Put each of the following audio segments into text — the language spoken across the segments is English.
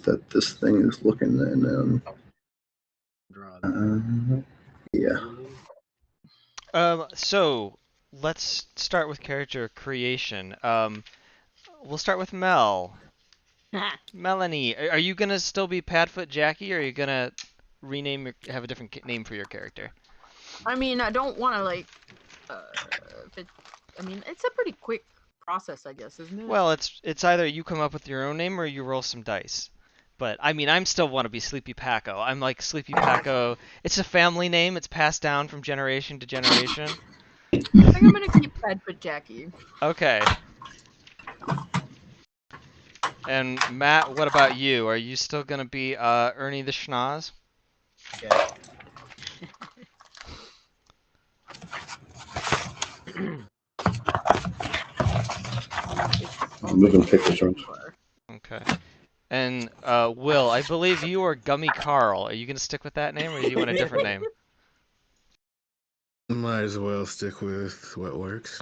that this thing is looking in. Yeah. So let's start with character creation. We'll start with Mel. Melanie, are you gonna still be Padfoot Jackie, or are you gonna have a different name for your character? I mean, I don't want to like. It's a pretty quick process, I guess, isn't it? Well, it's either you come up with your own name or you roll some dice. But I mean, I'm still want to be Sleepy Paco. I'm like Sleepy Paco. It's a family name. It's passed down from generation to generation. I think I'm gonna keep Padfoot Jackie. Okay. And Matt, what about you? Are you still gonna be Ernie the Schnoz? Yeah. I'm moving pictures around. Okay. And Will, I believe you are Gummy Carl. Are you gonna stick with that name, or do you want a different name? Might as well stick with what works.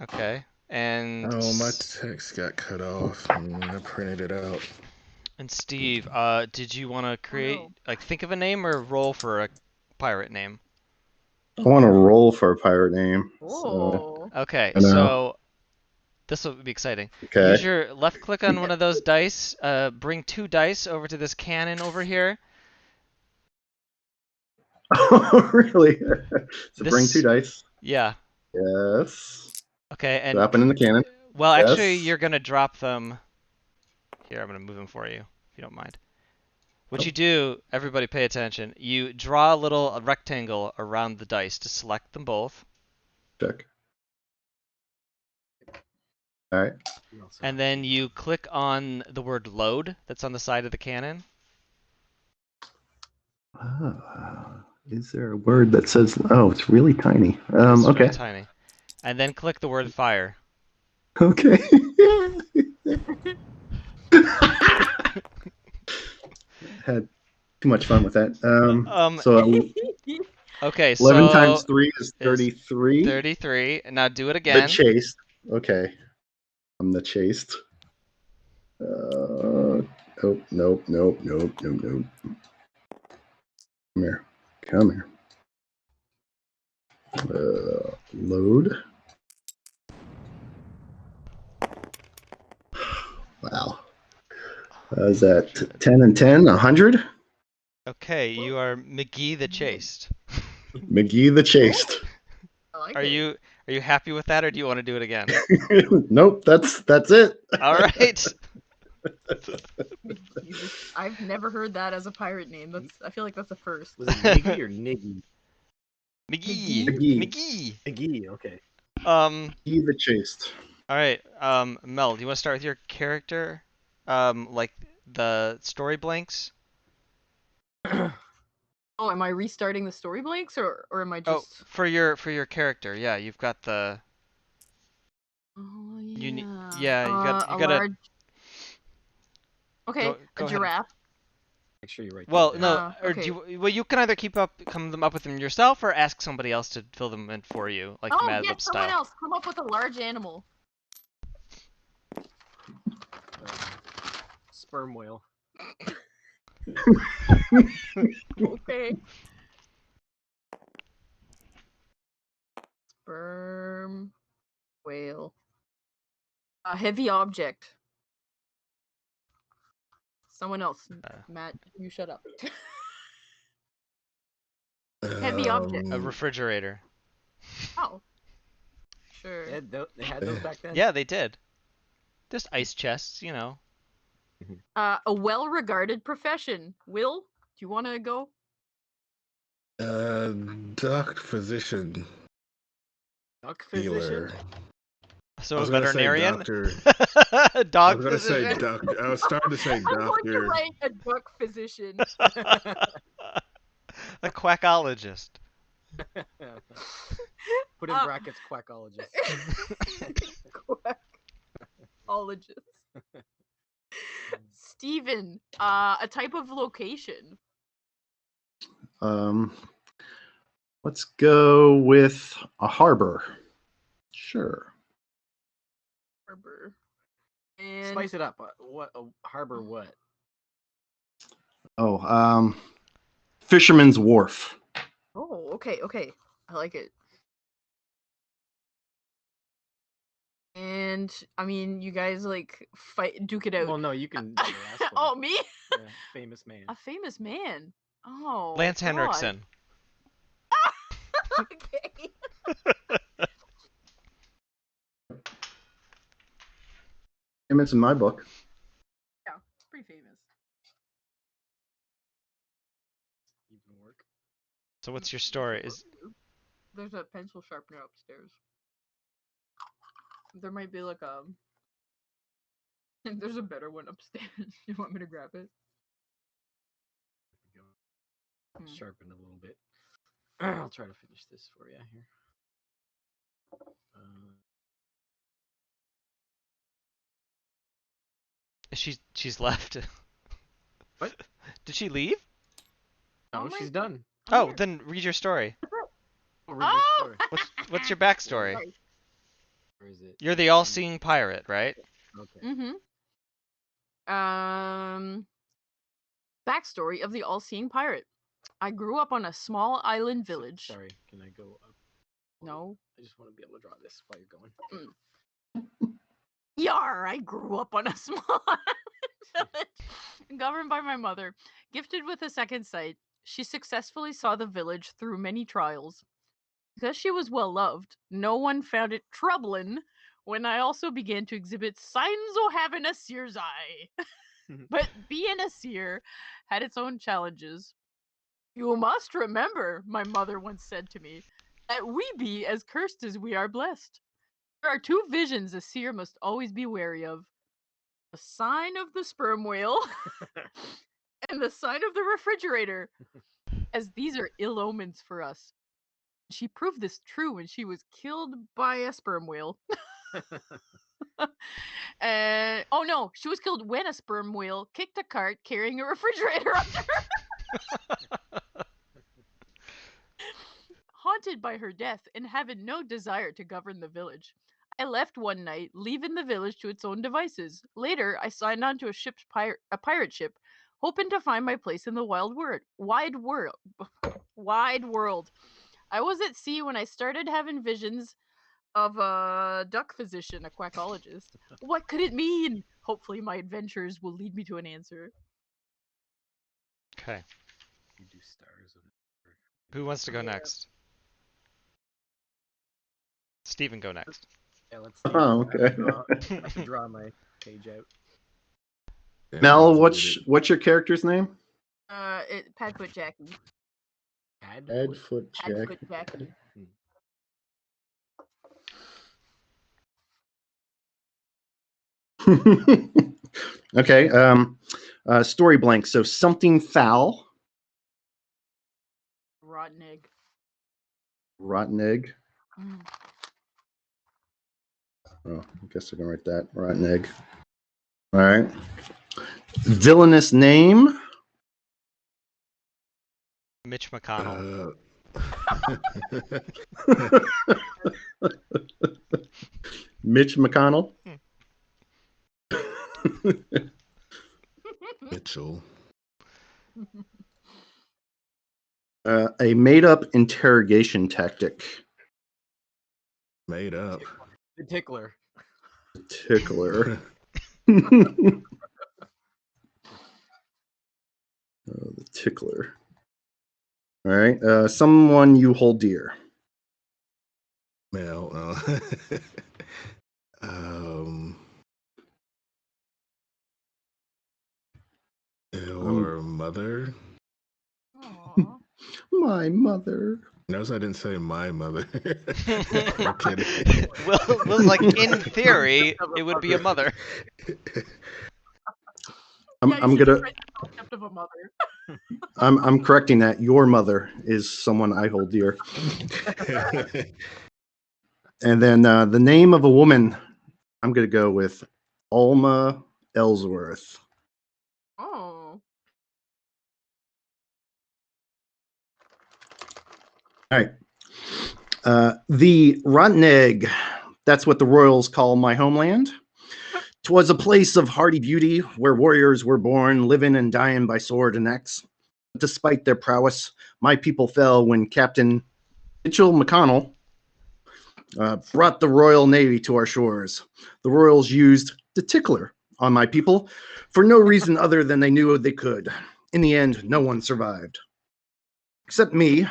Okay. And oh, my text got cut off. I printed it out. And Steve, did you want to think of a name or roll for a pirate name? I want to roll for a pirate name. So... Okay, so this will be exciting. Okay. Use your left click on one of those dice. Bring 2 dice over to this cannon over here. Oh, really? So bring 2 dice. Yeah. Yes. Okay, and drop it in the cannon. Well, actually, you're gonna drop them. Here, I'm gonna move them for you, if you don't mind. What you do, everybody pay attention, you draw a rectangle around the dice to select them both. Check. All right. And then you click on the word load that's on the side of the cannon. Is there a word that says, oh, it's really tiny. It's okay. really tiny. And then click the word fire. Okay. Had too much fun with that. Okay, 11 times 3 is 33. 33. And now do it again. The chased. Okay. I'm the chased. Nope. Come here. Load. Wow. Is that 10 and 10? 100? Okay, you are McGee the Chased. McGee the Chased. Like are you happy with that, or do you want to do it again? Nope, that's it. All right. I've never heard that as a pirate name. I feel like that's a first. Was it Miggy or Niggy? McGee. Okay. McGee the Chased. All right. Mel, do you want to start with your character? Like the story blanks? Oh, am I restarting the story blanks, or am I just? Oh, for your character, yeah, you've got the. Oh yeah. You got large... Okay, go a giraffe. Make sure you write. Well, no, okay. you can either come up with them yourself, or ask somebody else to fill them in for you, like Mad Lib style. Someone else come up with a large animal. Sperm whale. Okay. Sperm whale. A heavy object. Someone else. Matt, you shut up. Heavy object. A refrigerator. Oh. Sure. They had those back then? Yeah, they did. Just ice chests, you know. A well-regarded profession. Will, do you want to go? Duck physician. Duck physician? So a veterinarian? Dog physician? I was starting to say doctor. I'm going to write a duck physician. A quackologist. Put in brackets, quackologist. Quackologist. Steven, a type of location. Let's go with a harbor. Sure. Harbor. And spice it up. What a harbor? What? Oh, Fisherman's Wharf. Oh, okay, okay. I like it. And I mean, you guys like duke it out. Well, no, you can do the last one. Oh, me? Yeah, famous man. A famous man. Oh, Lance God. Henriksen. Okay. It's in my book. Yeah, pretty famous. Even work. So what's your story? There's a pencil sharpener upstairs. There might be like a. There's a better one upstairs. You want me to grab it? There we go. Hmm. Sharpen a little bit. I'll try to finish this for you here. She's left. What? Did she leave? No, Oh my she's done. Oh, Here. then read your story. I'll read your story. What's your backstory? Sorry. Where is it? You're the all-seeing pirate, right? Okay. Backstory of the all-seeing pirate. I grew up on a small island village. Sorry, can I go up? No. I just want to be able to draw this while you're going. Yar! I grew up on a small island village, governed by my mother. Gifted with a second sight, she successfully saw the village through many trials. Because she was well loved, no one found it troubling when I also began to exhibit signs of having a seer's eye. But being a seer had its own challenges. You must remember, my mother once said to me, that we be as cursed as we are blessed. There are two visions a seer must always be wary of: the sign of the sperm whale and the sign of the refrigerator, as these are ill omens for us. She proved this true when she was killed by a sperm whale. Oh no, she was killed when a sperm whale kicked a cart carrying a refrigerator under her. Haunted by her death and having no desire to govern the village, I left one night, leaving the village to its own devices. Later, I signed on to a pirate ship, hoping to find my place in the wide world. I was at sea when I started having visions of a duck physician, a quackologist. What could it mean? Hopefully, my adventures will lead me to an answer. Okay. You do stars of Who wants to go Yeah. next? Steven, go next. Yeah, let's Oh, okay. I have to draw my page out. Mel, what's your character's name? Padfoot Jackie. Padfoot Padfoot Jackie. Jackie. Okay. Story blank. So something foul. Rotten egg. Rotten egg. Mm. Oh, I guess I can write that. Rotten egg. All right. Villainous name. Mitch McConnell. Mitch McConnell. Mitchell. A made-up interrogation tactic. Made up. The tickler. Tickler. The tickler. All right. Someone you hold dear. Mel. Or mother. Aww. My mother. Notice I didn't say my mother. I'm kidding. Well, like in theory, it would be a mother. I'm gonna. Concept of a mother. I'm correcting that. Your mother is someone I hold dear. And then the name of a woman, I'm gonna go with Alma Ellsworth. Oh. All right. The rotten egg. That's what the royals call my homeland. 'Twas a place of hardy beauty where warriors were born, living and dying by sword and axe. Despite their prowess, my people fell when Captain Mitchell McConnell brought the Royal Navy to our shores. The Royals used the tickler on my people for no reason other than they knew they could. In the end, no one survived. Except me,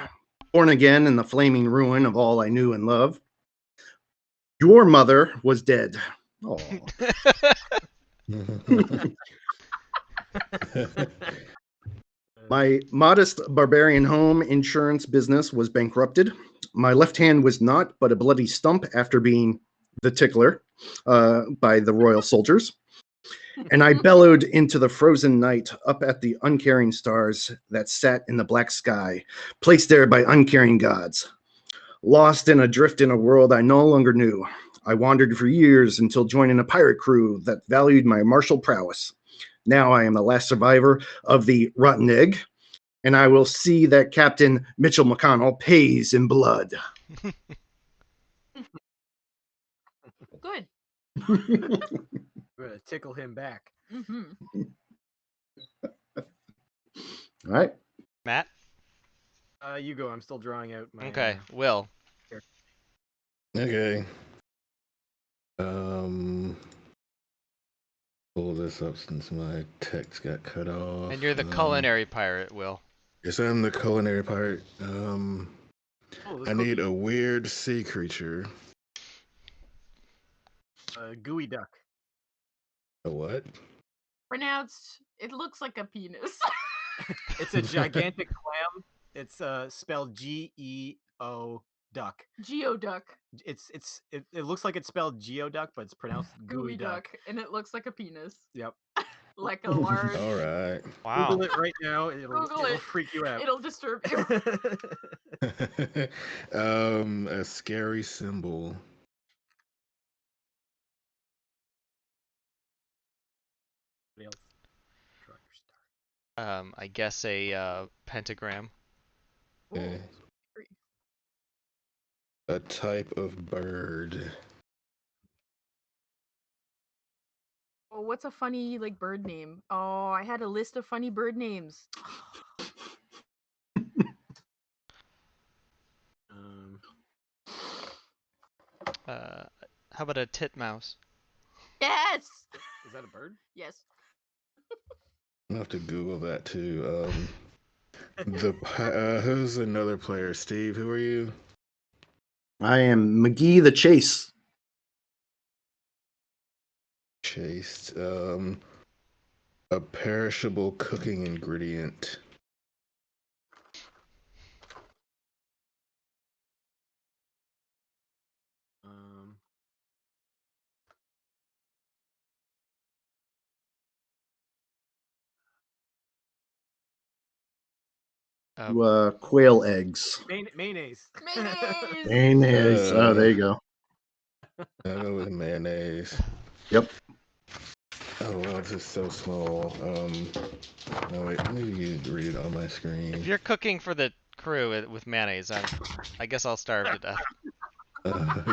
born again in the flaming ruin of all I knew and loved. Your mother was dead. Oh. My modest barbarian home insurance business was bankrupted. My left hand was not but a bloody stump after being the tickler by the royal soldiers. And I bellowed into the frozen night up at the uncaring stars that sat in the black sky, placed there by uncaring gods. Lost and adrift in a world I no longer knew, I wandered for years until joining a pirate crew that valued my martial prowess. Now I am the last survivor of the Rotten Egg, and I will see that Captain Mitchell McConnell pays in blood. Good. We're gonna tickle him back. Mm-hmm. All right. Matt? You go. I'm still drawing out my. Okay, Will. Okay. Pull this up since my text got cut off. And you're the culinary pirate, Will. Yes, I'm the culinary pirate. Oh, I need a weird sea creature. Gooey duck. A what? Pronounced, it looks like a penis. It's a gigantic clam. It's spelled Geo duck. Geoduck. It looks like it's spelled geoduck, but it's pronounced gooey duck. And it looks like a penis. Yep. Like a large. All right. Wow. Google it right now. Google It'll it. freak you out. It'll disturb you. A scary symbol. I guess a pentagram. Okay. A type of bird. Oh, what's a funny like bird name? Oh, I had a list of funny bird names. How about a titmouse? Yes. Is that a bird? Yes. I'll have to Google that too. Who's another player? Steve, who are you? I am McGee the Chase. Chased. A perishable cooking ingredient. Quail eggs. Mayonnaise. Mayonnaise. Mayonnaise. Oh, there you go. I'll go with mayonnaise. Yep. Oh wow, this is so small. No wait, maybe you read it on my screen. If you're cooking for the crew with mayonnaise, I guess I'll starve to death.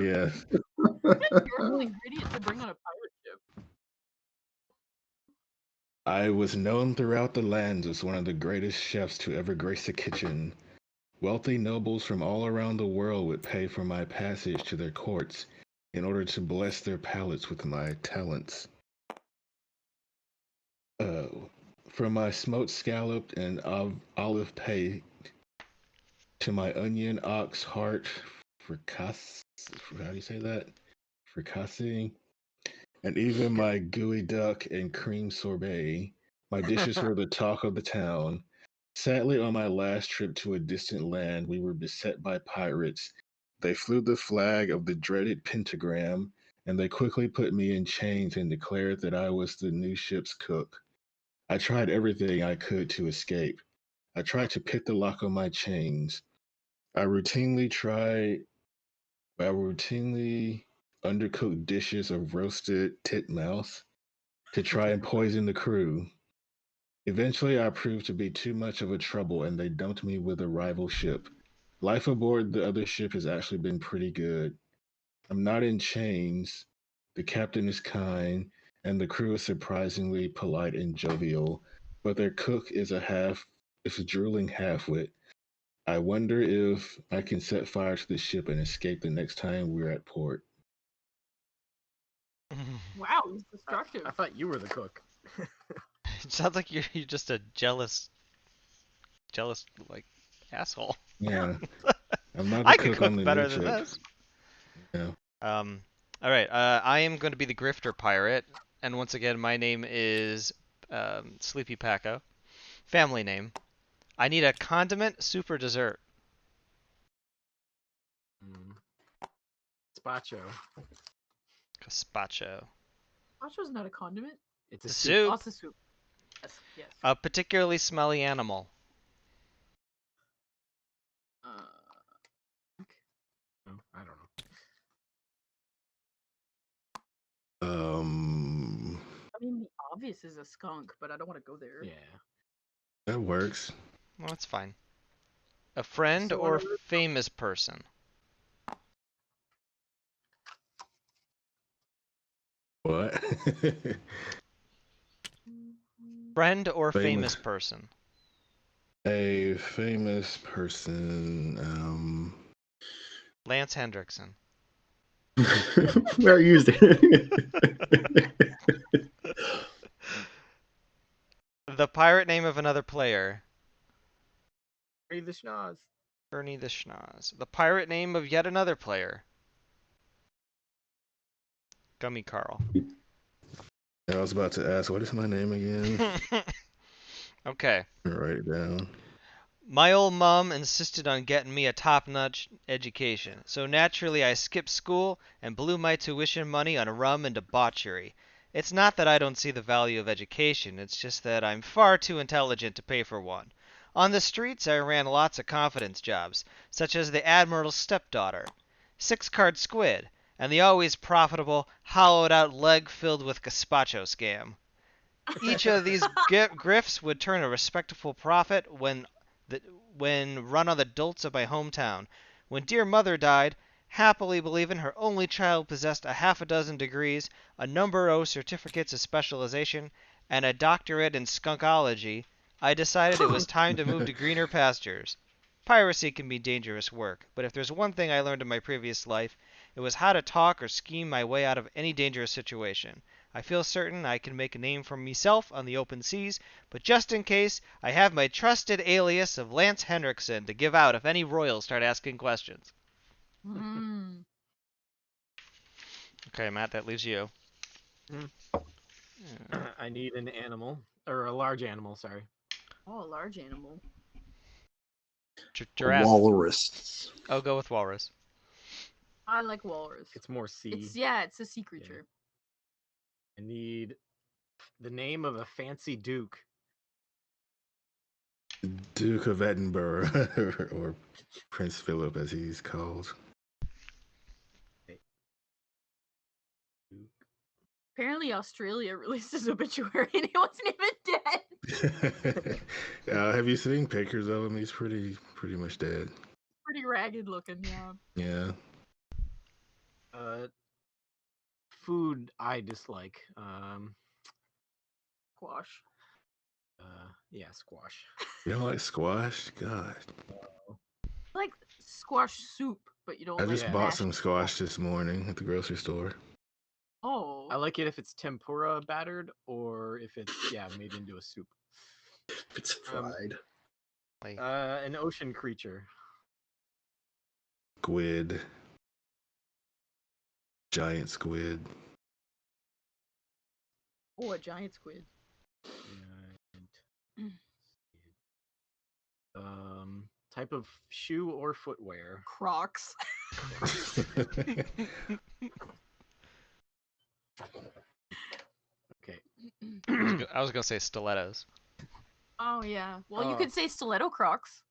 Yeah. Terrible ingredient to bring on a pirate ship. I was known throughout the lands as one of the greatest chefs to ever grace the kitchen. Wealthy nobles from all around the world would pay for my passage to their courts in order to bless their palates with my talents. From my smoked scallop and olive paste to my onion ox heart fricasse, how do you say that? Fricassee, and even my gooey duck and cream sorbet, my dishes were the talk of the town. Sadly, on my last trip to a distant land, we were beset by pirates. They flew the flag of the dreaded pentagram, and they quickly put me in chains and declared that I was the new ship's cook. I tried everything I could to escape. I tried to pick the lock on my chains. I routinely undercooked dishes of roasted titmouse to try and poison the crew. Eventually, I proved to be too much of a trouble and they dumped me with a rival ship. Life aboard the other ship has actually been pretty good. I'm not in chains. The captain is kind, and the crew is surprisingly polite and jovial, but their cook is a drooling halfwit. I wonder if I can set fire to the ship and escape the next time we're at port. Wow, he's I destructive. thought you were the cook. It sounds like you're just a jealous like asshole. Yeah, I'm not the I could cook on cook the better new than ship. this. Yeah. All right. I am going to be the Grifter Pirate, and once again, my name is Sleepy Paco. Family name. I need a condiment, soup, or dessert. Spacho. Gazpacho. Gazpacho's not a condiment. It's a The soup. soup. Oh, it's a soup. Yes, yes. A particularly smelly animal. Oh, I don't know. I mean, the obvious is a skunk, but I don't want to go there. Yeah. That works. Well, that's fine. A friend So or what are famous person. What? Friend or Famous. famous person. A famous person. Lance Hendrickson. Where are you using The pirate name of another player. Ernie the Schnoz. Ernie the Schnoz. The pirate name of yet another player. Gummy Carl. I was about to ask, what is my name again? Okay. Write it down. My old mom insisted on getting me a top-notch education, so naturally I skipped school and blew my tuition money on rum and debauchery. It's not that I don't see the value of education, it's just that I'm far too intelligent to pay for one. On the streets, I ran lots of confidence jobs, such as the Admiral's stepdaughter, six-card squid, and the always profitable, hollowed-out leg filled with gazpacho scam. Each of these grifts would turn a respectable profit when run on the dolts of my hometown. When dear mother died, happily believing her only child possessed a half a dozen degrees, a number o certificates of specialization, and a doctorate in skunkology, I decided it was time to move to greener pastures. Piracy can be dangerous work, but if there's one thing I learned in my previous life, it was how to talk or scheme my way out of any dangerous situation. I feel certain I can make a name for myself on the open seas, but just in case, I have my trusted alias of Lance Henriksen to give out if any royals start asking questions. Mm. Okay, Matt, that leaves you. I need an animal. Or a large animal, sorry. Oh, a large animal. Giraffe. Walrus. I'll go with walrus. I like walrus. It's more sea. It's a sea creature. I need the name of a fancy duke. Duke of Edinburgh, or Prince Philip, as he's called. Apparently, Australia released his obituary and he wasn't even dead. Have you seen pictures of him? He's pretty much dead. Pretty ragged looking, yeah. Yeah. Food I dislike. Squash. Yeah, squash. You don't like squash? God. I like squash soup, but you don't I like just bought mashed some squash this morning at the grocery store. Oh. I like it if it's tempura battered or if it's made into a soup. If it's fried. An ocean creature. Squid. Giant squid. Oh, a giant squid. Type of shoe or footwear. Crocs. Okay. I was gonna say stilettos. Oh yeah. Well, you could say stiletto Crocs.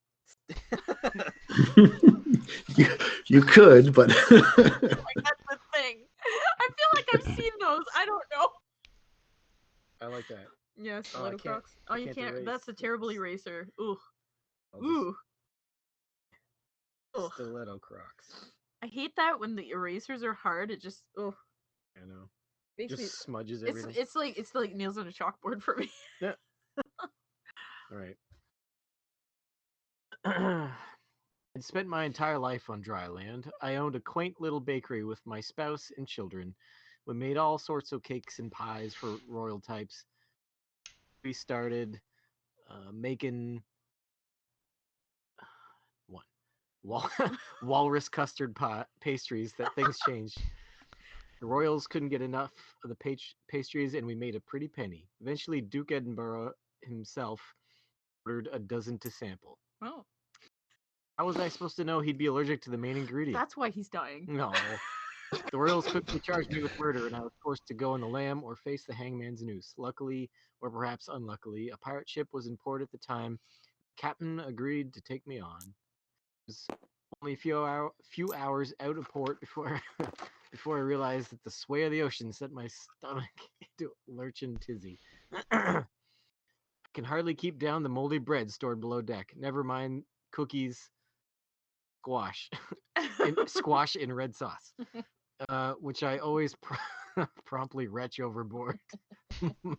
you could, but Like, that's the thing. I feel like I've seen those. I don't know. I like that. Yeah, stiletto can't- Crocs. Oh, you can't can't. erase That's a terrible this. eraser. Ooh. I'll just- Ooh. Ugh. Stiletto Crocs. I hate that when the erasers are hard. It just. Oh. I know. Basically, Just smudges it's everything. it's like nails on a chalkboard for me. Yeah. All right. I'd spent my entire life on dry land. I owned a quaint little bakery with my spouse and children. We made all sorts of cakes and pies for royal types. We started making one walrus custard pastries. That things changed. The royals couldn't get enough of the pastries, and we made a pretty penny. Eventually, Duke Edinburgh himself ordered a dozen to sample. Oh, How was I supposed to know he'd be allergic to the main ingredient? that's why he's dying. No. The royals quickly charged me with murder, and I was forced to go on the lam or face the hangman's noose. Luckily, or perhaps unluckily, a pirate ship was in port at the time. The captain agreed to take me on. It was only a few hours out of port before before I realized that the sway of the ocean sent my stomach into a lurching tizzy. I can hardly keep down the moldy bread stored below deck. Never mind cookies, squash in red sauce, which I always promptly retch overboard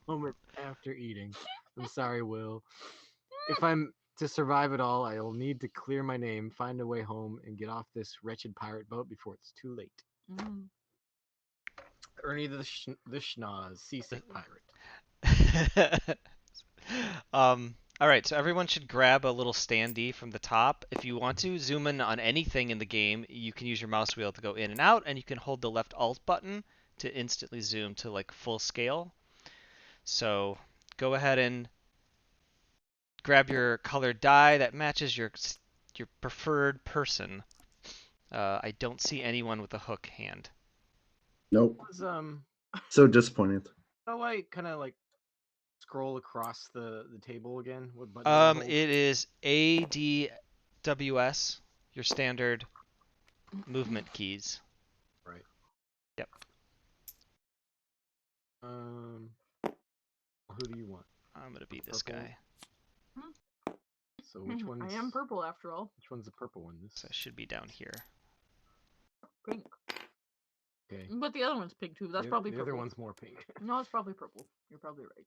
moments after eating. I'm sorry, Will. If I'm to survive it all, I'll need to clear my name, find a way home, and get off this wretched pirate boat before it's too late. Mm. Ernie the Schnoz, seasick pirate. All right, so everyone should grab a little standee from the top. If you want to zoom in on anything in the game, you can use your mouse wheel to go in and out, and you can hold the left Alt button to instantly zoom to like full scale. So go ahead and grab your colored die that matches your preferred person. I don't see anyone with a hook hand. Nope. Was So disappointed. how I kind of like scroll across the table again? What button? Do I hold? It is ADWS, your standard movement keys. Right. Yep. Who do you want? I'm gonna be this Purple. guy. So which one's? I am purple after all. Which one's the purple one? This. So it should be down here. Pink. Okay. But the other one's pink too. That's probably the purple. other one's more pink. No, it's probably purple. You're probably right.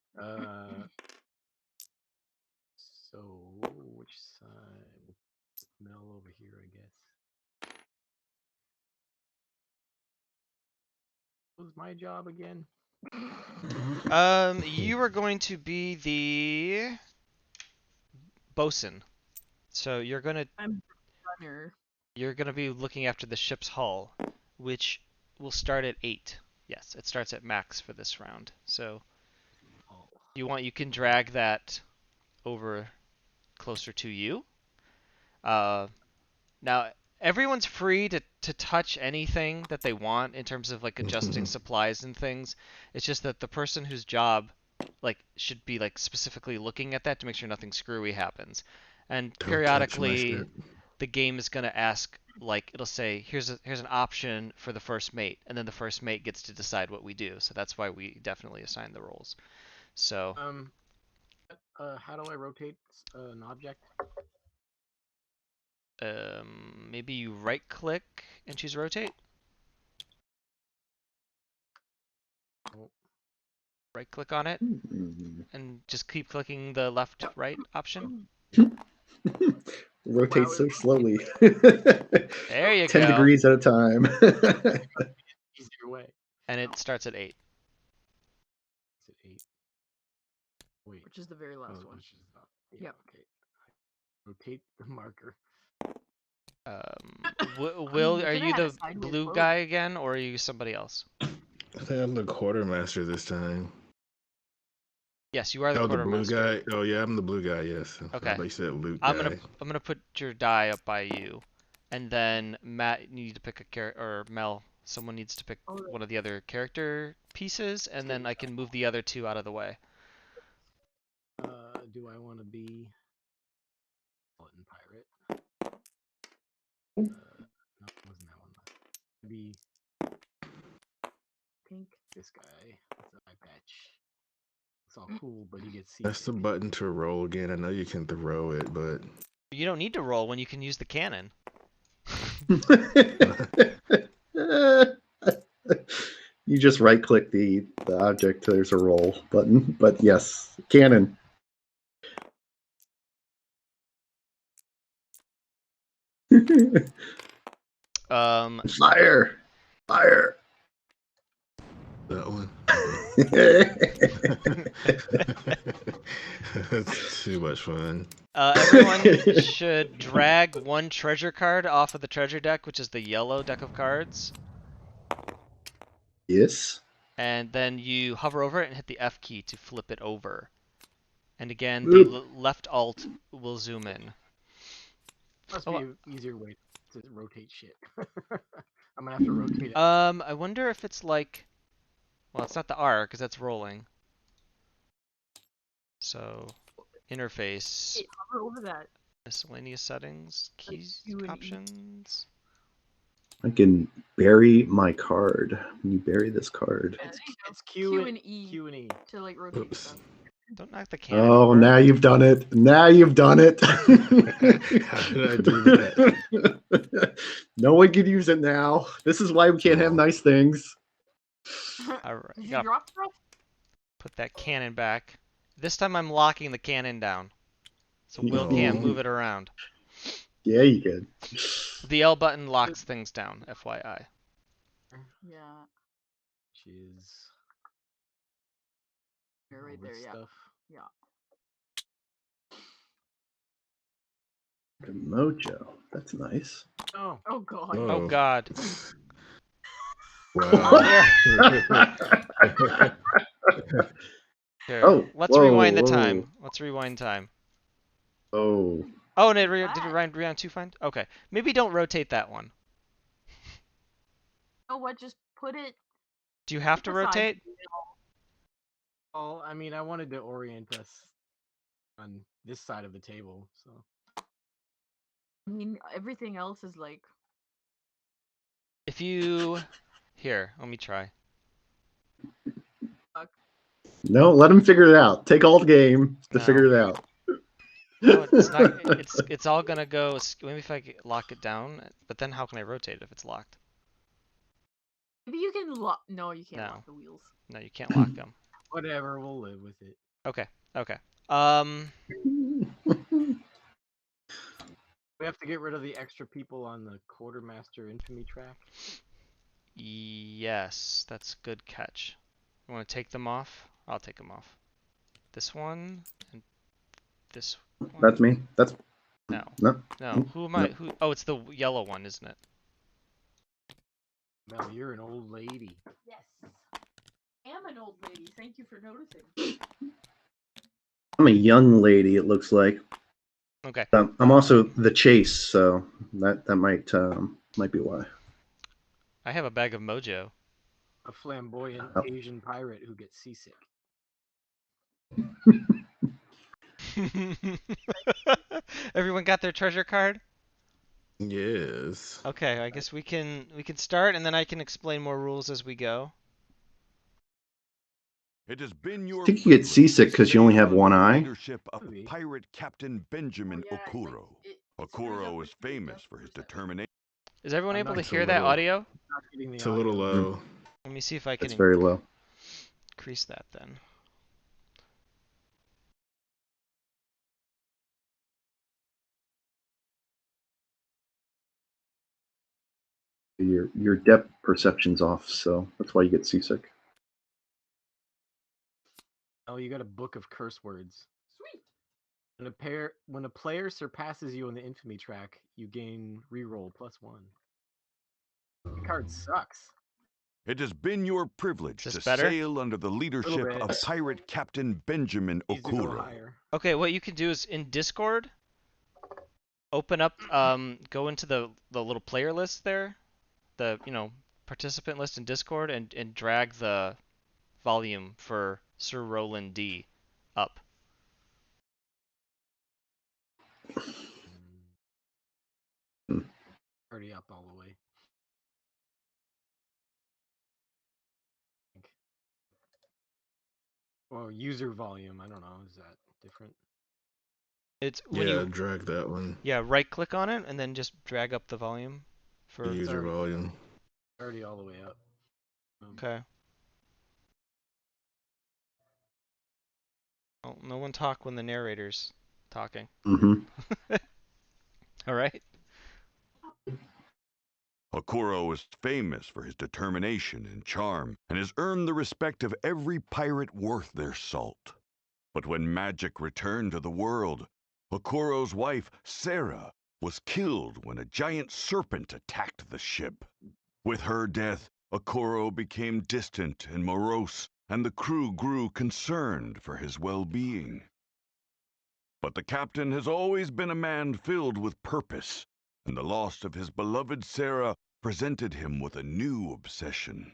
So which side? Mel over here, I guess. What was my job again? You are going to be the bosun. So I'm runner. you're gonna be looking after the ship's hull, which will start at 8. Yes, it starts at max for this round. So you can drag that over closer to you. Now everyone's free to touch anything that they want in terms of like adjusting supplies and things. It's just that the person whose job like should be like specifically looking at that to make sure nothing screwy happens. And Don't touch my periodically shit. the game is going to ask, like, it'll say, here's an option for the first mate, and then the first mate gets to decide what we do. So that's why we definitely assign the roles. So how do I rotate an object? maybe you right click and choose rotate. Oh. Right click on it and just keep clicking the left right option. Rotate so slowly. There you 10 go. degrees at a time. Easier way. And it starts at 8. It's at 8. Wait. Which is the very last one. Which is not. Yeah, Yep. okay. Rotate the marker. Will, you are could've you had a the sideways blue load. guy again, or are you somebody else? I think I'm the quartermaster this time. Yes, you are the Oh, the blue quartermaster. guy. Oh yeah, I'm the blue guy. Yes. Okay. I thought you said Luke I'm guy. gonna put your die up by you, and then Matt, you need to pick a character, or Mel, someone needs to pick one of the other character pieces, and then I can move the other two out of the way. Do I want to be Button Pirate? No, it wasn't that one. Be Pink. this guy. That's an eye patch. It's all cool, but he gets That's the button to roll again. I know you can throw it, but You don't need to roll when you can use the cannon. You just right click the object. There's a roll button. But yes, cannon. Fire! Fire! That one. That's too much fun. Everyone should drag one treasure card off of the treasure deck, which is the yellow deck of cards. Yes. And then you hover over it and hit the F key to flip it over. And again, Oop. the left alt will zoom in. Must Oh, be an easier way to rotate shit. I'm gonna have to rotate it. I wonder if it's like, well, it's not the R because that's rolling. So, interface, Hey, hover over that. miscellaneous settings, keys, Q and E. options. I can bury my card. When you bury this card. Yeah, It's, there you go. it's Q, Q and and E Q and E. to like rotate Oops. stuff. Don't knock the cannon Oh, over. now you've done it. Now you've done it. How did I do that? No one can use it now. This is why we can't have nice things. All right, Did you gotta drop stuff? put that cannon back. This time I'm locking the cannon down, so Will can't move it around. Yeah, you can. The L button locks things down, FYI. Yeah, Which is you're all right there. this Yeah. stuff. Mojo. That's nice. Oh, Oh god. Oh. Oh God. Wow. Here, Oh, let's whoa, rewind the whoa. time. Let's rewind time. Oh. Oh, and did it rewind too fine? Okay, maybe don't rotate that one. Oh, what? Just put it Do you have to beside rotate? you. well, I mean, I wanted to orient us on this side of the table, so. I mean, everything else is like. If you... Here, let me try. No, let him figure it out. Take all the game to No. figure it out. No, it's not. It's all gonna go. Maybe if I lock it down, but then how can I rotate it if it's locked? Maybe you can lock. No, you can't No. lock the wheels. No, you can't lock them. Whatever, we'll live with it. Okay. Okay. We have to get rid of the extra people on the Quartermaster Infamy track. Yes, that's a good catch. You want to take them off? I'll take them off. This one and this one. That's me. That's No. no. No. Who am I? Who? Oh, it's the yellow one, isn't it? Mel, you're an old lady. Yes. I am an old lady. Thank you for noticing. I'm a young lady. It looks like. Okay. I'm also the chase, so that might be why. I have a bag of mojo. A flamboyant Oh. Asian pirate who gets seasick. Everyone got their treasure card? Yes. Okay, I guess we can start, and then I can explain more rules as we go. It has been your I think you get privilege seasick to 'cause you only sail have under one the eye. leadership of Maybe. Pirate Captain Benjamin Yeah, like, Okuro. it screws Okuro up is with the famous for his adjustments. determination. Is everyone I'm able not to It's a hear that little- audio? Not getting the It's a little audio. low. Let me see if I can It's very low. increase that then. Your depth perception's off, so that's why you get seasick. Oh, you got a book of curse words. Sweet. When a player surpasses you on the infamy track, you gain reroll +1. The card sucks. It has been your privilege Is to this better? sail under the leadership bit. of Pirate Captain Benjamin Needs to go Okuro. higher. Okay, what you can do is in Discord, open up, go into the little player list there, the participant list in Discord, and drag the volume for Sir Roland D up. Already up all the way. Or user volume, I don't know, is that different? It's when Yeah, you drag that one. right click on it and then just drag up the volume for User already- volume. Already all the way up. Okay. Well, no one talk when the narrator's talking. Mm-hmm. All right. Okoro is famous for his determination and charm, and has earned the respect of every pirate worth their salt. But when magic returned to the world, Okoro's wife, Sarah, was killed when a giant serpent attacked the ship. With her death, Okoro became distant and morose, and the crew grew concerned for his well-being. But the captain has always been a man filled with purpose, and the loss of his beloved Sarah presented him with a new obsession.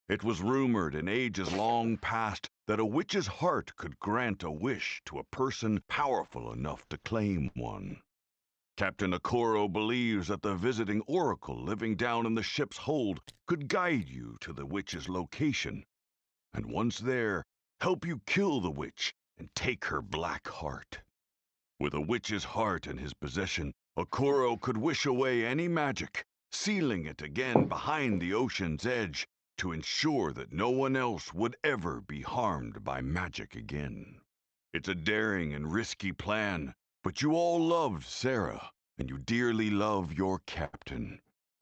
It was rumored in ages long past that a witch's heart could grant a wish to a person powerful enough to claim one. Captain Okoro believes that the visiting oracle living down in the ship's hold could guide you to the witch's location, and once there, help you kill the witch and take her black heart. With a witch's heart in his possession, Okoro could wish away any magic, sealing it again behind the ocean's edge to ensure that no one else would ever be harmed by magic again. It's a daring and risky plan, but you all loved Sarah, and you dearly love your captain.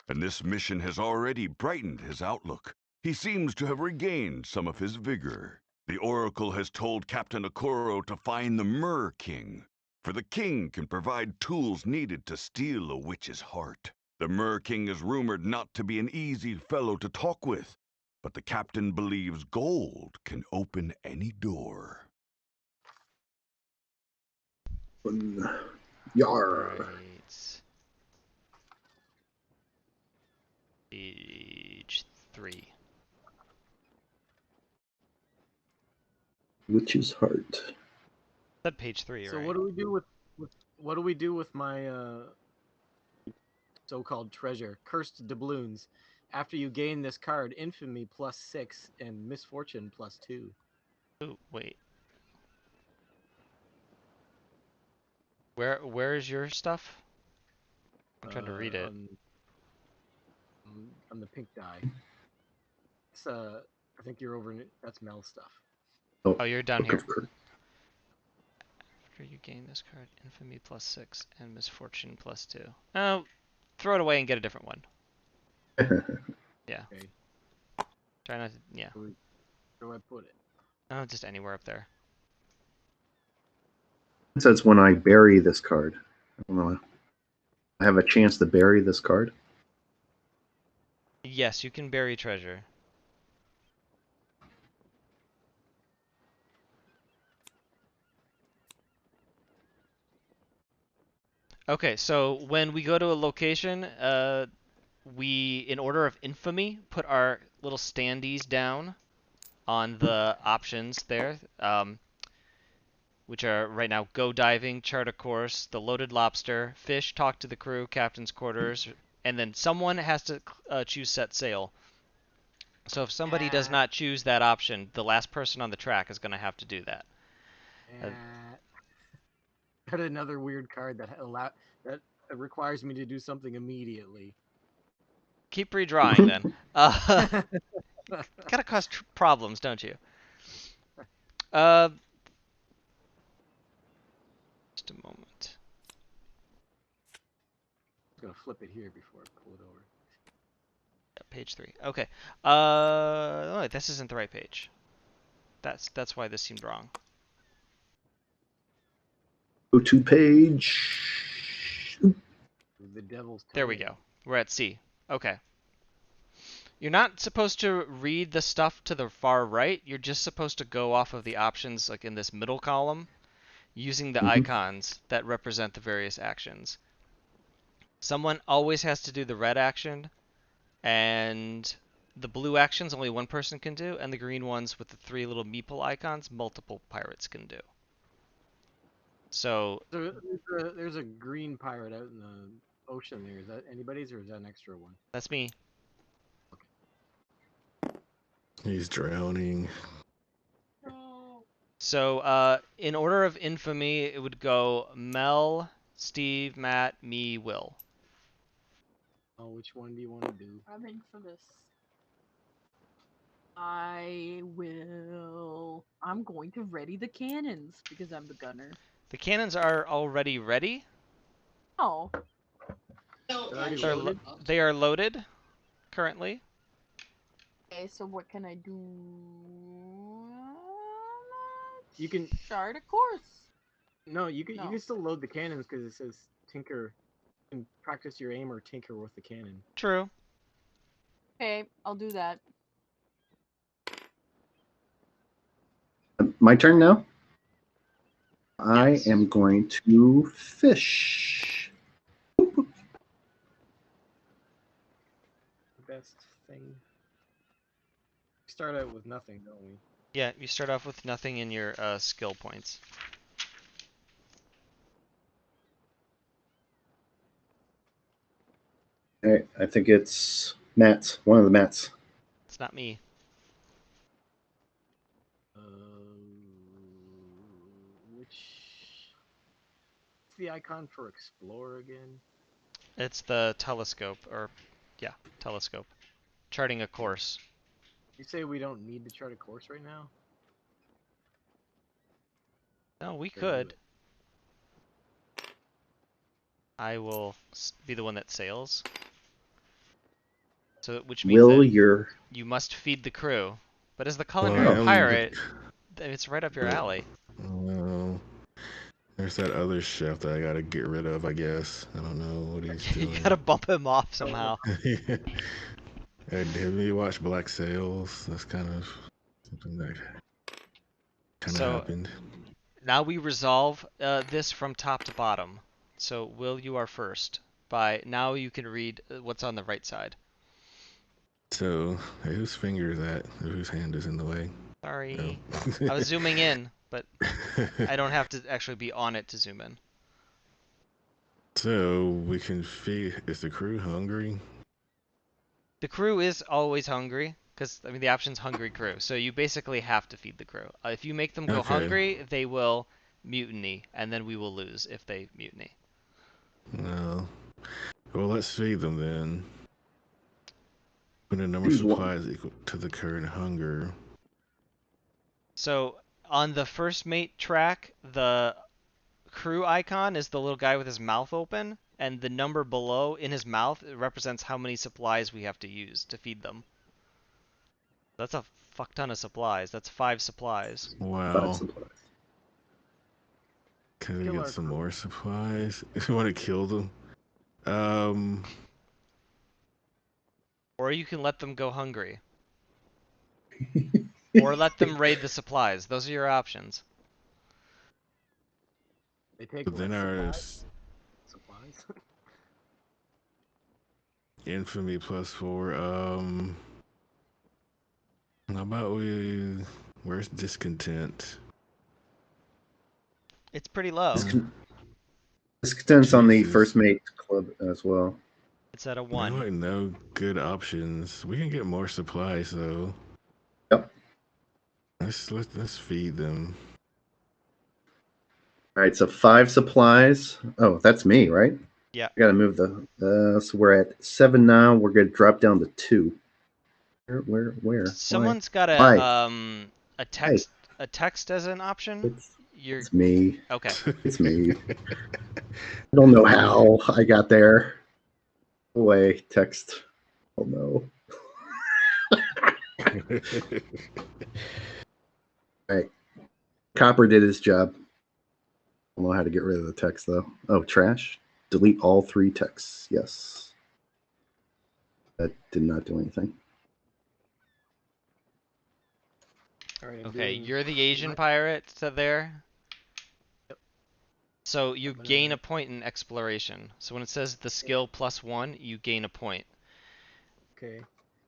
And this mission has already brightened his outlook. He seems to have regained some of his vigor. The oracle has told Captain Okoro to find the Mer King, for the king can provide tools needed to steal a witch's heart. The Mer King is rumored not to be an easy fellow to talk with, but the captain believes gold can open any door. Yar. Right. Page 3. Witch's heart. Said page 3, So right? what do we do with my so-called treasure, cursed doubloons? After you gain this card, infamy +6 and misfortune +2. Ooh, wait. Where's your stuff? I'm trying to read it. On the pink die. It's I think you're over. That's Mel's stuff. Oh, you're down Book here. of Cur- After you gain this card, infamy +6 and misfortune +2. Oh, throw it away and get a different one. Yeah. Okay. Try not to. Yeah. Where do I put it? Oh, just anywhere up there. It says when I bury this card. I don't know. I have a chance to bury this card. Yes, you can bury treasure. Okay, so when we go to a location, we, in order of infamy, put our little standees down on the options there, which are right now go diving, chart a course, the loaded lobster, fish, talk to the crew, captain's quarters, and then someone has to choose set sail. So if somebody does not choose that option, the last person on the track is going to have to do that. Got another weird card that requires me to do something immediately. Keep redrawing then. Gotta cause problems, don't you? Just a moment. I'm gonna flip it here before I pull it over. Yeah, page 3. Okay. Oh, this isn't the right page. That's why this seemed wrong. Go to page. The devil's There we go. We're at C. Okay. You're not supposed to read the stuff to the far right. You're just supposed to go off of the options like in this middle column using the icons that represent the various actions. Someone always has to do the red action, and the blue actions only one person can do, and the green ones with the 3 little meeple icons multiple pirates can do. So there's a green pirate out in the ocean there. Is that anybody's or is that an extra one? that's me. He's drowning. So in order of infamy, it would go Mel, Steve, Matt, me, Will. Oh, which one do you want to do? I'm in for this. I'm going to ready the cannons because I'm the gunner. The cannons are already ready. Oh. They're already They're loaded. they are loaded currently. Okay, so what can I do? You can Chart a course. no, you can No. you can still load the cannons because it says tinker. You can practice your aim or tinker with the cannon. True. Okay, I'll do that. My turn now. I Yes. am going to fish. Best thing. We start out with nothing, don't we? Yeah, you start off with nothing in your skill points. I think it's Matt's. One of the Matt's. It's not me. What's the icon for Explorer again? It's the telescope, or yeah, telescope. Charting a course. You say we don't need to chart a course right now? No, we Sure, do could. it. I will be the one that sails. So, which means that you must feed the crew. But as the culinary Well, pirate, it's right up your alley. Well, there's that other chef that I gotta get rid of, I guess. I don't know what he's You doing. gotta bump him off somehow. Have you watched Black Sails? That's kind of something that kind of So happened. now we resolve this from top to bottom. So Will, you are first. By now you can read what's on the right side. So, whose finger is that? Whose hand is in the way? Sorry. No. I was zooming in, but I don't have to actually be on it to zoom in. So, we can feed. Is the crew hungry? The crew is always hungry, because, I mean, the option's hungry crew. So you basically have to feed the crew. If you make them go Okay. hungry, they will mutiny, and then we will lose if they mutiny. No. Well, let's feed them then. When the number of supplies equal to the current hunger. So on the first mate track, the crew icon is the little guy with his mouth open, and the number below in his mouth represents how many supplies we have to use to feed them. That's a fuck ton of supplies. That's 5 supplies. Wow. 5 supplies. Can we get some more supplies? If you want to kill them. Or you can let them go hungry. Or let them raid the supplies. Those are your options. They take But then our supplies. infamy +4. How about where's discontent? It's pretty low. Discontent's on the Jesus. first mate club as well. It's at a There 1. are no good options. We can get more supplies though. Yep. Let's feed them. All right, so 5 supplies. Oh, that's me, right? Yeah. I gotta move the. So we're at 7 now. We're gonna drop down to 2. Where? Someone's got Why? a text as an option. It's me. Okay. It's me. I don't know how I got there. Away text. Oh no. Right. Copper did his job. I don't know how to get rid of the text though. Oh, trash. Delete all 3 texts. Yes. That did not do anything. Alright, Okay, you're the Asian pirate there. Yep. So you gain a point in exploration. So when it says the skill +1, you gain a point. Okay.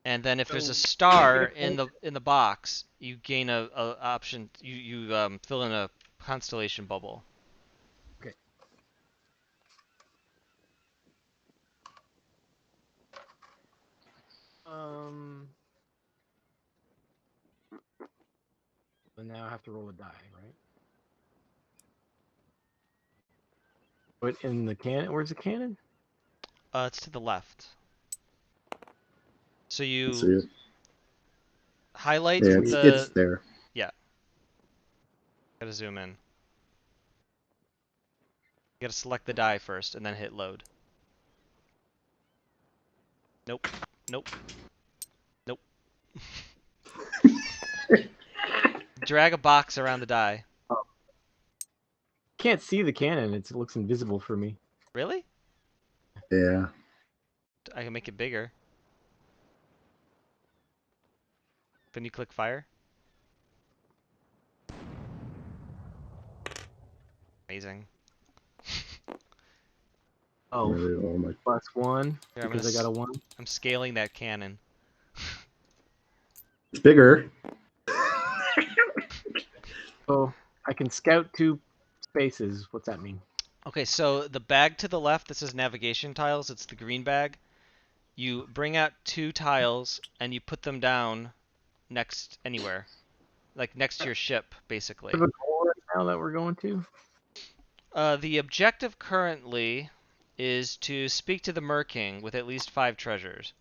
And then if there's a star in the box, you gain a option. You fill in a constellation bubble. Okay. So now I have to roll a die, right? But in the cannon, where's the cannon? It's to the left. So you See it. highlight Yeah, the. it's there. Yeah. Gotta zoom in. You gotta select the die first and then hit load. Nope. Nope. Nope. Drag a box around the die. Can't see the cannon. It looks invisible for me. Really? Yeah. I can make it bigger. Then you click fire. Amazing. Oh, Oh my. +1 Here, I'm because I got a 1. I'm scaling that cannon. It's bigger. Oh, I can scout 2 spaces. What's that mean? Okay, so the bag to the left, this is navigation tiles. It's the green bag. You bring out 2 tiles and you put them down next anywhere. Like next to your ship, basically. Do we have a goal right now that we're going to? The objective currently is to speak to the Mer-King with at least 5 treasures.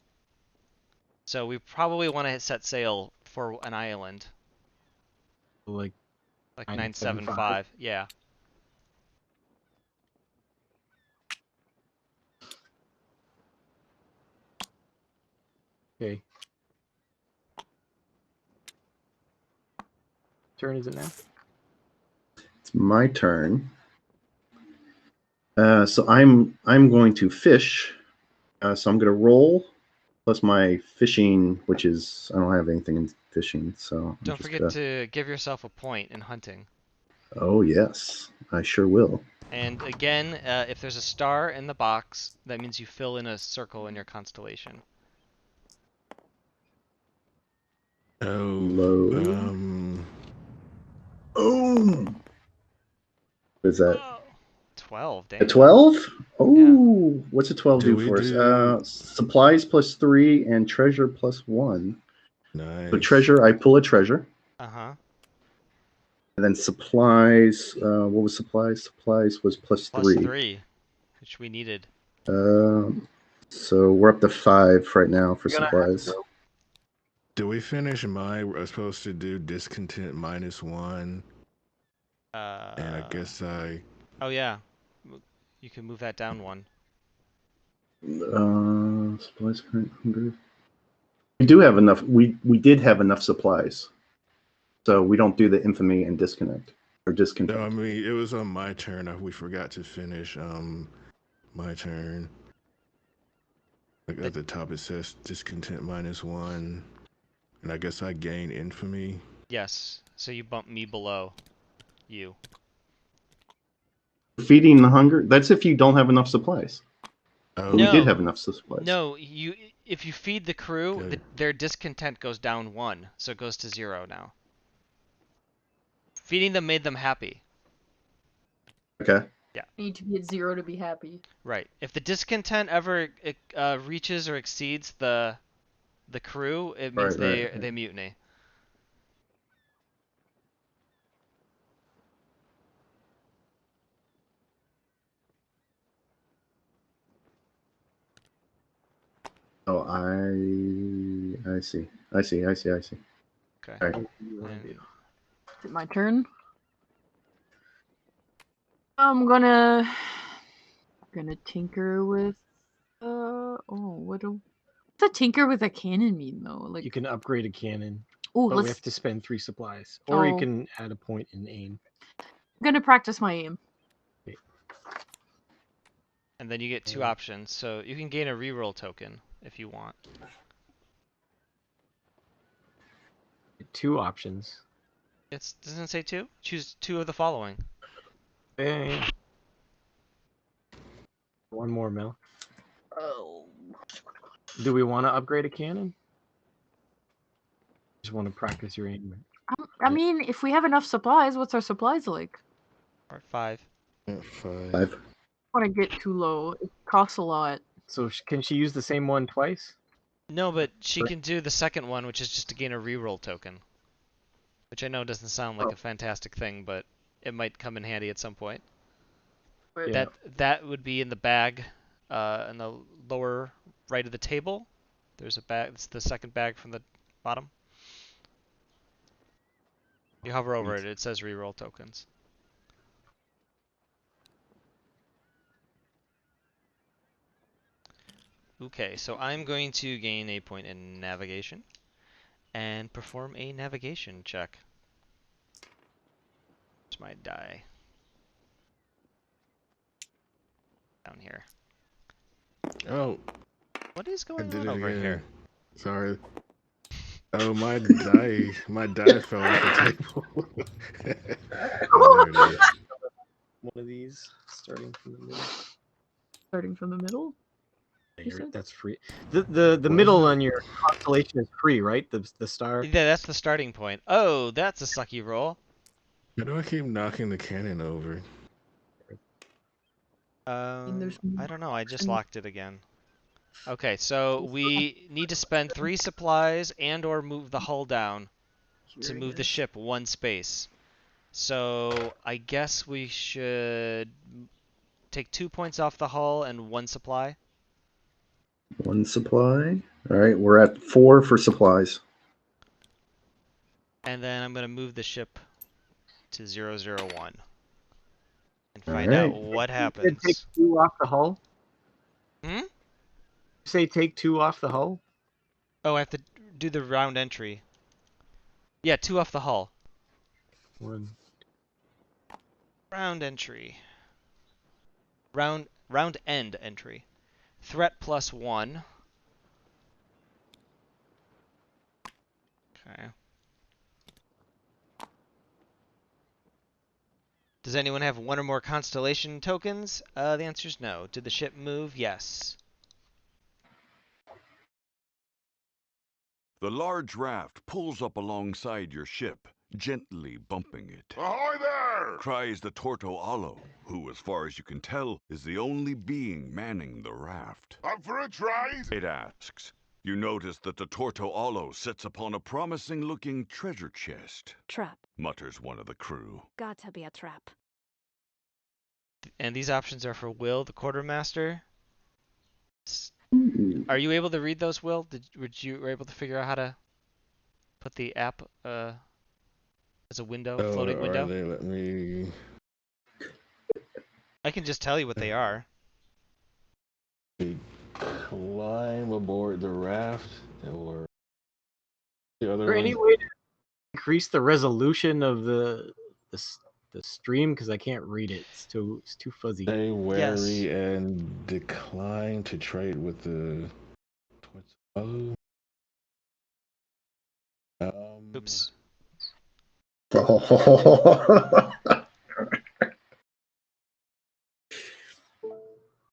So we probably want to set sail for an island. Like 975, yeah. Okay. Turn is it now? It's my turn. So I'm going to fish. So I'm going to roll plus my fishing, which is I don't have anything in fishing. So I'm Don't just forget gonna... to give yourself a point in hunting. Oh yes, I sure will. And again, if there's a star in the box, that means you fill in a circle in your constellation. Oh, Load. Oh, is that 12, a damn. 12? Oh, what's a 12 do we for do- us? Supplies +3 and treasure +1. nice. So treasure, I pull a treasure. Uh-huh. And then supplies, what was supplies? Supplies was +3. +3, which we needed. So we're up to 5 right now for You're gonna supplies. Do we finish my? We're supposed to do discontent -1, and I guess I. Oh yeah, you can move that down 1. Supplies current hunger. We do have enough. We did have enough supplies, so we don't do the infamy and disconnect or discontent. No, I mean it was on my turn. We forgot to finish. My turn. Like at the top it says discontent -1, and I guess I gain infamy. Yes, so you bump me below you. Feeding the hunger. That's if you don't have enough supplies. Oh, But we did have enough supplies. No, if you feed the crew, Okay. their discontent goes down 1, so it goes to 0 now. Feeding them made them happy. Okay. Yeah. Need to be at 0 to be happy. Right. If the discontent ever reaches or exceeds the crew, it means Right. they mutiny. Oh, I see. I see. Okay. All right. What do you want to do? Is it my turn? I'm gonna tinker with what's a tinker with a cannon mean though? Like You can upgrade a cannon, oh, but we let's have to spend 3 supplies, or you Oh. can add a point in aim. I'm gonna practice my aim. And then you get 2 options, so you can gain a reroll token if you want. 2 options. Doesn't it say 2? Choose 2 of the following. Yeah. One more, Mel. Oh. Do we want to upgrade a cannon? Just want to practice your aim. I mean, if we have enough supplies, what's our supplies like? Or 5. 5. I don't want to get too low. It costs a lot. So can she use the same one twice? No, but she can do the second one, which is just to gain a reroll token. Which I know doesn't sound like a fantastic thing, but it might come in handy at some point. Yeah. That would be in the bag, in the lower right of the table. There's a bag. It's the second bag from the bottom. You hover over it, it says reroll tokens. Okay, so I'm going to gain a point in navigation and perform a navigation check. It's my die. Down here. Oh, What is I going did on it over again. here? Sorry. Oh, my die fell off the table. There it is. One of these, starting from the middle. Starting from the middle? You said? That's free. The middle on your constellation is free, right? The star. Yeah, that's the starting point. Oh, that's a sucky roll. How do I keep knocking the cannon over? there's I don't know. I just and- locked it again. Okay, so we need to spend 3 supplies and or move the hull down to Here it move the is. ship 1 space. So I guess we should take 2 points off the hull and 1 supply. 1 supply. All right, we're at 4 for supplies. And then I'm going to move the ship to 001 and All find right. out what Take happens. 2 off the hull. Hmm? Say take 2 off the hull. Oh, I have to do the round entry. Yeah, 2 off the hull. 1. Round entry. Round end entry. Threat +1. Okay. Does anyone have 1 or more constellation tokens? The answer is no. Did the ship move? Yes. The large raft pulls up alongside your ship, gently bumping it. Ahoy there! Cries the Torto Alo, who, as far as you can tell, is the only being manning the raft. Up for a trade? It asks. You notice that the Torto Alo sits upon a promising-looking treasure chest, Trap. mutters one of the crew. Gotta be a trap. And these options are for Will, the quartermaster. Ooh. Are you able to read those, Will? Were you able to figure out how to put the app as a window, floating window? They let me. I can just tell you what they are. Climb aboard the raft, or the other Is there one. any way to increase the resolution of the stream? Because I can't read it. It's too fuzzy. Stay wary Yes. and decline to trade with the. Oh. Oops.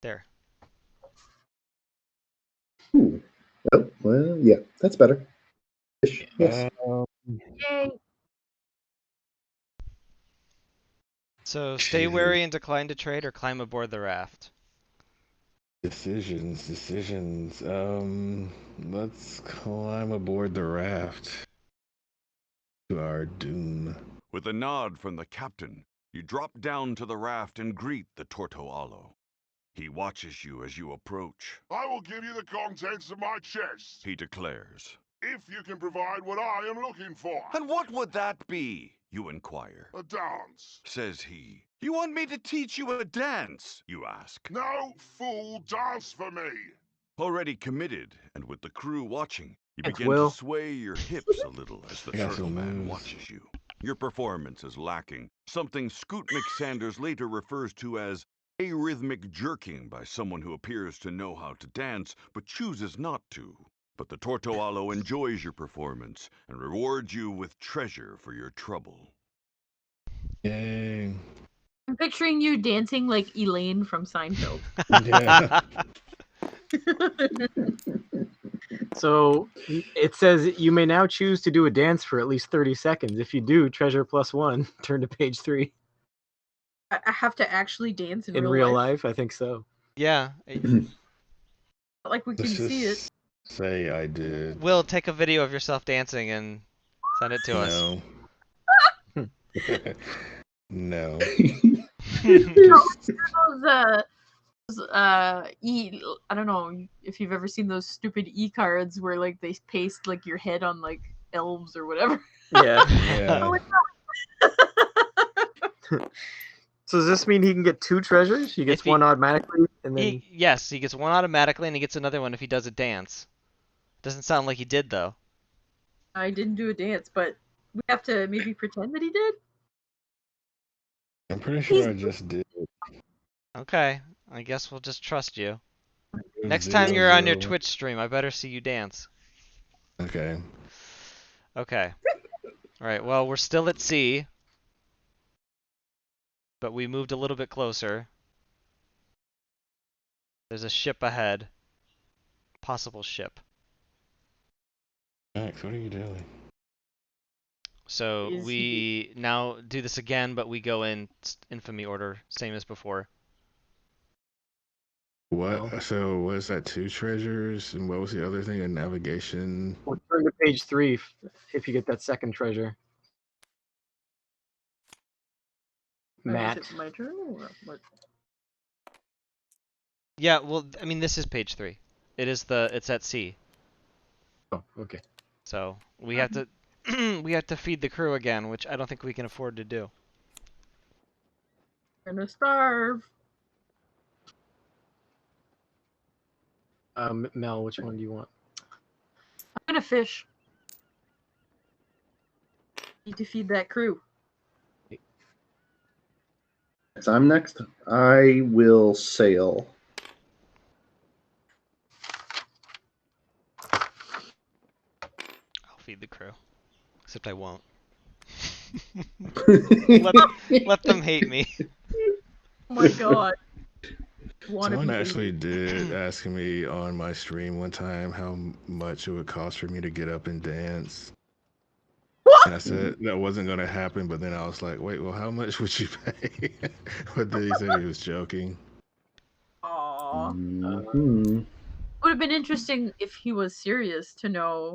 There. Ooh. Oh, well, yeah, that's better. Yes. Yay! So stay Jesus. wary and decline to trade or climb aboard the raft. Decisions. Let's climb aboard the raft to our doom. With a nod from the captain, you drop down to the raft and greet the Torto Alo. He watches you as you approach. I will give you the contents of my chest, He declares. if you can provide what I am looking for. And what would that be? You inquire. A dance. Says he. You want me to teach you a dance? You ask. No, fool, dance for me. Already committed, and with the crew watching, you Thanks, begin Will. to sway your hips a little as the I got turtle some man moves. watches you. Your performance is lacking, something Scoot McSanders later refers to as arrhythmic jerking by someone who appears to know how to dance but chooses not to. But the Torto Alo enjoys your performance and rewards you with treasure for your trouble. Yay. I'm picturing you dancing like Elaine from Seinfeld. Yeah. So it says you may now choose to do a dance for at least 30 seconds. If you do, treasure +1. Turn to page 3. I have to actually dance in, In real life, I think so. Yeah. Like we can Let's see it. just say I did. Will, take a video of yourself dancing and send it to us. No. No. I don't know if you've ever seen those stupid e-cards where like they paste like your head on like elves or whatever. Yeah. Yeah. Oh, it's not So does this mean he can get 2 treasures? He gets If he- one automatically, and then Yes, he gets one automatically, and he gets another one if he does a dance. Doesn't sound like he did though. I didn't do a dance, but we have to maybe pretend that he did. I'm pretty sure I just did. Okay, I guess we'll just trust you. It was Next time 0, you're on your 0. Twitch stream, I better see you dance. Okay. Okay. All right. Well, we're still at sea, but we moved a little bit closer. There's a ship ahead. Possible ship. Max, what are you doing? So Is we now do this again, but we go in infamy order, same as before. What? No. So was that 2 treasures, and what was the other thing? A navigation. we'll turn to page 3 if you get that second treasure. Matt. Is it my turn or what? Yeah. Well, I mean, this is page 3. It's at sea. Oh, okay. So we have to we have to feed the crew again, which I don't think we can afford to do. Gonna starve. Mel, which one do you want? I'm gonna fish. Need to feed that crew. So I'm next. I will sail. I'll feed the crew. Except I won't. Let Let them hate me. Oh my god. Wanna Someone be actually did ask me on my stream one time how much it would cost for me to get up and dance. What? And I said that wasn't going to happen, but then I was like, wait, well, how much would you pay? But then he said he was joking. Aww. Mhm. Would have been interesting if he was serious to know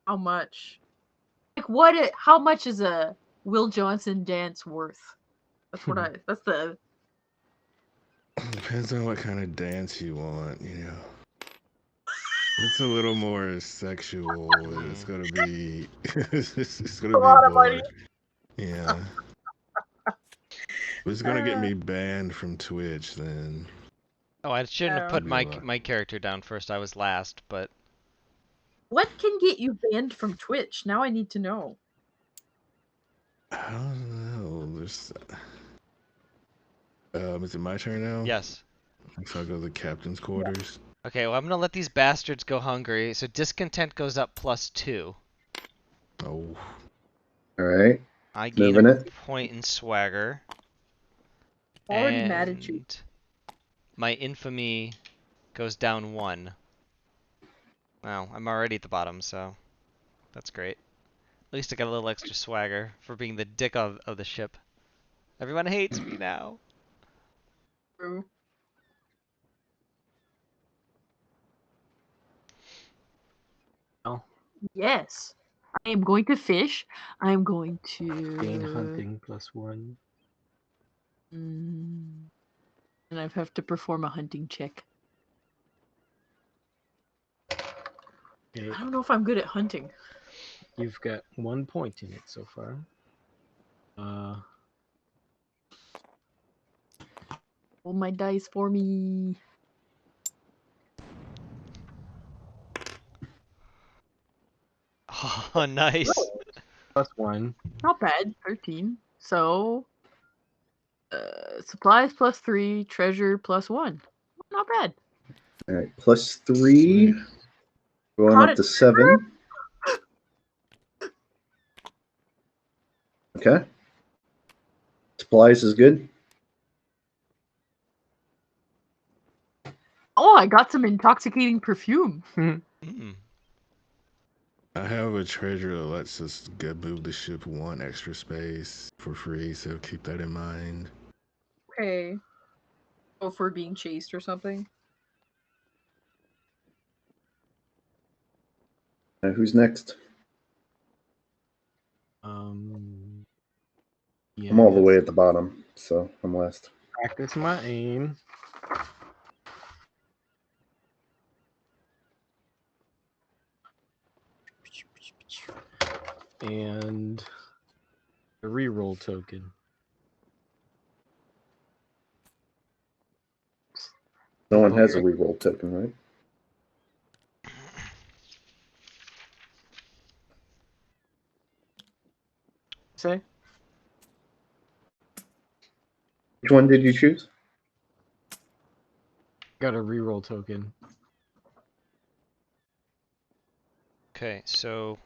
how much. Like how much is a Will Johnson dance worth? That's what that's the Depends on what kind of dance you want, you know. It's a little more sexual. It's gonna be, it's gonna a be lot of more, money. yeah. If it's gonna get me banned from Twitch, then Oh, I shouldn't have Yeah. put it'd be a lot. my character down first. I was last, but What can get you banned from Twitch? Now I need to know. I don't know. There's, is it my turn now? yes. So I'll go to the captain's quarters. Okay, well, I'm gonna let these bastards go hungry. So discontent goes up +2. Oh, All right. I gain Moving a it. point in swagger. Already mad at you. And my infamy goes down 1. Well, I'm already at the bottom, so that's great. At least I got a little extra swagger for being the dick of the ship. Everyone hates me now. True. Mel, Yes. I am going to fish. I am going gain to hunting +1. and I have to perform a hunting check. Okay, I don't know if I'm good at hunting. you've got 1 point in it so far. Roll my dice for me. Oh, nice. +1. Not bad. 13. So supplies +3, treasure +1. Not bad. All right. +3. sweet. Going Caught up it. to 7. Okay. Supplies is good. Oh, I got some intoxicating perfume. Mm. I have a treasure that lets us move the ship 1 extra space for free, so keep that in mind. Okay. Oh, for being chased or something. Who's next? Yeah, I'm all the way yes. at the bottom, so I'm last. Practice my aim. And A reroll token. No one has a reroll token, right? Say? Which one did you choose? Got a reroll token. Okay, so,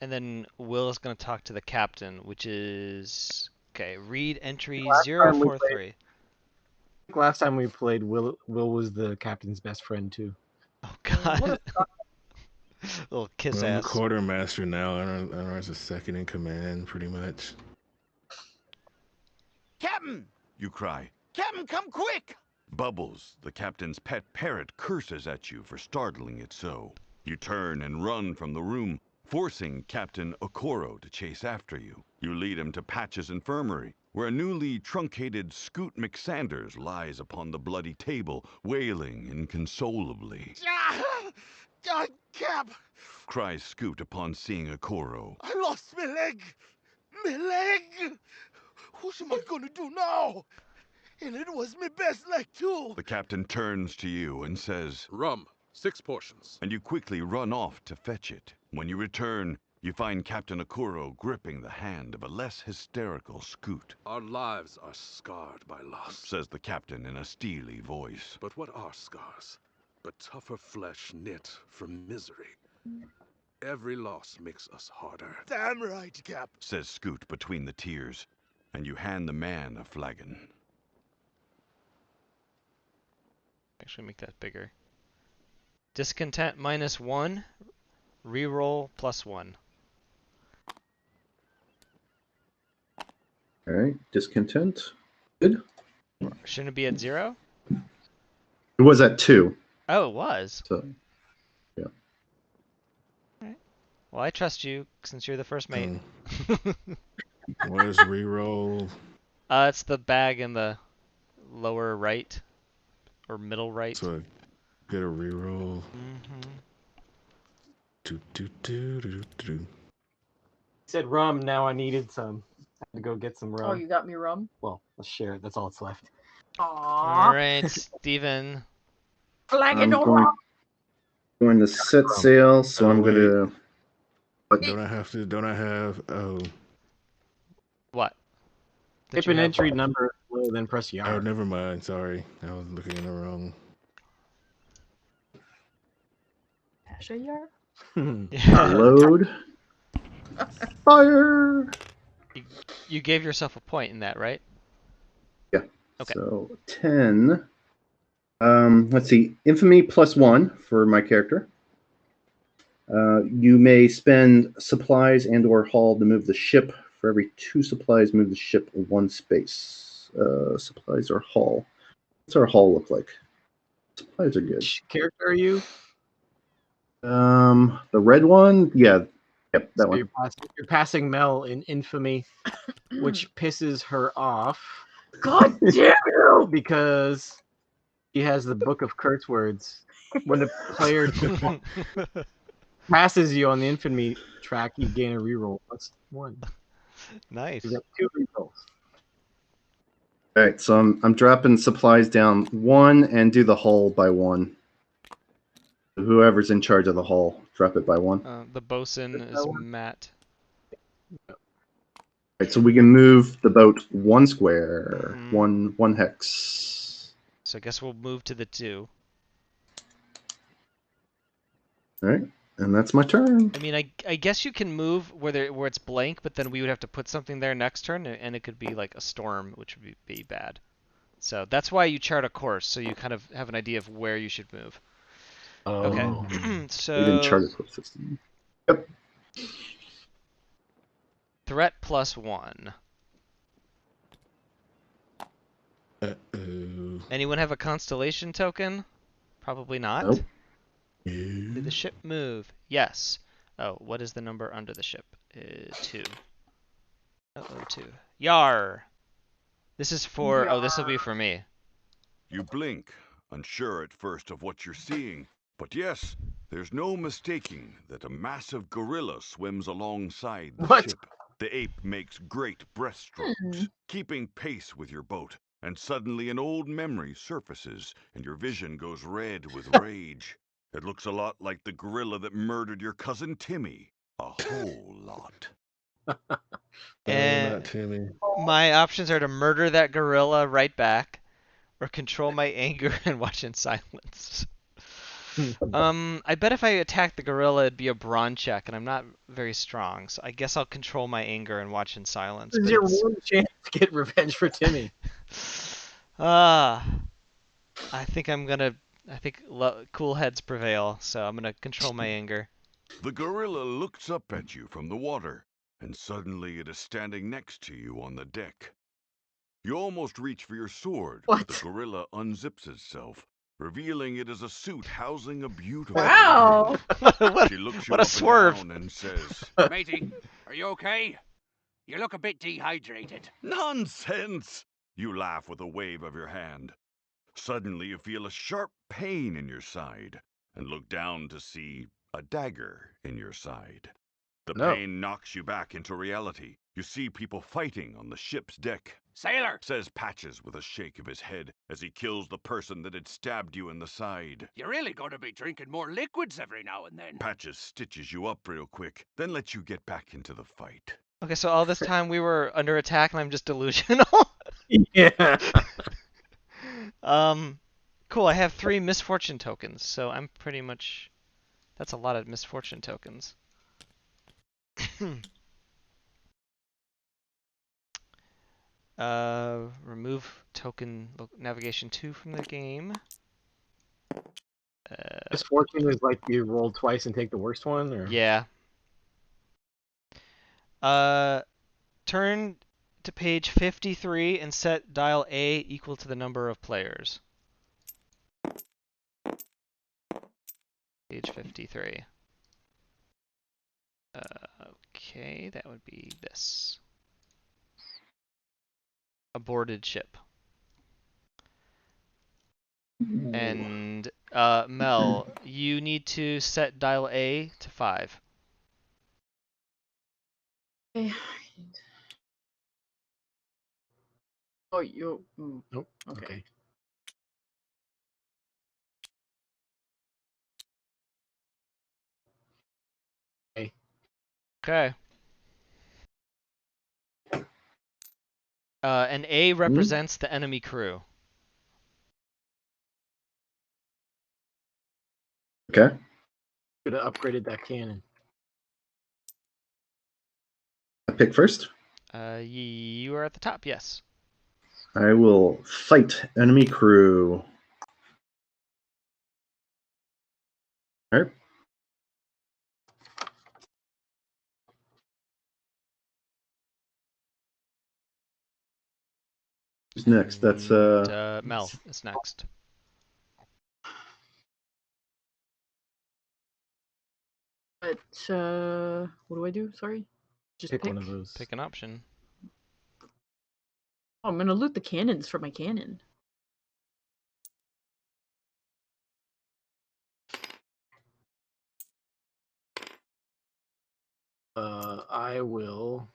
and then Will is going to talk to the captain, which is okay. Read entry Last time we 043. Last time we played, Will was the captain's best friend too. Oh God. Little kiss Well, I'm the ass. quartermaster now. I don't as a second in command, pretty much. Captain! You cry. Captain, come quick! Bubbles, the captain's pet parrot, curses at you for startling it so. You turn and run from the room, forcing Captain Okoro to chase after you. You lead him to Patch's infirmary, where a newly truncated Scoot McSanders lies upon the bloody table, wailing inconsolably. Cap! Cries Scoot upon seeing Okoro. I lost my leg! My leg! What am I gonna do now? And it was my best leg, too! The captain turns to you and says, Rum, 6 portions. and you quickly run off to fetch it. When you return, you find Captain Okoro gripping the hand of a less hysterical Scoot. Our lives are scarred by loss. Says the captain in a steely voice. But what are scars? But tougher flesh knit from misery. Every loss makes us harder. Damn right, Cap. Says Scoot between the tears, and you hand the man a flagon. Actually, make that bigger. Discontent -1. Reroll +1. All right, discontent. Good. Shouldn't it be at 0? It was at 2. Oh, it was. So, yeah. Well, I trust you since you're the first mate. What is reroll? It's the bag in the lower right or middle right. So I get a reroll. Mm-hmm. Do. Said rum. Now I needed some. I had to go get some rum. Oh, you got me rum? Well, let's share it. That's all that's left. All Aww. right, Steven. Flagon I'm going to set sail, so I'm going to... Don't I have oh What? That Type you an have- entry number, then press oh yard. never mind, sorry. I was looking in the wrong. Ashayar? Yeah. Load. Fire! You gave yourself a point in that, right? Yeah. Okay. So 10. Let's see. Infamy +1 for my character. You may spend supplies and/or haul to move the ship. For every 2 supplies, move the ship 1 space. Supplies or haul. What's our haul look like? Supplies are good. Which character are you? The red one, yeah, yep, that So one. you're passing Mel in infamy, which pisses her off God damn you! because he has the book of curse words. When the player passes you on the infamy track, you gain a reroll. That's 1. Nice. You get 2 rerolls. All right, so I'm dropping supplies down 1 and do the hull by 1. Whoever's in charge of the hull, drop it by 1. The bosun is Matt. All right, so we can move the boat 1 square, Mhm. one hex. So I guess we'll move to the 2. All right, and that's my turn. I mean, I guess you can move where it's blank, but then we would have to put something there next turn, and it could be like a storm, which would be bad. So that's why you chart a course, so you kind of have an idea of where you should move. Okay. We didn't chart So a course system. threat +1. Uh-oh. Anyone have a constellation token? Probably not. Nope. Did the ship move? Yes. Oh, what is the number under the ship? 2. Uh-oh, 2. Yar! This is for... Oh, this will be for me. You blink, unsure at first of what you're seeing. But yes, there's no mistaking that a massive gorilla swims alongside the What? ship. The ape makes great breaststrokes, keeping pace with your boat, and suddenly an old memory surfaces, and your vision goes red with rage. It looks a lot like the gorilla that murdered your cousin Timmy. A whole lot. And Not Timmy. my options are to murder that gorilla right back, or control my anger and watch in silence. I bet if I attacked the gorilla, it'd be a brawn check, and I'm not very strong, so I guess I'll control my anger and watch in silence. This is but your it's- one chance to get revenge for Timmy. I think cool heads prevail, so I'm gonna control my anger. The gorilla looks up at you from the water, and suddenly it is standing next to you on the deck. You almost reach for your sword, but What? the gorilla unzips itself, revealing it is a suit housing a beautiful Wow. what, She looks you what a up swerve! and down and says, Matey, are you okay? You look a bit dehydrated. "Nonsense!" You laugh with a wave of your hand. Suddenly you feel a sharp pain in your side, and look down to see a dagger in your side. The No. pain knocks you back into reality. You see people fighting on the ship's deck. Sailor, Says Patches with a shake of his head as he kills the person that had stabbed you in the side. you're really going to be drinking more liquids every now and then. Patches stitches you up real quick, then lets you get back into the fight. Okay, so all this time we were under attack, and I'm just delusional. Yeah. Cool. I have 3 misfortune tokens, so I'm pretty much. That's a lot of misfortune tokens. Remove token navigation 2 from the game. Misfortune is like you roll twice and take the worst one, or Yeah. Turn to page 53 and set dial A equal to the number of players. Page 53. Okay, that would be this. Aborted ship. And Mel, you need to set dial A to 5. Okay. Oh, you. nope. Okay. Okay. Okay. And A represents the enemy crew. Okay. Could have upgraded that cannon. I pick first. You are at the top, yes. I will fight enemy crew. All right. Who's next? That's Mel is next. But what do I do? Sorry. Just Pick one of those. Pick an option. Oh, I'm gonna loot the cannons for my cannon. I will.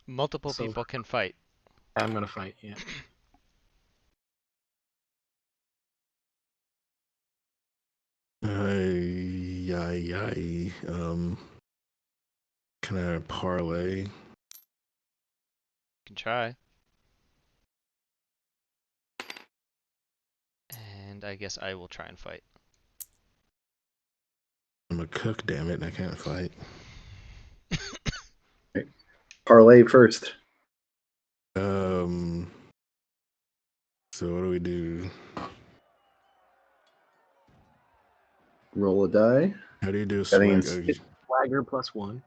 Multiple So- people can fight. I'm gonna fight. Yeah. Can I parlay? You can try. And I guess I will try and fight. I'm a cook, damn it, and I can't fight. parlay first. So what do we do? Roll a die. How do you do a That means- swag? Swagger +1.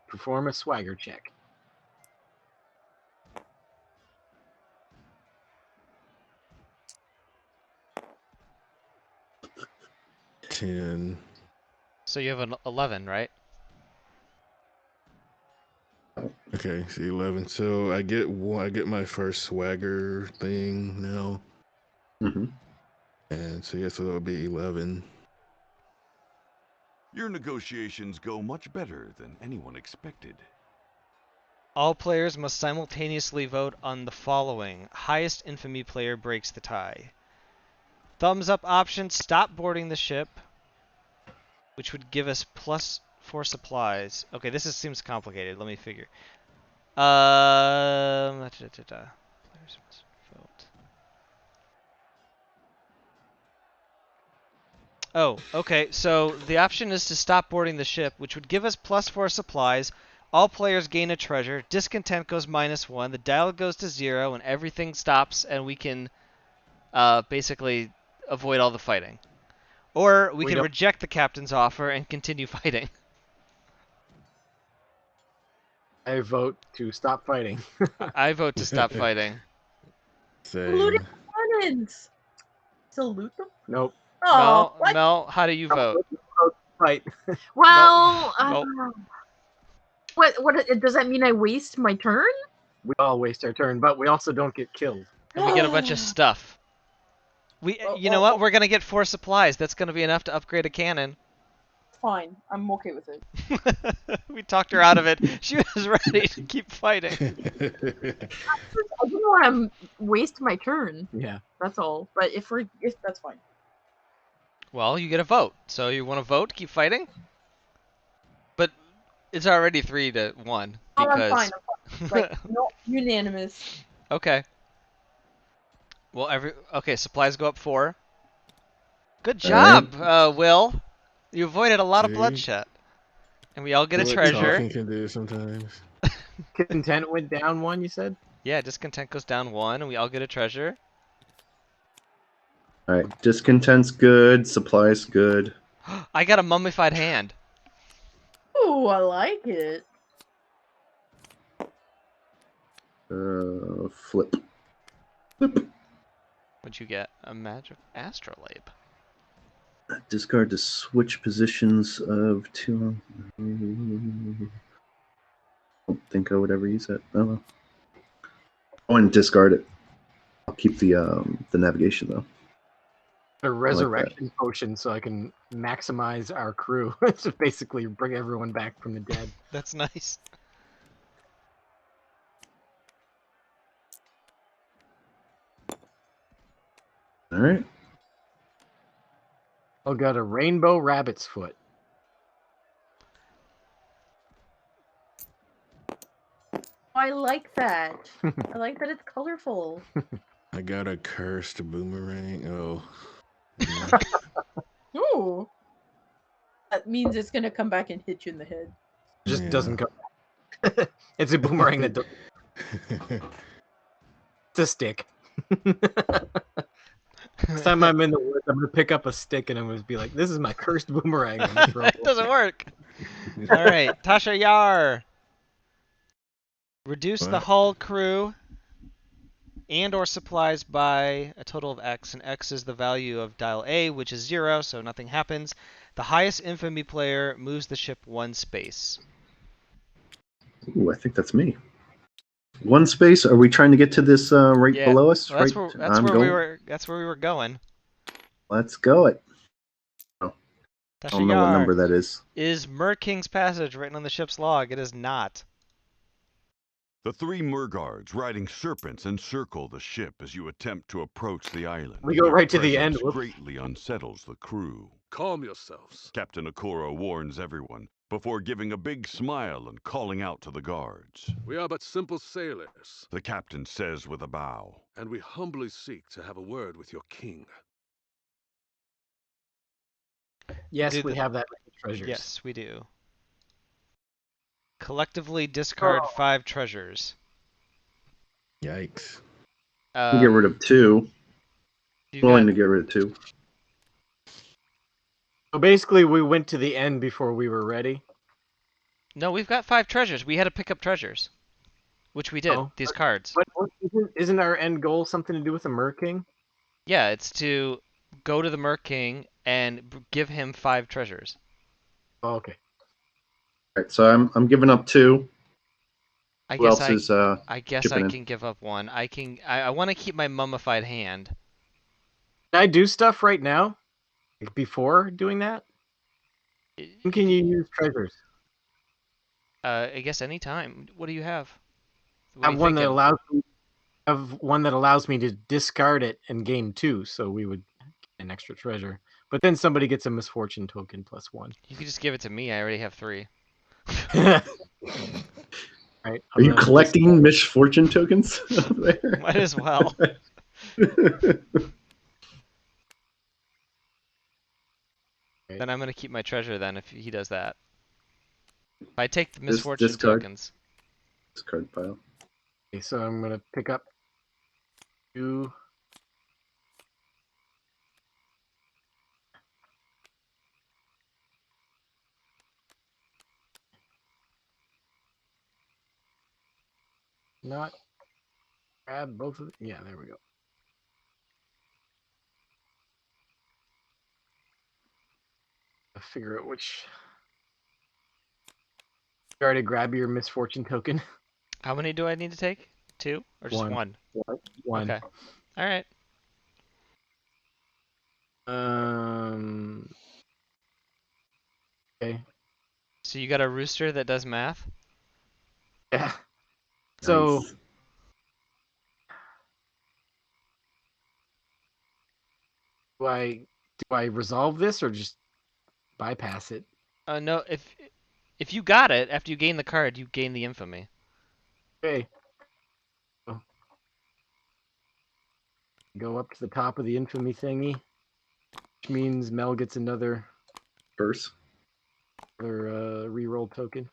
Perform a swagger check. $10. So you have an 11, right? Okay, so 11. So I get my first swagger thing now, Mm-hmm. and so yeah, so it'll be 11. Your negotiations go much better than anyone expected. All players must simultaneously vote on the following. Highest infamy player breaks the tie. Thumbs up option, stop boarding the ship, which would give us +4 supplies. Okay, seems complicated. Let me figure. Players must vote. Oh, okay. So the option is to stop boarding the ship, which would give us +4 supplies. All players gain a treasure. Discontent goes -1. The dial goes to 0, and everything stops, and we can basically avoid all the fighting. Or we can reject the captain's offer and continue fighting. I vote to stop fighting. I vote to stop fighting. Same. Cannons. Salute them. Nope. Oh, what? Mel, how do you vote? Fight. Well, Nope. what does that mean? I waste my turn? We all waste our turn, but we also don't get killed. And we get a bunch of stuff. You know what? We're gonna get 4 supplies. That's gonna be enough to upgrade a cannon. Fine, I'm okay with it. We talked her out of it. She was ready to keep fighting. I didn't want to waste my turn. Yeah. That's all. But if that's fine. Well, you get a vote. So you want to vote? Keep fighting? But it's already 3-1 Oh, because. I'm fine. Like, not unanimous. Okay. Well, supplies go up 4. Good job, Will. You avoided a lot of bloodshed. And we all get a treasure. Talking can do sometimes. Content went down 1, you said? Yeah, discontent goes down 1, and we all get a treasure. All right, discontent's good, supplies good. I got a mummified hand. Ooh, I like it. Flip. What'd you get? A magic astrolabe. Discard to switch positions of 2. I don't think I would ever use that. Oh well. I wouldn't discard it. I'll keep the navigation though. A resurrection potion so I can maximize our crew. To basically bring everyone back from the dead. That's nice. All right. Oh, got a rainbow rabbit's foot. I like that. I like that it's colorful. I got a cursed boomerang. Oh. Ooh. That means it's gonna come back and hit you in the head. Just doesn't come back. It's a boomerang that it's a stick. Next time I'm in the woods, I'm gonna pick up a stick and I'm gonna be like, "This is my cursed boomerang." It doesn't work. All right, Tasha Yar. Reduce the hull crew and/or supplies by a total of X, and X is the value of dial A, which is 0, so nothing happens. The highest infamy player moves the ship 1 space. Ooh, I think that's me. 1 space. Are we trying to get to this right below us? Well, that's where we were going. Let's go it. Oh, I don't know what number that is. Is Merking's Passage written on the ship's log? It is not. The 3 Murguards riding serpents encircle the ship as you attempt to approach the island. We go right to the Presence end. greatly unsettles the crew. Calm yourselves. Captain Okoro warns everyone before giving a big smile and calling out to the guards. We are but simple sailors, The captain says with a bow. and we humbly seek to have a word with your king. Yes, we have that with treasures. Yes, we do. Collectively discard 5 treasures. Yikes. Get rid of 2. Willing to get rid of 2. So basically, we went to the end before we were ready. No, we've got 5 treasures. We had to pick up treasures, which we did. These cards. But isn't our end goal something to do with the Mer King? Yeah, it's to go to the Mer King and give him 5 treasures. Oh, okay. All right, so I'm giving up 2. I Who guess else is I guess I can give up 1. I want to keep my mummified hand. Can I do stuff right now? Like before doing that? When can you use treasures? I guess any time. What do you have? What I are have you one that thinking? allows me to discard it and gain 2, so we would get an extra treasure. But then somebody gets a misfortune token +1. You could just give it to me. I already have 3. Right. Are you collecting misfortune tokens up there? Might as well. Then I'm gonna keep my treasure then if he does that. If I take the misfortune discard. tokens. Discard pile. Okay, so I'm gonna pick up 2. Not grab both of them. Yeah, there we go. I'll figure out which. You already grab your misfortune token. How many do I need to take? 2 or just 1? One. Okay. All right. Okay. So you got a rooster that does math? Yeah. So. Nice. Do I resolve this or just bypass it? No. If you got it after you gain the card, you gain the infamy. Okay. Go up to the top of the infamy thingy, which means Mel gets another Curse. reroll token.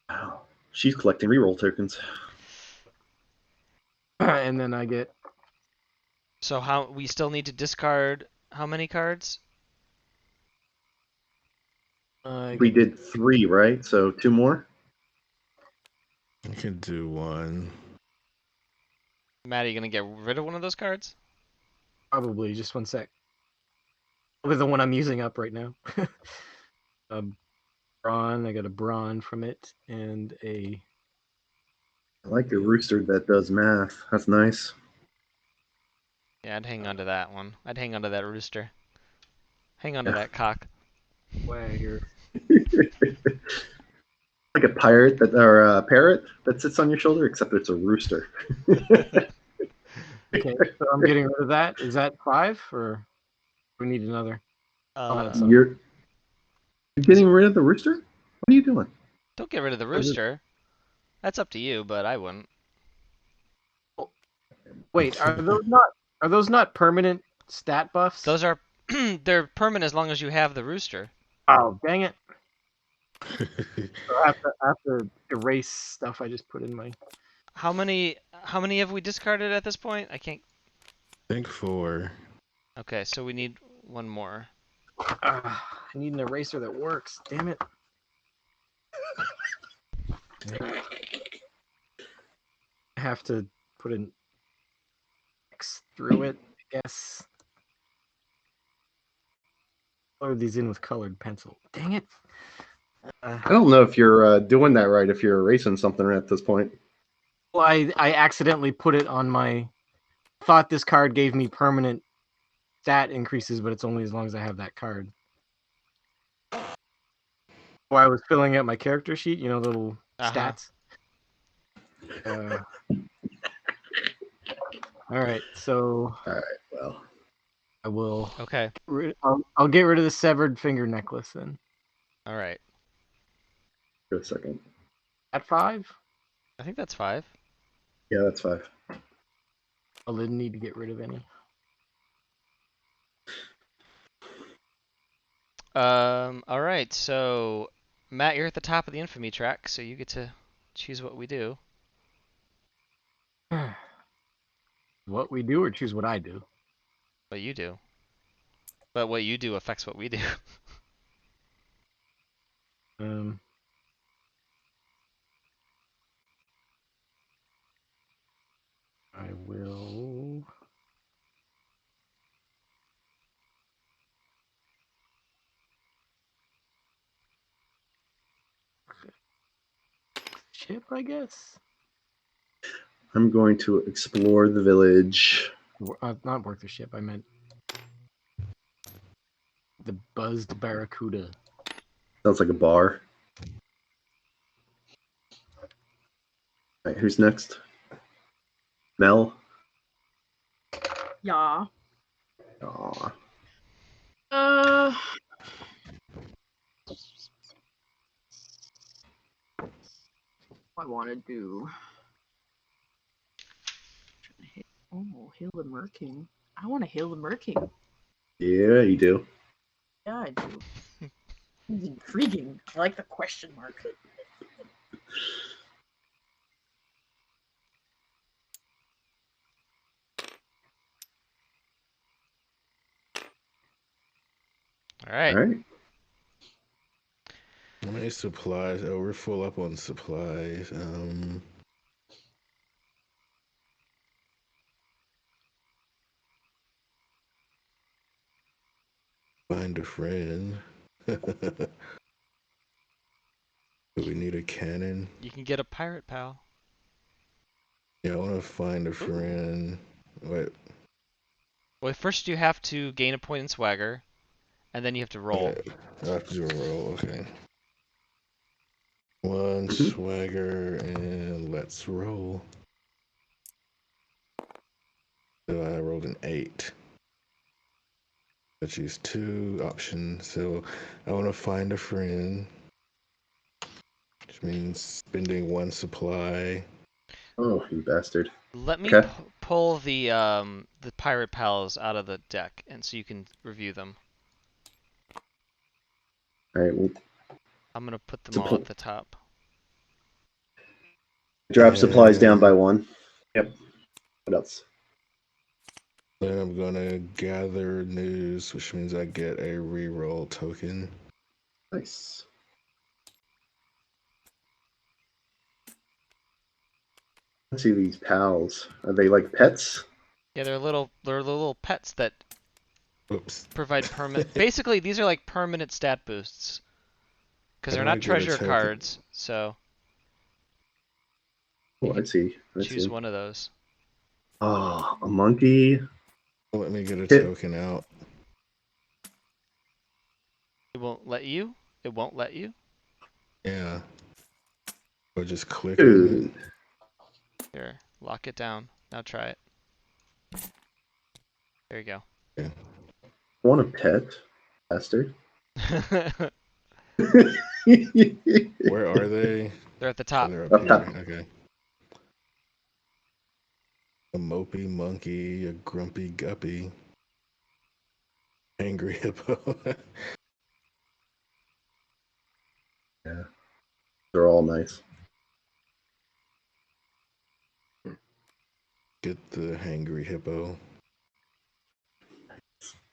Wow. She's collecting reroll tokens. And then I get. So how we still need to discard how many cards? We did 3, right? So 2 more? I can do 1. Matt, are you gonna get rid of one of those cards? Probably, just 1 sec. With the one I'm using up right now. Brawn, I got a brawn from it, and a. I like a rooster that does math. That's nice. Yeah, I'd hang on to that one. I'd hang on to that rooster. Hang on to that cock. Swagger. Like a pirate or a parrot that sits on your shoulder, except it's a rooster. Okay, so I'm getting rid of that. Is that 5 or do we need another? You're getting rid of the rooster? What are you doing? Don't get rid of the rooster. That's up to you, but I wouldn't. Wait, are those not permanent stat buffs? Those are they're permanent as long as you have the rooster. Oh, dang it. So I have to erase stuff I just put in my. How many have we discarded at this point? I can't. I think 4. Okay, so we need one more. I need an eraser that works. Damn it. I have to put an X through it, I guess. Color these in with colored pencil. Dang it. I don't know if you're doing that right, if you're erasing something at this point. Well, I accidentally put it on my. Thought this card gave me permanent stat increases, but it's only as long as I have that card. While I was filling out my character sheet, the little stats. All right, so. All right, well. I will. Okay. I'll get rid of the severed finger necklace then. All right. For a second. At 5? I think that's 5. Yeah, that's 5. I didn't need to get rid of any. All right. So, Matt, you're at the top of the infamy track, so you get to choose what we do. What we do, or choose what I do? What you do. But what you do affects what we do. I will. Ship, I guess. I'm going to explore the village. Not work the ship. I meant the buzzed barracuda. Sounds like a bar. All right, who's next? Mel? Yeah. Aw. I want to do. Oh, hail the Merking. I want to hail the Merking. Yeah, you do. Yeah, I do. It's intriguing. I like the question mark. All right. All right. How many supplies? Oh, we're full up on supplies. Find a friend. Do we need a cannon? You can get a pirate pal. Yeah, I want to find a friend. Wait. Well, first you have to gain a point in swagger, and then you have to roll. Okay. I have to do a roll. Okay. One Mhm. swagger and let's roll. So I rolled an 8. I choose 2 options. So I want to find a friend, which means spending 1 supply. Oh, you bastard. Let me Okay. pull the pirate pals out of the deck, and so you can review them. All right. Well, I'm gonna put them all at the top. drop supplies down by 1. Yep. What else? Then I'm gonna gather news, which means I get a reroll token. Nice. Let's see these pals. Are they like pets? Yeah, they're little pets that Oops. provide permanent. Basically, these are like permanent stat boosts because they're How do I not get a treasure token? cards. So Oh, I see. I choose see. one of those. Oh, a monkey. Let me get a Hit. token out. It won't let you. It won't let you. Yeah. Or just click on Dude. Here, lock it down. Now try it. There you go. it. Want a pet, bastard? Where are they? They're at the Oh, top. they're up Up here. top. Okay. A mopey monkey, a grumpy guppy, angry hippo. Yeah. They're all nice. Get the hangry hippo.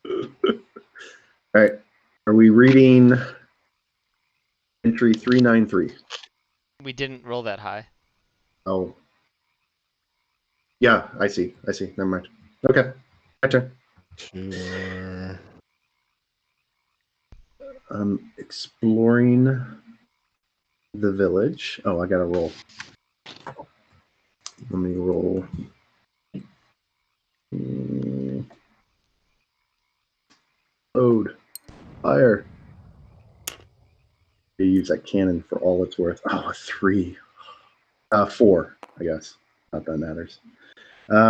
All right. Are we reading entry 393? We didn't roll that high. Oh. Yeah, I see. Never mind. Okay. My turn. 2 more. Exploring the village. Oh, I gotta roll. Let me roll. Load. Fire. You use that cannon for all it's worth. Oh, 3. 4, I guess. Not that matters.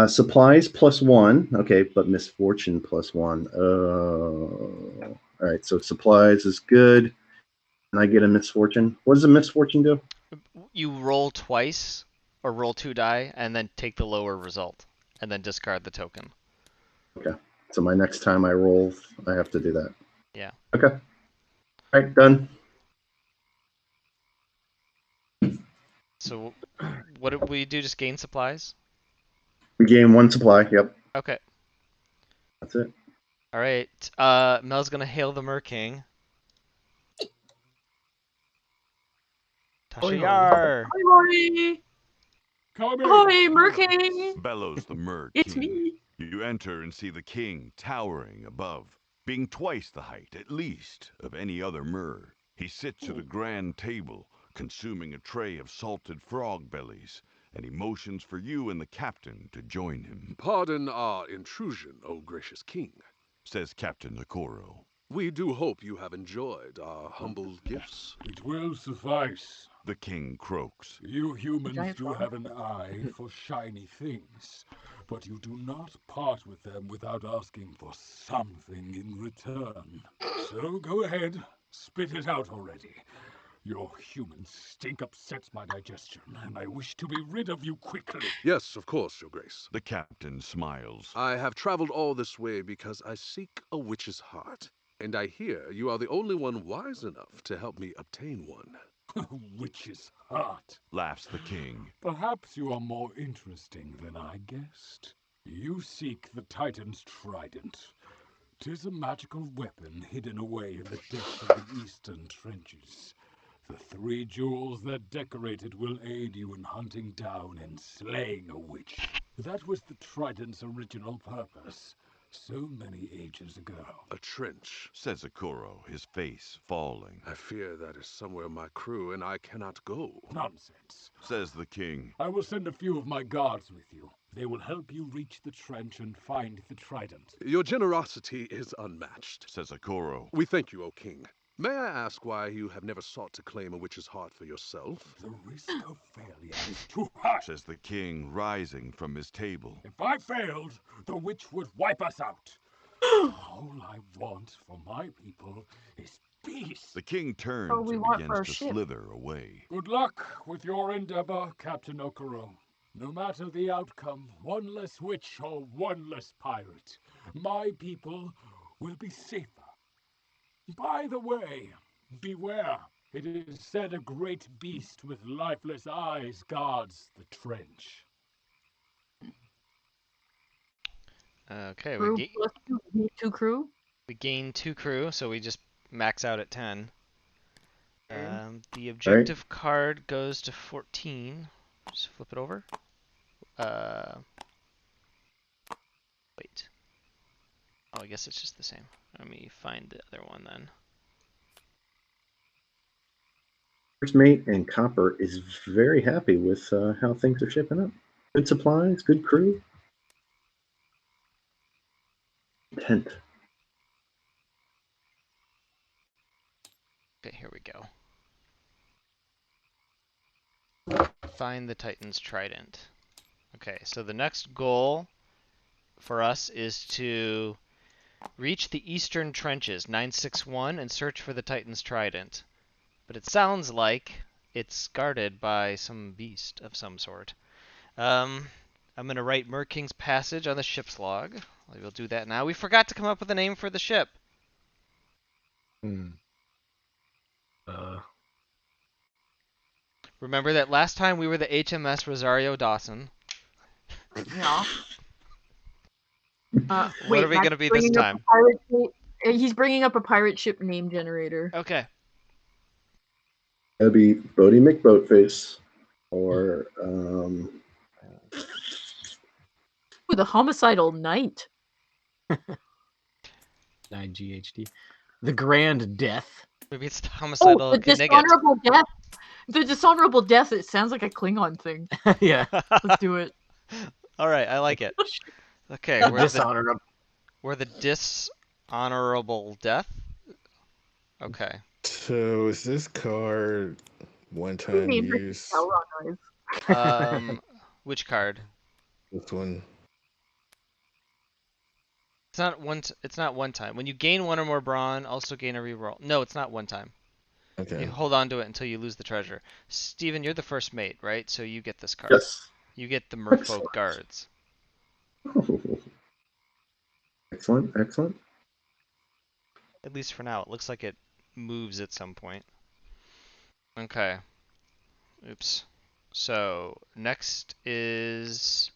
Supplies +1. Okay, but misfortune +1. All right, so supplies is good. And I get a misfortune. What does a misfortune do? You roll twice, or roll 2 die, and then take the lower result, and then discard the token. Okay, so my next time I roll, I have to do that. Yeah. Okay. All right, done. So, what did we do? Just gain supplies? We gain 1 supply. Yep, Okay. that's it. All right. Mel's gonna hail the Merking. Hoi, hoi. Tashayar! Ahoy! Ahoy, Merking! Bellows the Mer It's King. me. You enter and see the king towering above, being twice the height, at least, of any other Mer. He sits at a grand table, consuming a tray of salted frog bellies, and he motions for you and the captain to join him, Pardon our intrusion, O gracious king. says Captain Okoro. We do hope you have enjoyed our humble gifts. It will suffice. The king croaks. You humans giant do frog. have an eye for shiny things, but you do not part with them without asking for something in return. So go ahead, spit it out already. Your human stink upsets my digestion, and I wish to be rid of you quickly. Yes, of course, Your Grace. The captain smiles. I have traveled all this way because I seek a witch's heart, and I hear you are the only one wise enough to help me obtain one. Witch's heart. Laughs the king. Perhaps you are more interesting than I guessed. You seek the Titans Trident. 'Tis a magical weapon hidden away in the depths of the eastern trenches. The 3 jewels that decorate it will aid you in hunting down and slaying a witch. That was the Trident's original purpose, so many ages ago. A trench. Says Akuro, his face falling. I fear that is somewhere my crew and I cannot go. Nonsense. Says the king. I will send a few of my guards with you. They will help you reach the trench and find the Trident. Your generosity is unmatched. Says Akuro. We thank you, O king. May I ask why you have never sought to claim a witch's heart for yourself? The risk of failure is too high. Says the king, rising from his table. If I failed, the witch would wipe us out. All I want for my people is peace. The king turns Oh, we and want for begins our to ship. slither away. Good luck with your endeavor, Captain Okoro. No matter the outcome, one less witch or one less pirate, my people will be safer. By the way, beware. It is said a great beast with lifeless eyes guards the trench. Okay, Crew plus 2, you need 2 crew. we gain 2 crew, so we just max out at 10. Okay. The objective card goes to 14. Just flip it over. Wait. Oh, I guess it's just the same. Let me find the other one then. First mate and Copper is very happy with how things are shaping up. Good supplies, good crew. Tent. Okay, here we go. Find the Titans Trident. Okay, so the next goal for us is to reach the eastern trenches, 961, and search for the Titans Trident. But it sounds like it's guarded by some beast of some sort. I'm going to write Merking's Passage on the ship's log. We'll do that now. We forgot to come up with a name for the ship. Remember that last time we were the HMS Rosario Dawson. Yeah. What are we going to be this time? He's bringing up a pirate ship name generator. Okay. That'd be Bodie McBoatface or Ooh, the Homicidal Knight. 9GHD. The Grand Death. Maybe it's the Homicidal the Knigget. Dishonorable Death. The Dishonorable Death. It sounds like a Klingon thing. Yeah. Let's do it. All right, I like it. Okay, Dishonorable. we're the Dishonorable Death. Okay. So is this card one time Named like use? Sauron eyes. Which card? This one. It's not one. It's not one time. When you gain 1 or more brawn, also gain a reroll. No, it's not one time. Okay. You hold on to it until you lose the treasure. Steven, you're the first mate, right? So you get this card. yes. You get the Merfolk Excellent. Guards. Oh. Excellent, excellent. At least for now. It looks like it moves at some point. Okay. Oops. So next is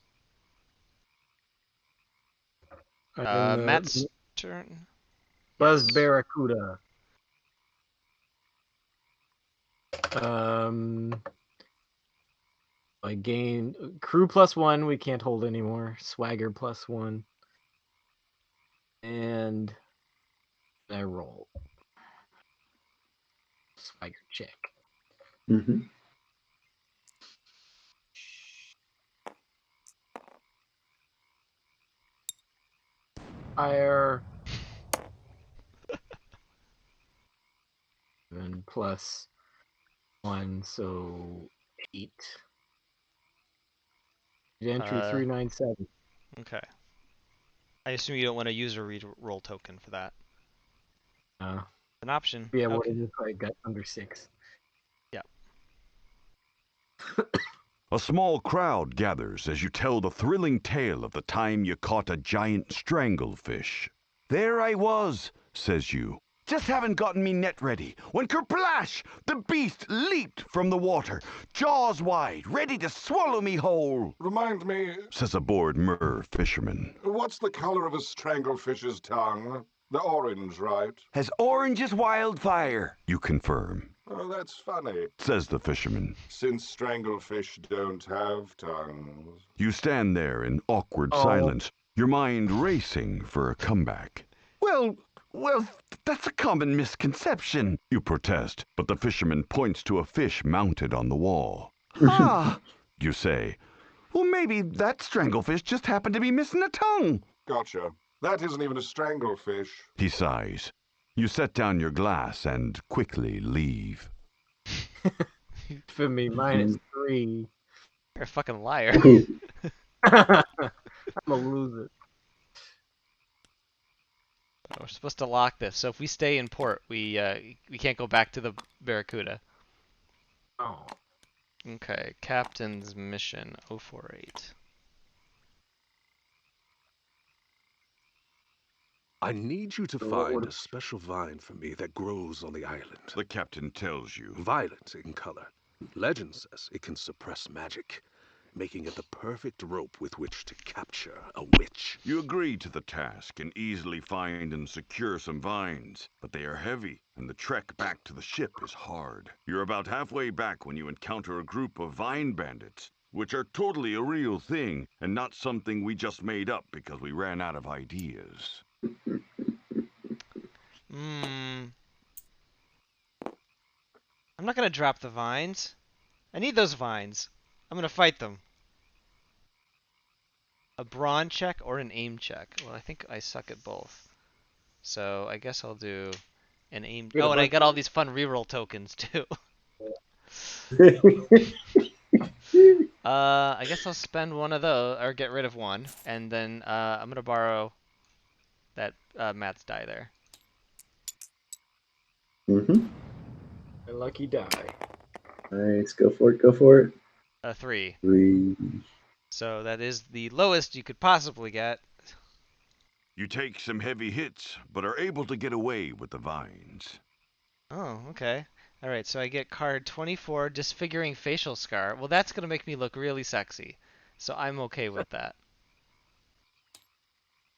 Matt's turn. Buzz Yes. Barracuda. I gain crew +1. We can't hold anymore. Swagger +1. And I roll. Swagger check. Mm-hmm. Fire. plus 1, so 8. Entry 397. Okay. I assume you don't want to use a reroll token for that. An option. Yeah, okay. what is it? I got under 6. Yeah. A small crowd gathers as you tell the thrilling tale of the time you caught a giant stranglefish. There I was, says you. Just haven't gotten me net ready, when kerplash! The beast leaped from the water, jaws wide, ready to swallow me whole. Remind me, Says a bored mer fisherman. what's the color of a stranglefish's tongue? The orange, right? As orange as wildfire, you confirm. Oh, that's funny, Says the fisherman. since stranglefish don't have tongues. You stand there in awkward silence, your mind racing for a comeback. Well, that's a common misconception, you protest, but the fisherman points to a fish mounted on the wall. Ah, you say. Well, maybe that stranglefish just happened to be missing a tongue. Gotcha. That isn't even a stranglefish. He sighs. You set down your glass and quickly leave. For me, -3. You're a fucking liar. I'm a loser. We're supposed to lock this, so if we stay in port, we can't go back to the Barracuda. Oh. Okay, Captain's Mission 048. I need you to find a special vine for me that grows on the island. The captain tells you. Violet in color. Legend says it can suppress magic, making it the perfect rope with which to capture a witch. You agree to the task and easily find and secure some vines, but they are heavy, and the trek back to the ship is hard. You're about halfway back when you encounter a group of vine bandits, which are totally a real thing, and not something we just made up because we ran out of ideas. I'm not gonna drop the vines. I need those vines. I'm gonna fight them. A brawn check or an aim check? Well, I think I suck at both. So I guess I'll do an aim. Oh, and I got all these fun reroll tokens too. I guess I'll spend one of those, or get rid of one, and then I'm gonna borrow that Matt's die there. A lucky die. Nice, go for it, go for it. 3. 3. So that is the lowest you could possibly get. You take some heavy hits, but are able to get away with the vines. Oh, okay. Alright, so I get card 24, Disfiguring Facial Scar. Well, that's going to make me look really sexy. So I'm okay with that.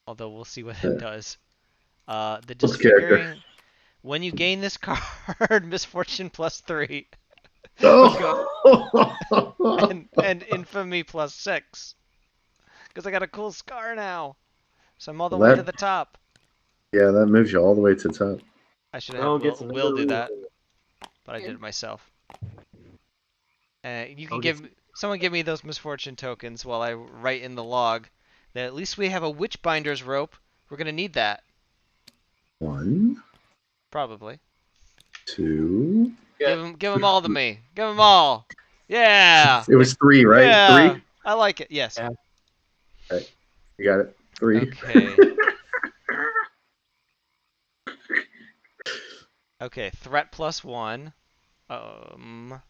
Although we'll see what it does. The Disfiguring... When you gain this card, Misfortune +3. Oh! and Infamy +6. Because I got a cool scar now. So I'm all the way to the top. Yeah, that moves you all the way to the top. I should have Will do that. But I did it myself. You can someone give me those misfortune tokens while I write in the log that at least we have a Witchbinder's rope. We're going to need that. 1. Probably. 2. Give them all to me. Give them all. Yeah. It was 3, right? Yeah. 3? I like it. Yes. Yeah. Okay. You got it. 3. Okay. Okay. Threat +1. Oh,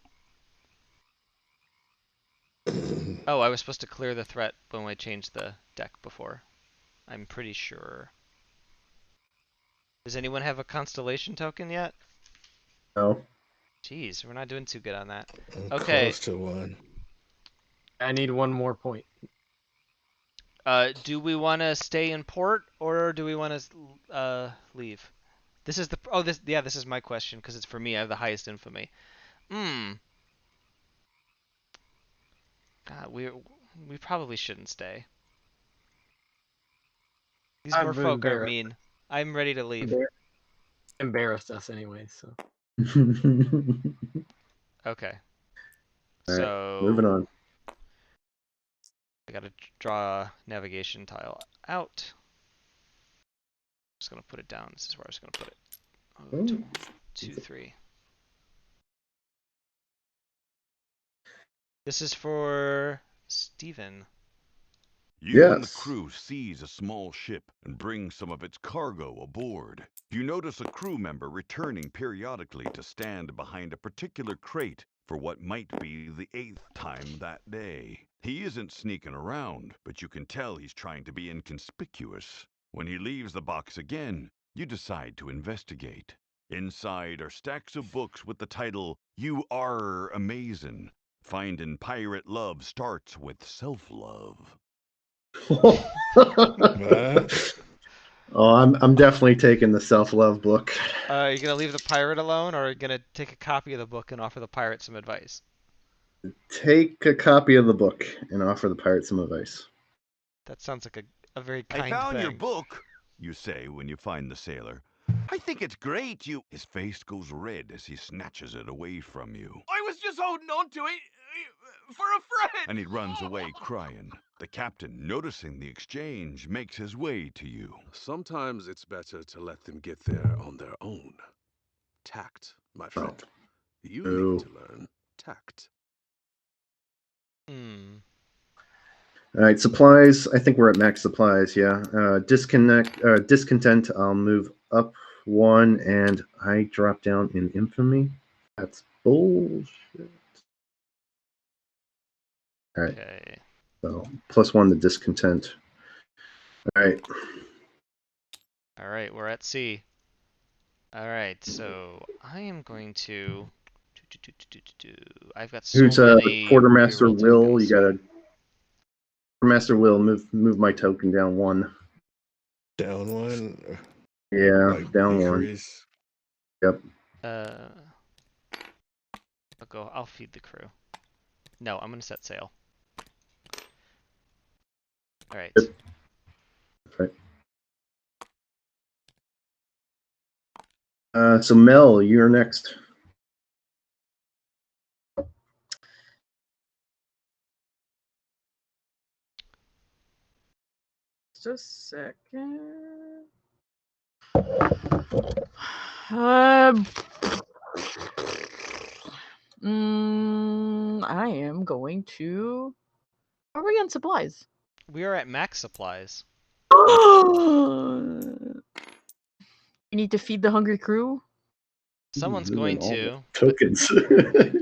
I was supposed to clear the threat when I changed the deck before. I'm pretty sure. Does anyone have a constellation token yet? No. Jeez, we're not doing too good on that. I'm Okay. close to 1. I need 1 more point. Do we want to stay in port or do we want to leave? This is this is my question because it's for me. I have the highest infamy. God, we probably shouldn't stay. These merfolk are mean. I'm ready to leave. Embarrassed us anyway, so. Okay. All So right, moving on. I gotta draw a navigation tile out. I'm just gonna put it down. This is where I was gonna put it. 2, 3. This is for Steven. You and the Yes. crew seize a small ship and bring some of its cargo aboard. You notice a crew member returning periodically to stand behind a particular crate for what might be the 8th time that day. He isn't sneaking around, but you can tell he's trying to be inconspicuous. When he leaves the box again, you decide to investigate. Inside are stacks of books with the title, You Are Amazin'. Findin' pirate love starts with self-love. What? Oh, I'm definitely taking the self-love book. Are you gonna leave the pirate alone, or are you gonna take a copy of the book and offer the pirate some advice? Take a copy of the book and offer the pirate some advice. That sounds like a very I kind found your thing. book, you say when you find the sailor. I think it's great, you... His face goes red as he snatches it away from you. I was just holding on to it for a friend. And he runs away crying. The captain, noticing the exchange, makes his way to you. Sometimes it's better to let them get there on their own. Tact, my friend. You need to learn tact. Hmm. All right, supplies. I think we're at max supplies. Yeah. Discontent. I'll move up one, and I drop down in infamy. That's bullshit. All right. Okay. So +1 to discontent. All right. All right, we're at sea. All right, so I am going to. I've got so Who's many Quartermaster reroll Will? tokens. You got to Quartermaster Will move my token down 1. Down 1? Yeah, Like down decrease? 1. Yep. I'll feed the crew. No, I'm gonna set sail. All right. Yep. Right. So Mel, you're next. Just a second. I am going to. Are we on supplies? We are at max supplies. You need to feed the hungry crew. Someone's going to. Tokens. I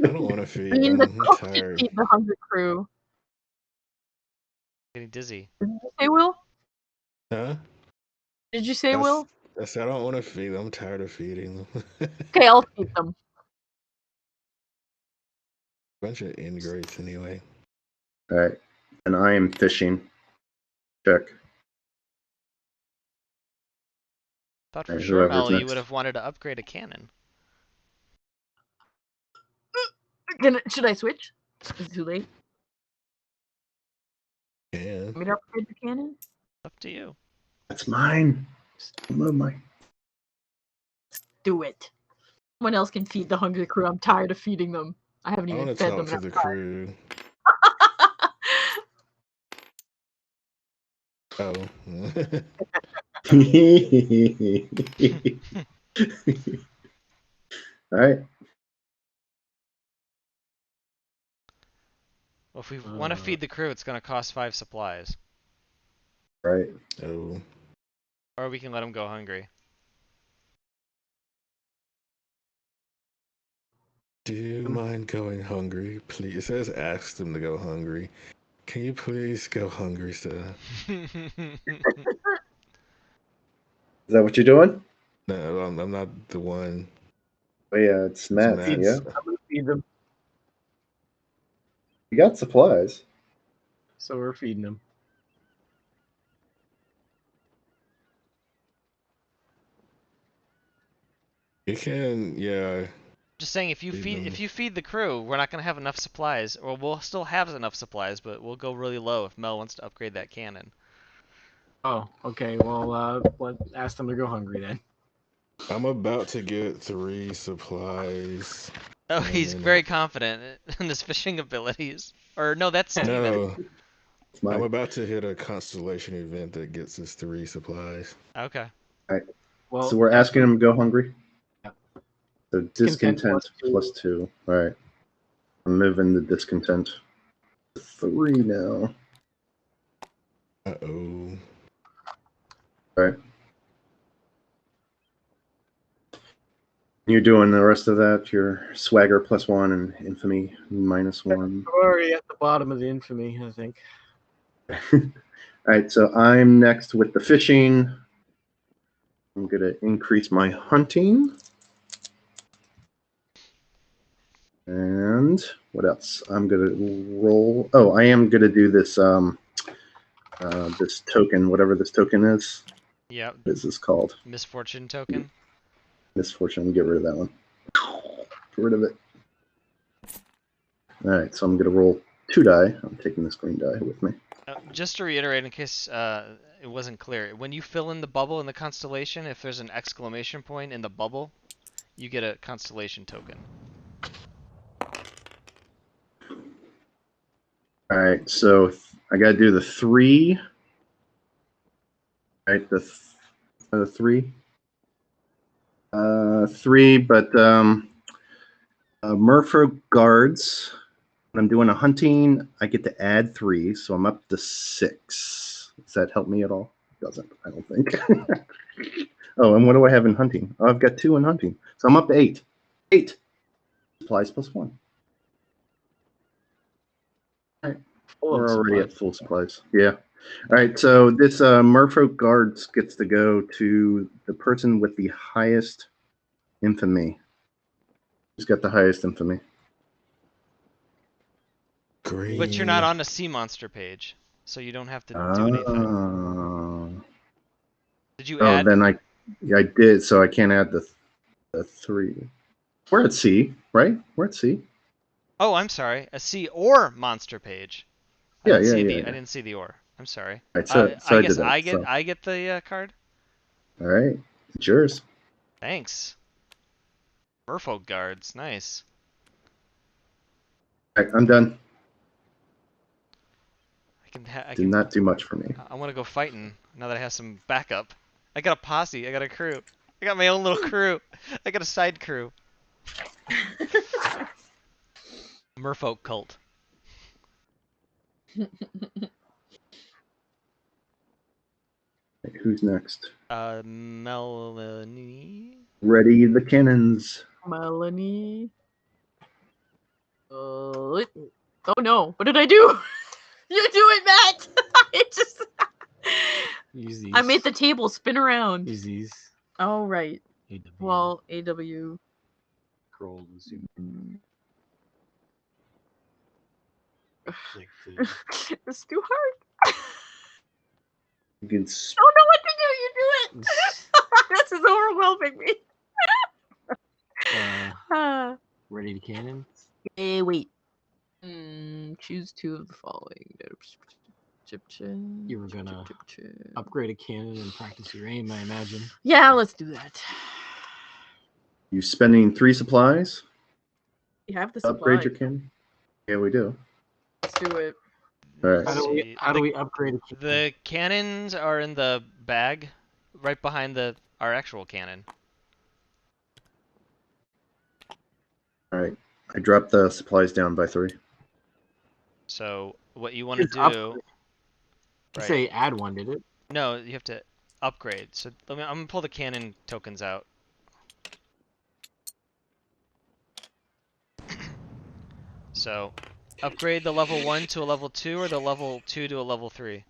don't want to feed I mean, them. the I'm cook should tired. feed the hungry crew. Getting dizzy. Did you say Will? Huh? Did you say Will? I said I don't want to feed them. I'm tired of feeding them. Okay, I'll feed them. Bunch of ingrates anyway. All right. And I am fishing. Check. Thought for Right, sure, whoever's Mel, you next. would have wanted to upgrade a cannon. Should I switch? Is it too late? Yeah. Want me to upgrade the cannon? Up to you. That's mine. Move my. Do it. Someone else can feed the hungry crew. I'm tired of feeding them. I haven't I even want to fed talk them. to the crew. Oh. All right. Well, if we want to feed the crew, it's going to cost 5 supplies. Right. Oh. Or we can let them go hungry. Do you mind going hungry, please? It says ask them to go hungry. Can you please go hungry, sir? Is that what you're doing? No, I'm not the one. Oh yeah, it's Matt. Matt. Yeah. I'm gonna feed them. You got supplies. So we're feeding them. You can, yeah. Just saying, if you feed the crew, we're not going to have enough supplies. Or we'll still have enough supplies, but we'll go really low if Mel wants to upgrade that cannon. Oh, okay. Well, ask them to go hungry then. I'm about to get 3 supplies. Oh, he's very confident in his fishing abilities. Or no, that's Steven. No. I'm about to hit a constellation event that gets us 3 supplies. Okay. All right. Well, so we're asking him to go hungry? Yep. So discontent +2. All right. I'm moving the discontent. 3 now. Uh-oh. All right. You're doing the rest of that. Your swagger +1 and infamy -1. I'm already at the bottom of the infamy, I think. All right, so I'm next with the fishing. I'm going to increase my hunting. And what else? I'm going to roll. Oh, I am going to do this this token, whatever this token is. Yeah. What is this called? Misfortune token. Misfortune. Get rid of that one. Get rid of it. All right, so I'm going to roll 2 die. I'm taking this green die with me. Just to reiterate, in case it wasn't clear, when you fill in the bubble in the constellation, if there's an exclamation point in the bubble, you get a constellation token. All right, so I got to do the 3. All right, the 3. 3, but Merfolk guards. When I'm doing a hunting, I get to add 3, so I'm up to 6. Does that help me at all? It doesn't, I don't think. Oh, and what do I have in hunting? Oh, I've got 2 in hunting, so I'm up to 8. 8 supplies +1. All right, we're already at full supplies. Yeah. All right, so this Merfolk guards gets to go to the person with the highest infamy. Who's got the highest infamy? Green. But you're not on the sea monster page, so you don't have to do anything. Did you add? Then I did, so I can't add the 3. We're at C, right? We're at C. Oh, I'm sorry. A sea or monster page. I didn't see the or. I'm sorry. Right, so I guess I get the card. All right, it's yours. Thanks. Merfolk guards, nice. All right, I'm done. I Did not do much for me. I want to go fighting now that I have some backup. I got a posse. I got a crew. I got my own little crew. I got a side crew. Merfolk cult. Who's next? Melanie. Ready the cannons. Melanie. Oh no! What did I do? You do it, Matt. It just. Use these. I made the table spin around. Use these. Oh right. AW. Well, AW. Scroll and zoom. It's too hard. You can. I don't know what to do. You do it. This is overwhelming me. Ready to cannon? Wait. Choose 2 of the following. You were gonna upgrade a cannon and practice your aim, I imagine. Yeah, let's do that. You spending 3 supplies? You have the Upgrade supply. your cannon? Yeah, we do. Let's do it. All right. How do we upgrade a cannon? The cannons are in the bag, right behind our actual cannon. All right. I dropped the supplies down by 3. So what you want to do? Right. Say add 1, did it? No, you have to upgrade. So I'm gonna pull the cannon tokens out. So upgrade the level 1 to a level 2 or the level 2 to a level 3.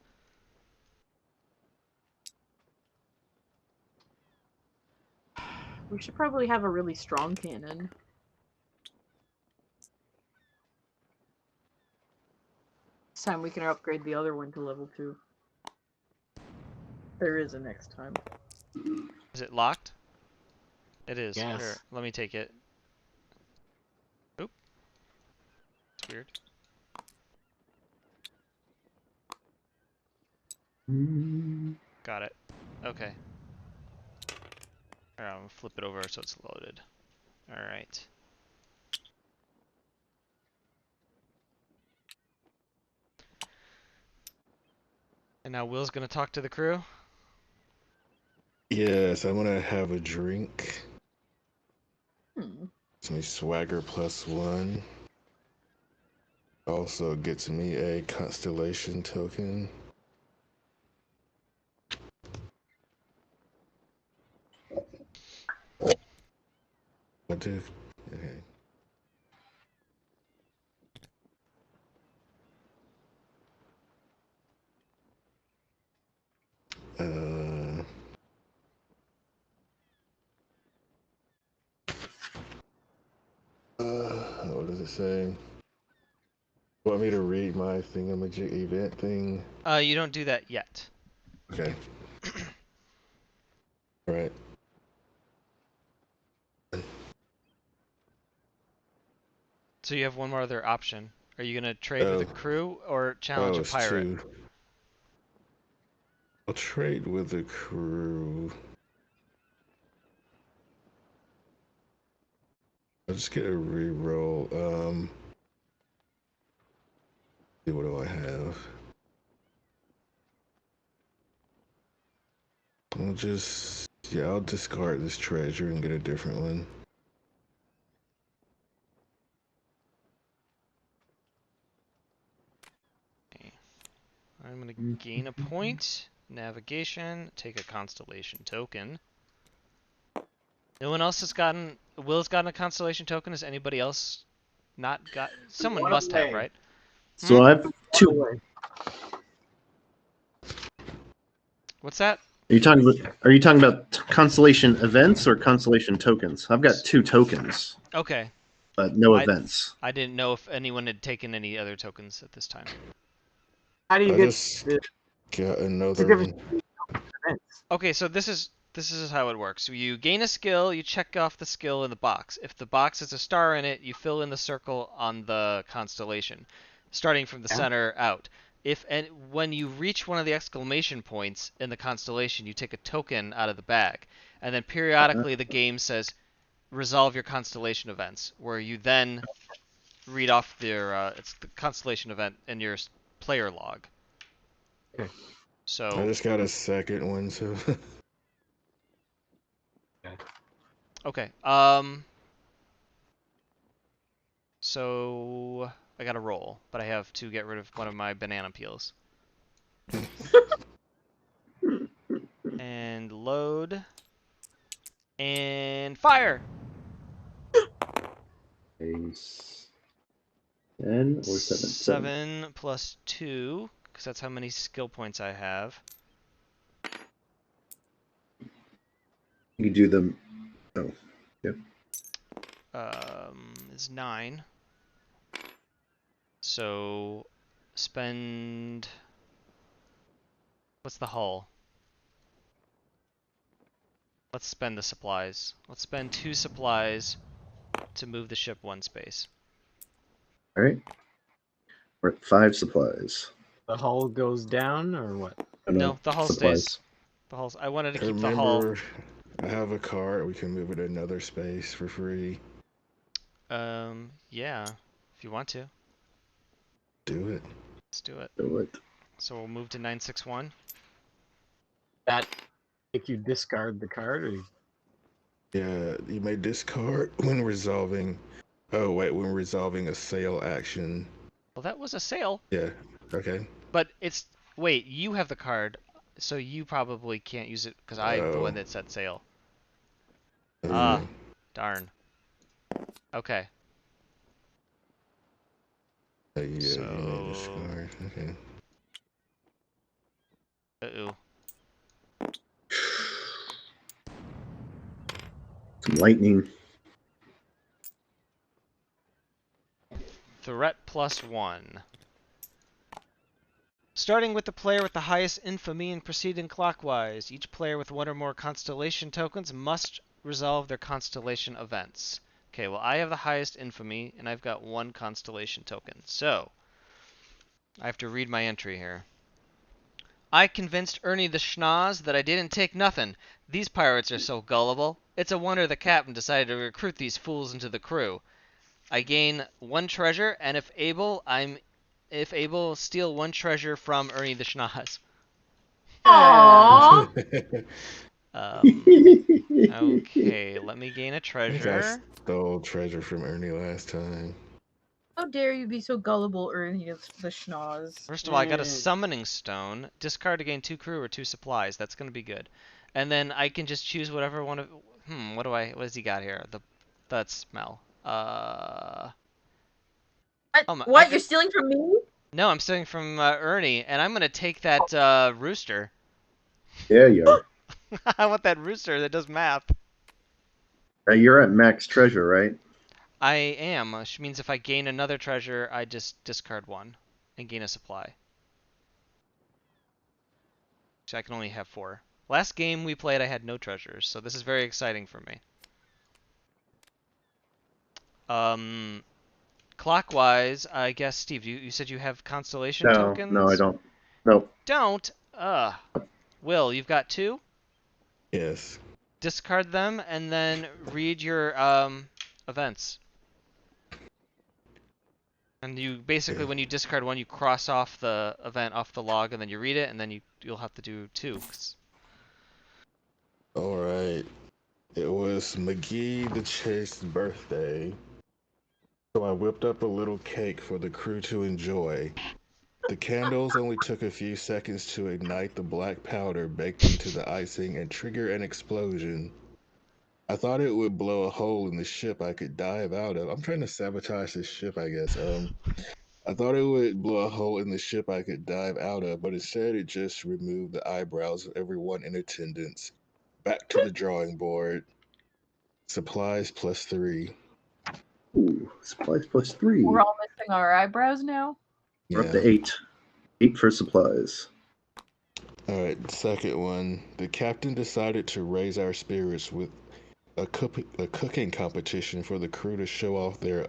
We should probably have a really strong cannon. This time we can upgrade the other one to level 2. There is a next time. Is it locked? It is. Yes. Here, let me take it. Oop. It's weird. Got it. Okay. Alright, I'm gonna flip it over so it's loaded. Alright. And now Will's gonna talk to the crew? Yes, I'm gonna have a drink. Hmm. It's my swagger +1. Also gets me a constellation token. What do? Okay. What does it say? You want me to read my thingamajig event thing? You don't do that yet. Okay. All right. So you have one more other option. Are you gonna trade with a crew or challenge a it's pirate? two. I'll trade with the crew. I'll just get a reroll. What do I have? I'll discard this treasure and get a different one. Okay. I'm gonna gain a point. Navigation. Take a constellation token. No one else has gotten. Will's gotten a constellation token. Has anybody else not got? Someone must have, right? So I have two. What's that? Are you talking about constellation events or constellation tokens? I've got 2 tokens. Okay. But no events. I didn't know if anyone had taken any other tokens at this time. How do you get another one? Okay, so this is how it works. You gain a skill, you check off the skill in the box. If the box has a star in it, you fill in the circle on the constellation, starting from the center out. When you reach one of the exclamation points in the constellation, you take a token out of the bag, and then periodically the game says, "Resolve your constellation events," where you then read off it's the constellation event in your player log. Okay. So I just got a second one, so. Okay. So I got to roll, but I have to get rid of one of my banana peels. And load. And fire! Ace. 10 or 7? 7 plus 2, because that's how many skill points I have. You can do them. Oh, yep. Is 9. So spend. What's the hull? Let's spend the supplies. Let's spend 2 supplies to move the ship 1 space. All right. We're at 5 supplies. The hull goes down, or what? No, the hull stays. The hull's. I wanted to keep the hull. Remember, I have a cart. We can move it another space for free. Yeah, if you want to. Do it. Let's do it. Do it. So we'll move to 961. That make you discard the card, or? Yeah, you may discard when resolving. Oh wait, when resolving a sale action. Well, that was a sale. Yeah. Okay. But it's wait, you have the card, so you probably can't use it because I'm the one that said sale. Ah, darn. Okay. Yeah, so... you may discard. Okay. Uh-oh. Some lightning. Threat +1. Starting with the player with the highest infamy and proceeding clockwise. Each player with 1 or more constellation tokens must resolve their constellation events. Okay, well I have the highest infamy and I've got 1 constellation token. So, I have to read my entry here. I convinced Ernie the Schnoz that I didn't take nothing. These pirates are so gullible. It's a wonder the captain decided to recruit these fools into the crew. I gain 1 treasure, and if able, steal 1 treasure from Ernie the Schnoz. Aww. Okay, let me gain a treasure. I stole treasure from Ernie last time. How dare you be so gullible, Ernie, the schnoz. First of all, I got a summoning stone. Discard to gain 2 crew or 2 supplies. That's gonna be good. And then I can just choose whatever one of. What does he got here? That's Mel. Oh my, What? You're stealing from me? No, I'm stealing from Ernie, and I'm gonna take that rooster. Yeah, you are. I want that rooster that does math. You're at max treasure, right? I am, which means if I gain another treasure, I just discard 1 and gain a supply. So I can only have 4. Last game we played, I had no treasures, so this is very exciting for me. Clockwise, I guess, Steve, you said you have constellation tokens? No, I don't. Nope. Don't? Will, you've got 2? Yes. Discard them and then read your events. And you basically, when you discard 1, you cross off the event off the log, and then you read it, and then you'll have to do 2. All right. It was McGee the Chase's birthday, so I whipped up a little cake for the crew to enjoy. The candles only took a few seconds to ignite the black powder baked into the icing and trigger an explosion. I thought it would blow a hole in the ship I could dive out of. I'm trying to sabotage this ship, I guess. I thought it would blow a hole in the ship I could dive out of, but instead it just removed the eyebrows of everyone in attendance. Back to the drawing board. Supplies +3. Ooh, supplies +3. We're all missing our eyebrows now. We're up to 8. 8 for supplies. All right, second one. The captain decided to raise our spirits with a cooking competition for the crew to show off their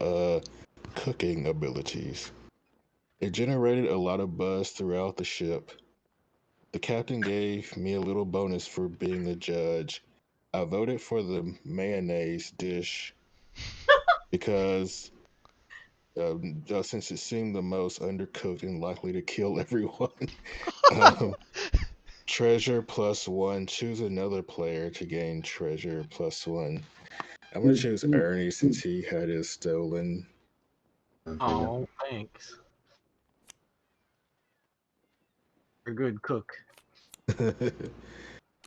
cooking abilities. It generated a lot of buzz throughout the ship. The captain gave me a little bonus for being the judge. I voted for the mayonnaise dish because since it seemed the most undercooked and likely to kill everyone. Treasure +1. Choose another player to gain treasure +1. I'm gonna choose Ernie since he had his stolen. Oh, thanks. You're a good cook. I'm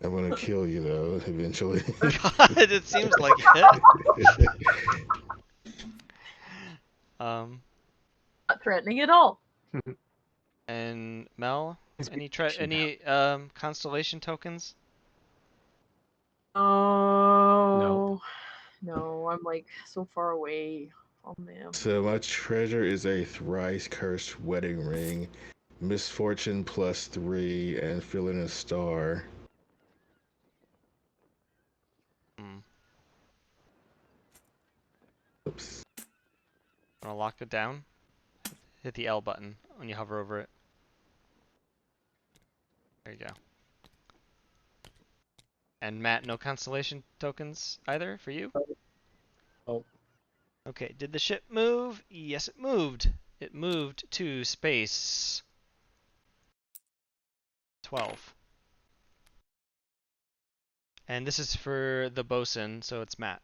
gonna kill you though eventually. God, it seems like it. Not threatening at all. And Mel, any constellation tokens? Oh no, I'm like so far away. Oh man. So my treasure is a thrice cursed wedding ring, misfortune +3, and filling a star. Oops. Wanna lock it down? Hit the L button when you hover over it. There you go. And Matt, no constellation tokens either for you? Oh. Okay, did the ship move? Yes, it moved. It moved to space 12. And this is for the bosun, so it's Matt.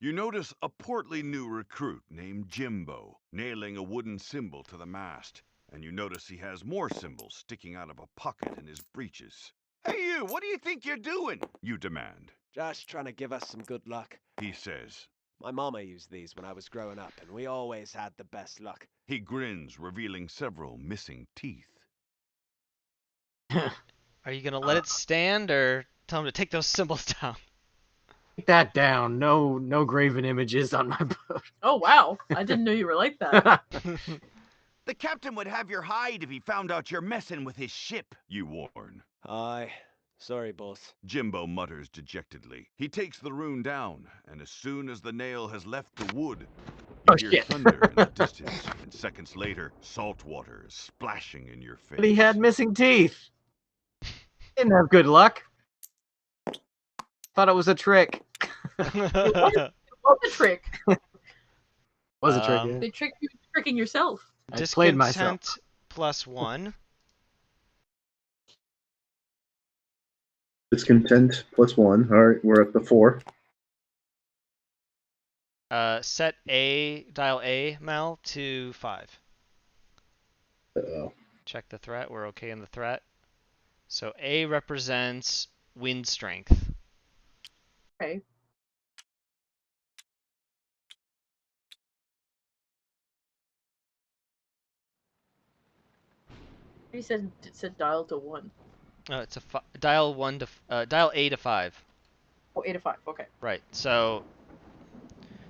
You notice a portly new recruit named Jimbo nailing a wooden symbol to the mast, and you notice he has more symbols sticking out of a pocket in his breeches. Hey you, what do you think you're doing? You demand. Just trying to give us some good luck, he says. My mama used these when I was growing up, and we always had the best luck. He grins, revealing several missing teeth. Are you gonna let it stand, or tell him to take those symbols down? Take that down. No graven images on my boat. Oh wow, I didn't know you were like that. The captain would have your hide if he found out you're messing with his ship, you warn. Aye. Sorry, boss. Jimbo mutters dejectedly. He takes the rune down, and as soon as the nail has left the wood, you hear thunder in the distance, and seconds later, salt water is splashing in your face. But he had missing teeth. Didn't have good luck. Thought it was a trick. It was a trick. Was a trick, yeah. They tricked you tricking yourself. I played myself. +1. Discontent +1. All right, we're at the 4. Set dial A, Mel, to 5. Uh-oh. Check the threat. We're okay in the threat. So A represents wind strength. Okay. You said dial to 1. It's dial A to 5. Oh, 8 to 5. Okay. Right. So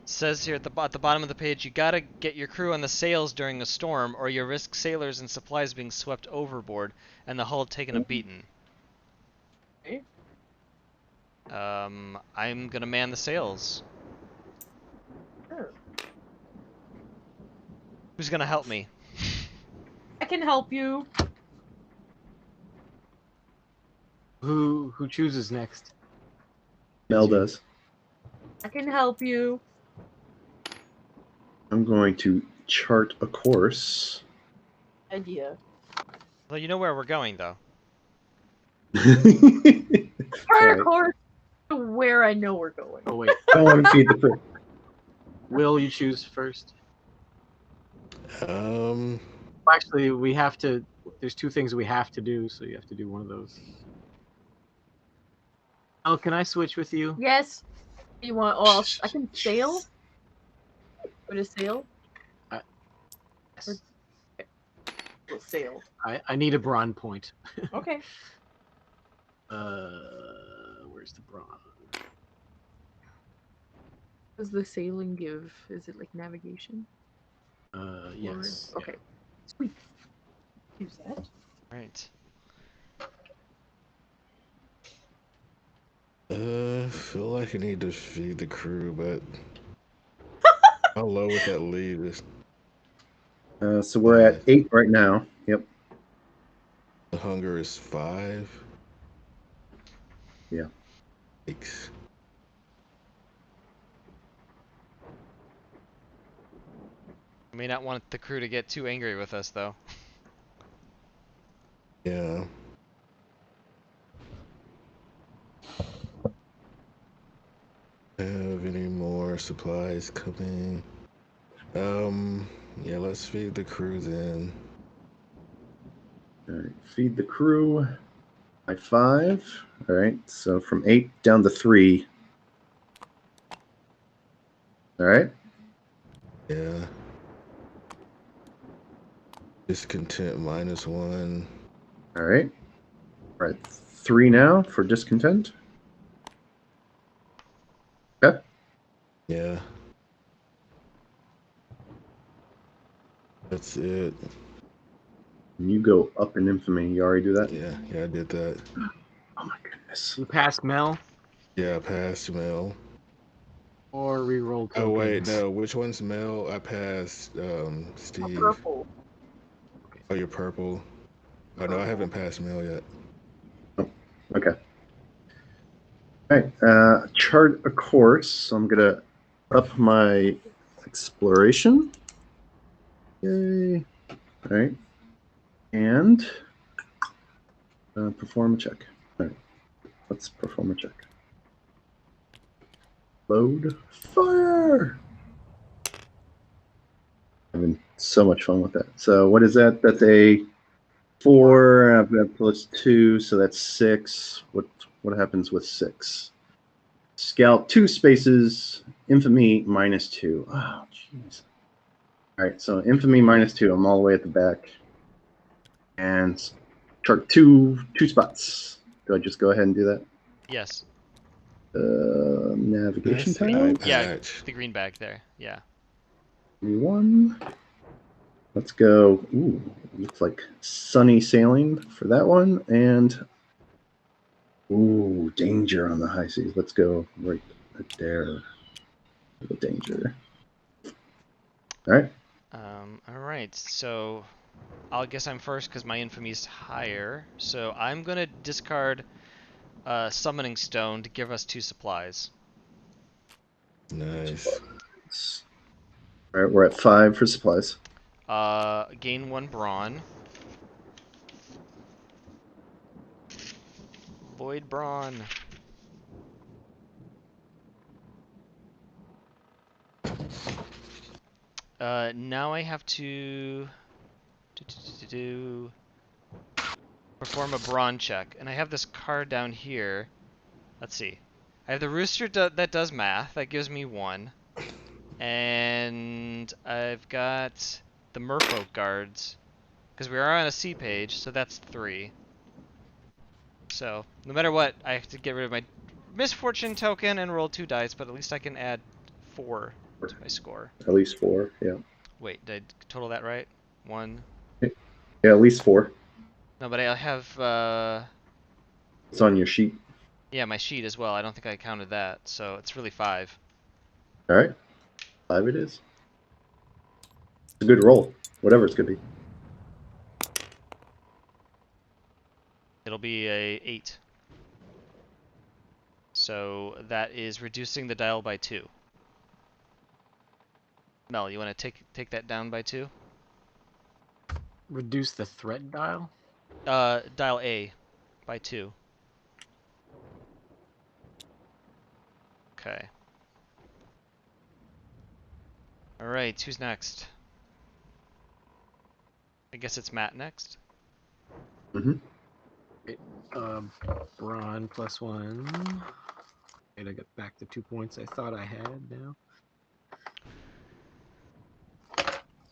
says here at the bottom of the page, you gotta get your crew on the sails during a storm, or you risk sailors and supplies being swept overboard and the hull taking a beating. Okay. I'm gonna man the sails. Sure. Who's gonna help me? I can help you. Who chooses next? Mel does. I can help you. I'm going to chart a course. Idea. Well, you know where we're going, though. Chart a Right. course to where I know we're going. Oh wait, I don't want to feed the crew. Will you choose first? Um, Well, actually, we have to. There's 2 things we have to do, so you have to do one of those. Oh, can I switch with you? Yes. You want? Oh, I can sail. Would a sail? Yes. We'll sail. I need a brawn point. Okay. Where's the brawn? Does the sailing give? Is it like navigation? Yes. Or, okay. Sweet. Use that. Right. feel like I need to feed the crew, but how low would that leave us? So we're at 8 right now. Yep. The hunger is 5. Yeah. Yikes. I may not want the crew to get too angry with us, though. Yeah. Have any more supplies coming? Yeah, let's feed the crew then. All right. Feed the crew by 5. All right. So from 8 down to 3. All right. Yeah. Discontent -1. All right. We're at 3 now for discontent. Okay. Yeah. That's it. You go up in infamy. You already do that? Yeah, I did that. Oh my goodness. You passed Mel Yeah, I passed Mel. or reroll tokens. Oh wait, no. Which one's Mel? I passed Steve. Purple. Oh, you're purple. Oh no, I haven't passed Mel yet. Oh, okay. All right. Chart a course. So I'm gonna up my exploration. Yay. All right. And perform a check. All right. Let's perform a check. Load fire. Having so much fun with that. So what is that? That's a 4. I've got +2, so that's 6. What happens with 6? Scalp 2 spaces. Infamy -2. Oh, jeez. All right, so infamy -2. I'm all the way at the back, and chart two spots. Do I just go ahead and do that? Yes. Navigation That's the tile. eye Yeah, patch. the green bag there. Yeah. 1. Let's go. Ooh, looks like sunny sailing for that one, and ooh, danger on the high seas. Let's go right there. The danger. All right. All right. So I'll guess I'm first because my infamy's higher. So I'm gonna discard summoning stone to give us 2 supplies. Nice. All right, we're at 5 for supplies. Gain 1 brawn. Void brawn. Now I have to perform a brawn check, and I have this card down here. Let's see. I have the rooster that does math. That gives me 1. And I've got the merfolk guards, because we are on a C page, so that's 3. So, no matter what, I have to get rid of my misfortune token and roll 2 dice, but at least I can add 4 to my score. At least 4, yeah. Wait, did I total that right? 1. Yeah, at least 4. No, but I have, It's on your sheet. yeah, my sheet as well. I don't think I counted that, so it's really 5. All right. 5 it is. It's a good roll, whatever it's going to be. It'll be a 8. So that is reducing the dial by 2. Mel, you want to take that down by 2? Reduce the threat dial? Dial A by 2. Okay. Alright, who's next? I guess it's Matt next. Mm-hmm. Brawn +1. And I got back the 2 points I thought I had now.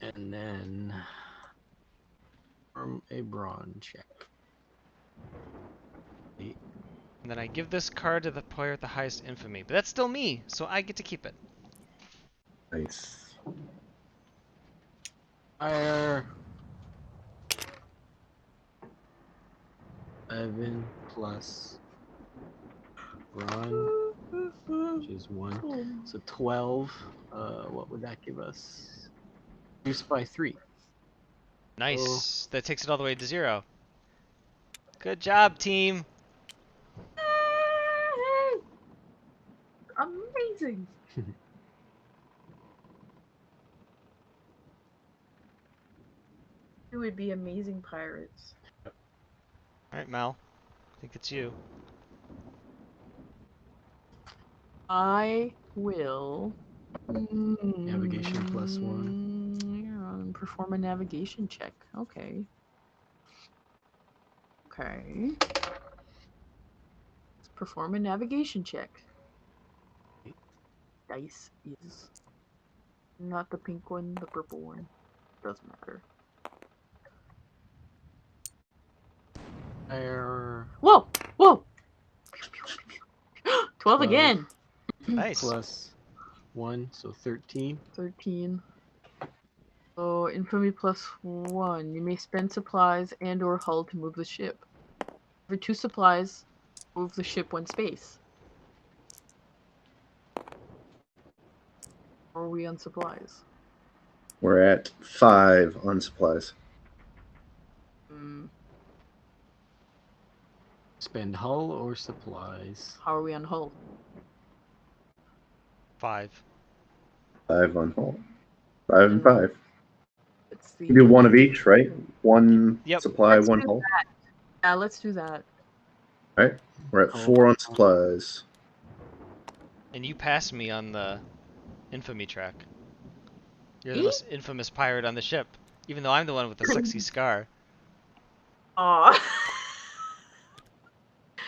And then a brawn check. 8. And then I give this card to the player with the highest infamy. But that's still me, so I get to keep it. Nice. Fire. 11 plus brawn, which is 1. So 12. What would that give us? Reduced by 3. Nice. That takes it all the way to 0. Good job, team. Amazing. It would be amazing pirates. Alright, Mel. I think it's you. I will Navigation +1. yeah, perform a navigation check. Okay. Okay. Let's perform a navigation check. Dice is not the pink one, the purple one. Doesn't matter. Fire. Whoa! Whoa! 12 12. again! Nice. Plus 1, so 13. 13. So, infamy +1. You may spend supplies and or hull to move the ship. For 2 supplies, move the ship 1 space. Or are we on supplies? We're at 5 on supplies. Spend hull or supplies? How are we on hull? 5. 5 on hull. 5 and 5. Let's see. You do 1 of each, right? 1 Yep. supply, Let's 1 do hull. that. Yeah, let's do that. All right. We're at 4 on supplies. And you passed me on the infamy track. You're the Me? most infamous pirate on the ship, even though I'm the one with the sexy scar. Aw.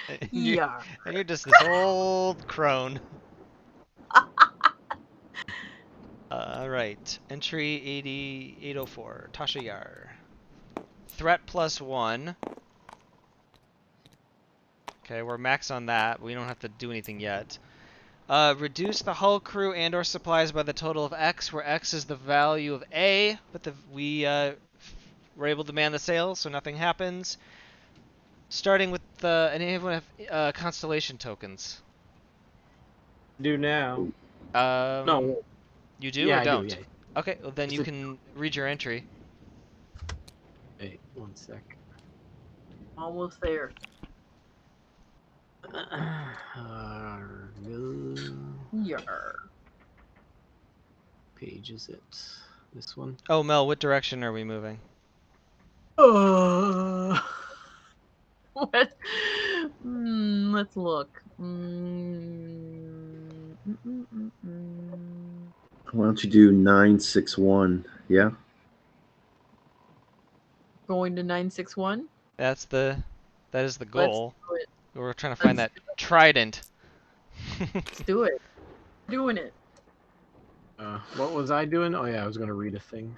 And Yeah. you're just this old crone. Alright. Entry 804. Tasha Yar. Threat +1. Okay, we're max on that. We don't have to do anything yet. Reduce the hull crew and or supplies by the total of X, where X is the value of A, but we were able to man the sails, so nothing happens. Starting with anyone have constellation tokens? Do now. No. You do Yeah, or I don't? do, yeah. Okay, well then you can read your entry. Wait, 1 sec. Almost there. Yar. Page is it? This one? Oh, Mel, what direction are we moving? What? Let's look. Why don't you do 961? Yeah. Going to 961. That is the Let's goal. do it. We're trying to find that trident. Let's do it. Doing it. What was I doing? Oh yeah, I was gonna read a thing.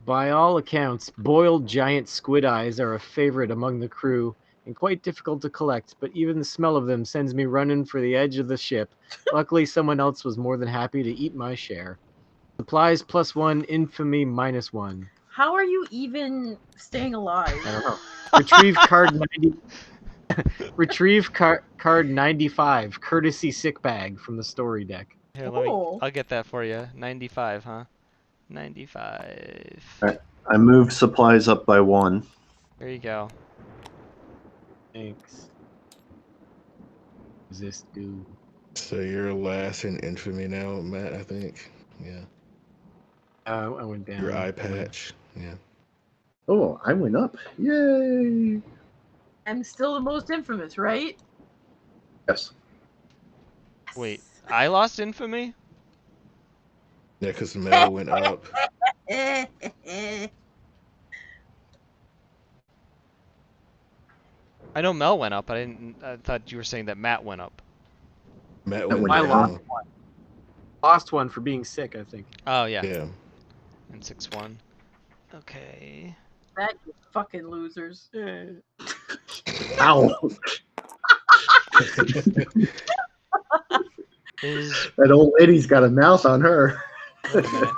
By all accounts, boiled giant squid eyes are a favorite among the crew and quite difficult to collect, but even the smell of them sends me running for the edge of the ship. Luckily, someone else was more than happy to eat my share. Supplies +1, infamy -1. How are you even staying alive? I don't know. Retrieve card 90. Retrieve card 95, courtesy sick bag from the story deck. Here, Oh. I'll get that for you. 95, huh? 95. All right. I moved supplies up by 1. There you go. Thanks. What does this do? So you're last in infamy now, Matt, I think. Yeah. I went down. Your eye patch. Yeah. Oh, I went up. Yay! I'm still the most infamous, right? Yes. Wait, I lost infamy? Yeah, because Mel went up. I know Mel went up, but I thought you were saying that Matt went up. Matt went went I down. lost one. Lost one for being sick, I think. Oh, yeah. Yeah. And 6-1. Okay. That you fucking losers. Ow! That old lady's got a mouth on her. Wait a minute.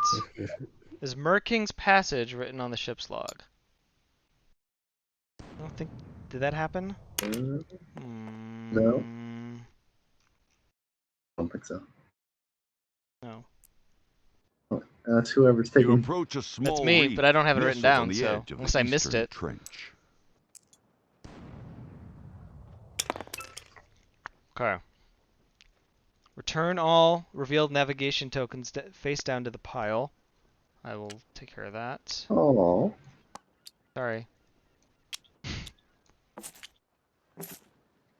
Is Merking's passage written on the ship's log? I don't think... Did that happen? No. I don't think so. No. That's whoever's You taking. approach a small That's me, reef but I don't have it written nestled on down, the so edge of unless the I missed eastern it. trench. Okay. Return all revealed navigation tokens face down to the pile. I will take care of that. Oh. Sorry.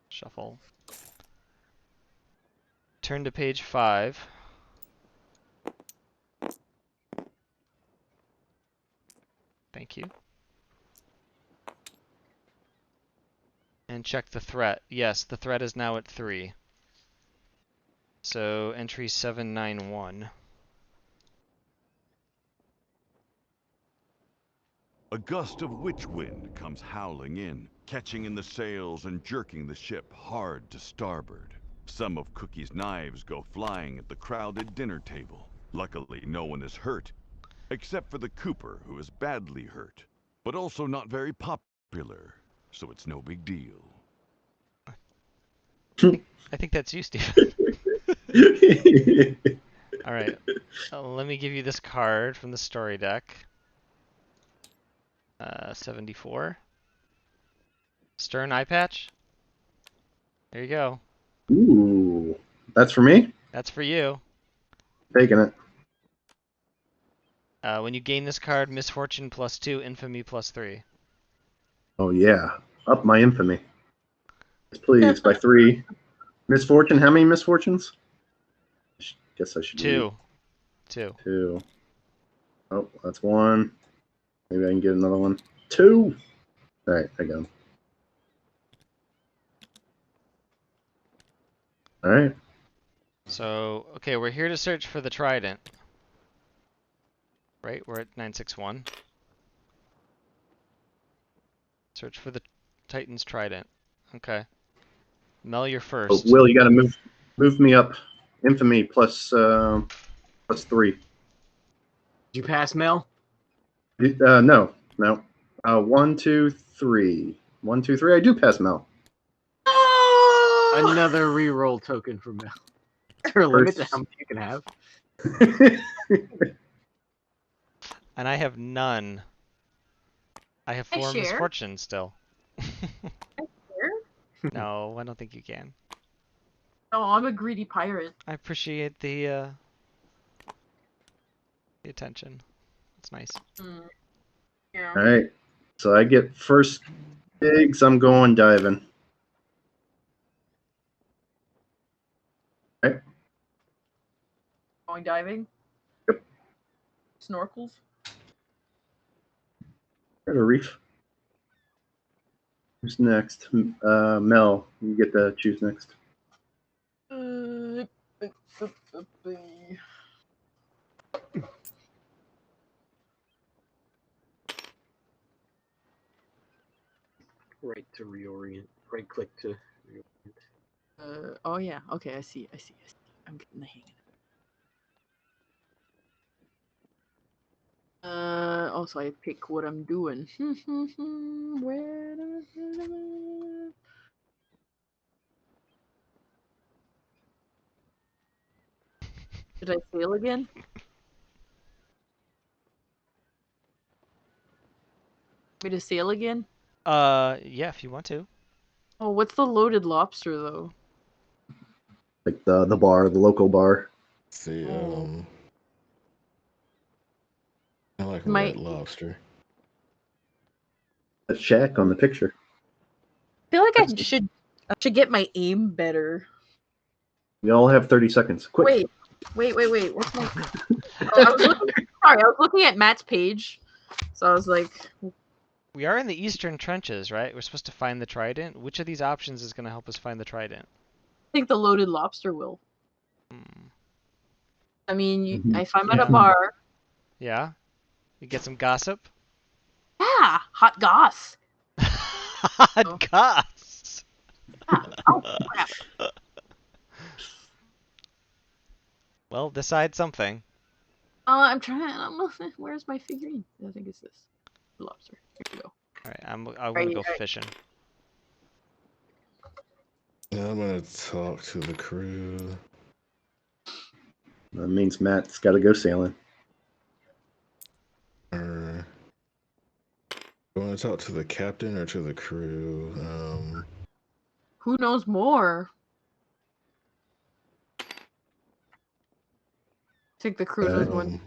Shuffle. Turn to page 5. Thank you. And check the threat. Yes, the threat is now at 3. So entry 791. A gust of witch wind comes howling in, catching in the sails and jerking the ship hard to starboard. Some of Cookie's knives go flying at the crowded dinner table. Luckily, no one is hurt, except for the Cooper, who is badly hurt, but also not very popular, so it's no big deal. I think that's you, Steve. All right. Let me give you this card from the story deck. 74. Stern eye patch. There you go. Ooh. That's for me? That's for you. Taking it. When you gain this card, misfortune +2, infamy +3. Oh, yeah. Up my infamy. Please, by 3. Misfortune, how many misfortunes? Guess I should do 2. 2. Oh, that's 1. Maybe I can get another one. 2! Alright, I got him. Alright. So, okay, we're here to search for the trident. Right? We're at 961. Search for the Titans Trident. Okay. Mel, you're Oh, first. Will, you gotta move me up. Infamy +3. Did you pass Mel? No. 1, 2, 3. 1, 2, 3. I do pass Mel. Another reroll token for Mel. Is there a limit to how much you can have? And I have none. I have 4 misfortunes still. No, I don't think you can. Oh, I'm a greedy pirate. I appreciate the attention. It's nice. Yeah. Alright. So I get first Biggs, I'm going diving. Okay. Going diving? Yep. Snorkels? Got a reef. Who's next? Mel, you get to choose next. Right to reorient. Right click to reorient. Oh yeah. Okay, I see. I'm getting the hang of it. Also I pick what I'm doing. Where did I sail again? Me to sail again? Yeah, if you want to. Oh, what's the loaded lobster though? Like the bar, the local bar. See, Oh. I like My- Red Lobster. A shack on the picture. I feel like I should get my aim better. We all have 30 seconds. Quick. Wait. What's my? I was looking at Matt's page, so I was like, We are in the eastern trenches, right? We're supposed to find the trident. Which of these options is going to help us find the trident? I think the loaded lobster will. Hmm. I mean, Mhm. if I'm at a bar, Yeah? You get some gossip? yeah, hot goss. Hot goss! Yeah. Oh, crap. Well, decide something. I'm where's my figurine? I think it's this lobster. Here we go. Alright, I'm gonna go fishing. Now I'm gonna talk to the crew. That means Matt's got to go sailing. You want to talk to the captain or to the crew? Who knows more? I think the crew knows one.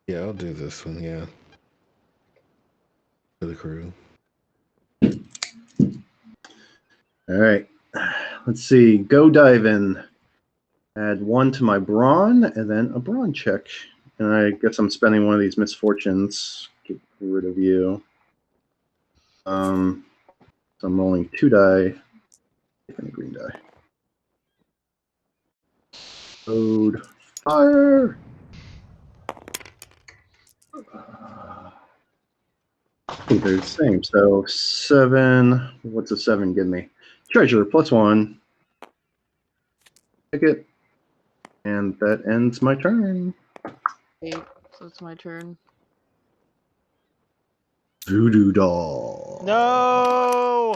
Yeah, I'll do this one, yeah. For the crew. All right. Let's see. Go diving. Add 1 to my brawn, and then a brawn check. And I guess I'm spending one of these misfortunes. Get rid of you. So I'm rolling 2 die. And a green die. Code fire. I think they're the same. So 7. What's a 7 give me? Treasure +1. Pick it. And that ends my turn. Okay, so it's my turn. Voodoo doll. No!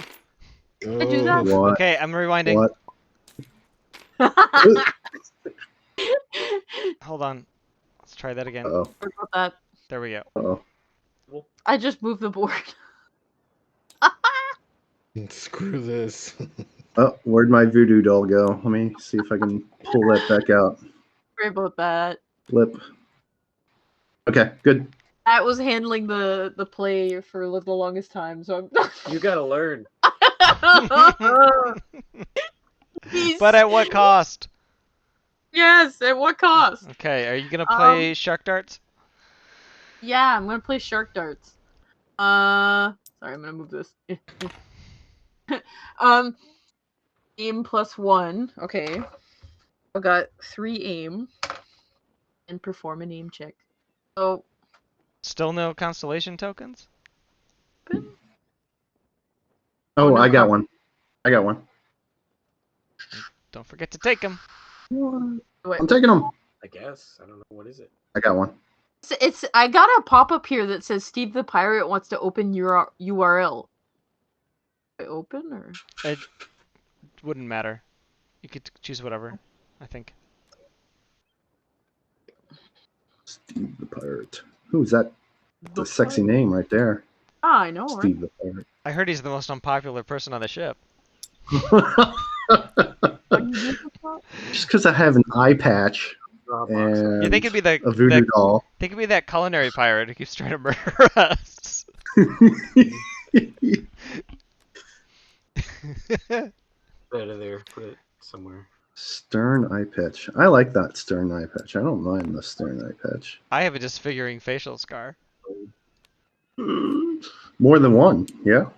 I do that? What? Okay, I'm rewinding. What? Hold on. Let's try that again. Uh-oh. Sorry about that. There we go. Uh-oh. I just moved the board. Screw this. Oh, where'd my voodoo doll go? Let me see if I can pull that back out. Sorry about that. Flip. Okay, good. Matt was handling the play for the longest time, so I'm. You gotta learn. But at what cost? Yes, at what cost? Okay, are you gonna play shark darts? Yeah, I'm gonna play shark darts. Sorry, I'm gonna move this. Aim +1. Okay. I got 3 aim and perform an aim check. So Still no constellation tokens? Oh, no I got one. I got one. Don't forget to take them. wait, I'm taking them. I guess. I don't know. What is it? I got one. it's I got a pop-up here that says Steve the Pirate wants to open your URL. I open or? It wouldn't matter. You could choose whatever, I think. Steve the Pirate. Who's that? The sexy name right there. Ah, I know, Steve right? the Pirate. I heard he's the most unpopular person on the ship. Just because I have an eye patch. and Yeah, they could be the a voodoo doll. They could be that culinary pirate who keeps trying to murder us. Better there. Put it somewhere. Stern eye patch. I like that stern eye patch. I don't mind the stern eye patch. I have a disfiguring facial scar. More than one, yeah.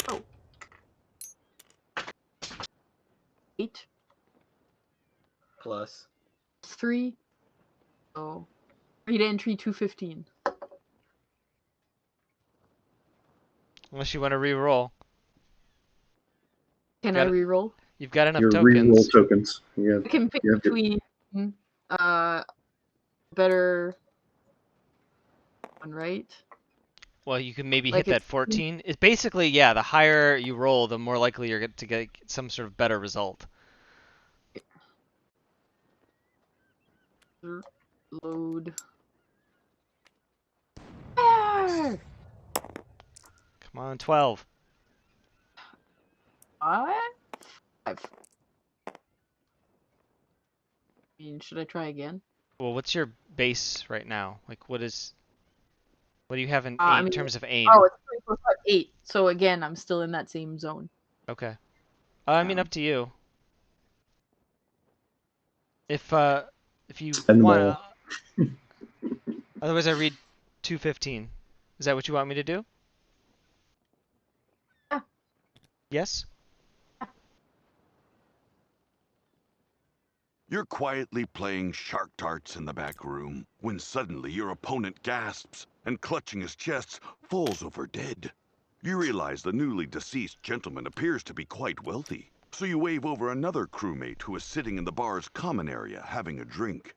Oh. 8 Plus. 3. Oh. Read entry 215. Unless you want to re-roll. Can I re-roll? You've got enough Your tokens. re-roll tokens. I can pick between better one, right? Well, you can maybe Like hit that it's 14. It's basically, yeah, the higher you roll, the more likely you're to get some sort of better result. Load. Come on, 12. 5? I mean, should I try again? Well, what's your base right now? Like, what do you have in terms of aim? Oh, it's 3, 4, 5, 8. So again, I'm still in that same zone. Okay. I mean, up to you. If you Spend them want, all. otherwise I read 215. Is that what you want me to do? Yeah. Yes. You're quietly playing shark darts in the back room when suddenly your opponent gasps and, clutching his chest, falls over dead. You realize the newly deceased gentleman appears to be quite wealthy, so you wave over another crewmate who is sitting in the bar's common area having a drink.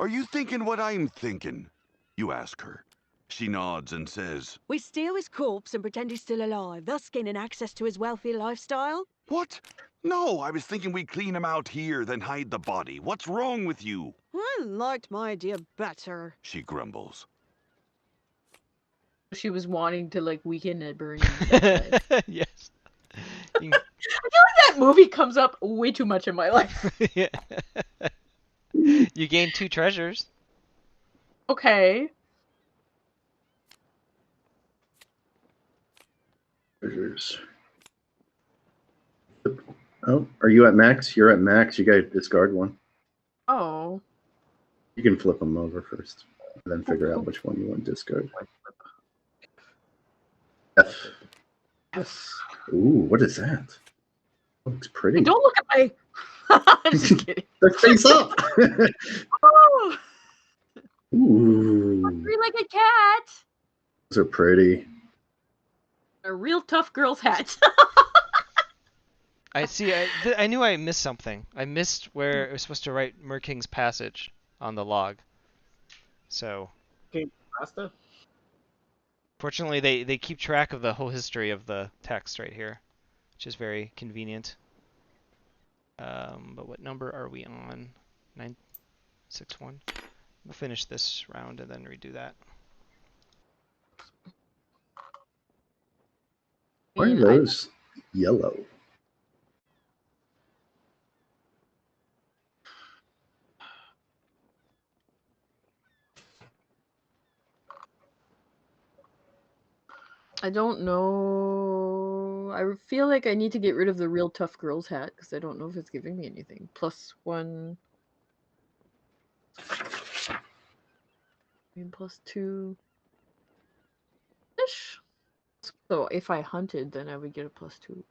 "Are you thinking what I'm thinking?" you ask her. She nods and says, "We steal his corpse and pretend he's still alive, thus gaining access to his wealthy lifestyle." "What? No, I was thinking we'd clean him out here, then hide the body. What's wrong with you?" I liked my idea better. She grumbles. She was wanting to like weaken a burning. Yes. I feel like that movie comes up way too much in my life. Yeah. You gain 2 treasures. Okay. Treasures. Oh, are you at max? You're at max. You got to discard one. Oh. You can flip them over first, and then figure out which one you want to discard. F. Yes. Ooh, what is that? Looks pretty. Hey, don't look at my. I'm just kidding. They're face up. Oh, Ooh, three-legged cat. those are pretty. A real tough girl's hat. I see. I knew I missed something. I missed where it was supposed to write Merking's Passage on the log. So. Okay, pasta. Fortunately, they keep track of the whole history of the text right here, which is very convenient. But what number are we on? 961. We'll finish this round and then redo that. Why are those yellow? I don't know. I feel like I need to get rid of the real tough girl's hat because I don't know if it's giving me anything. +1. +2. Ish. So if I hunted, then I would get a +2.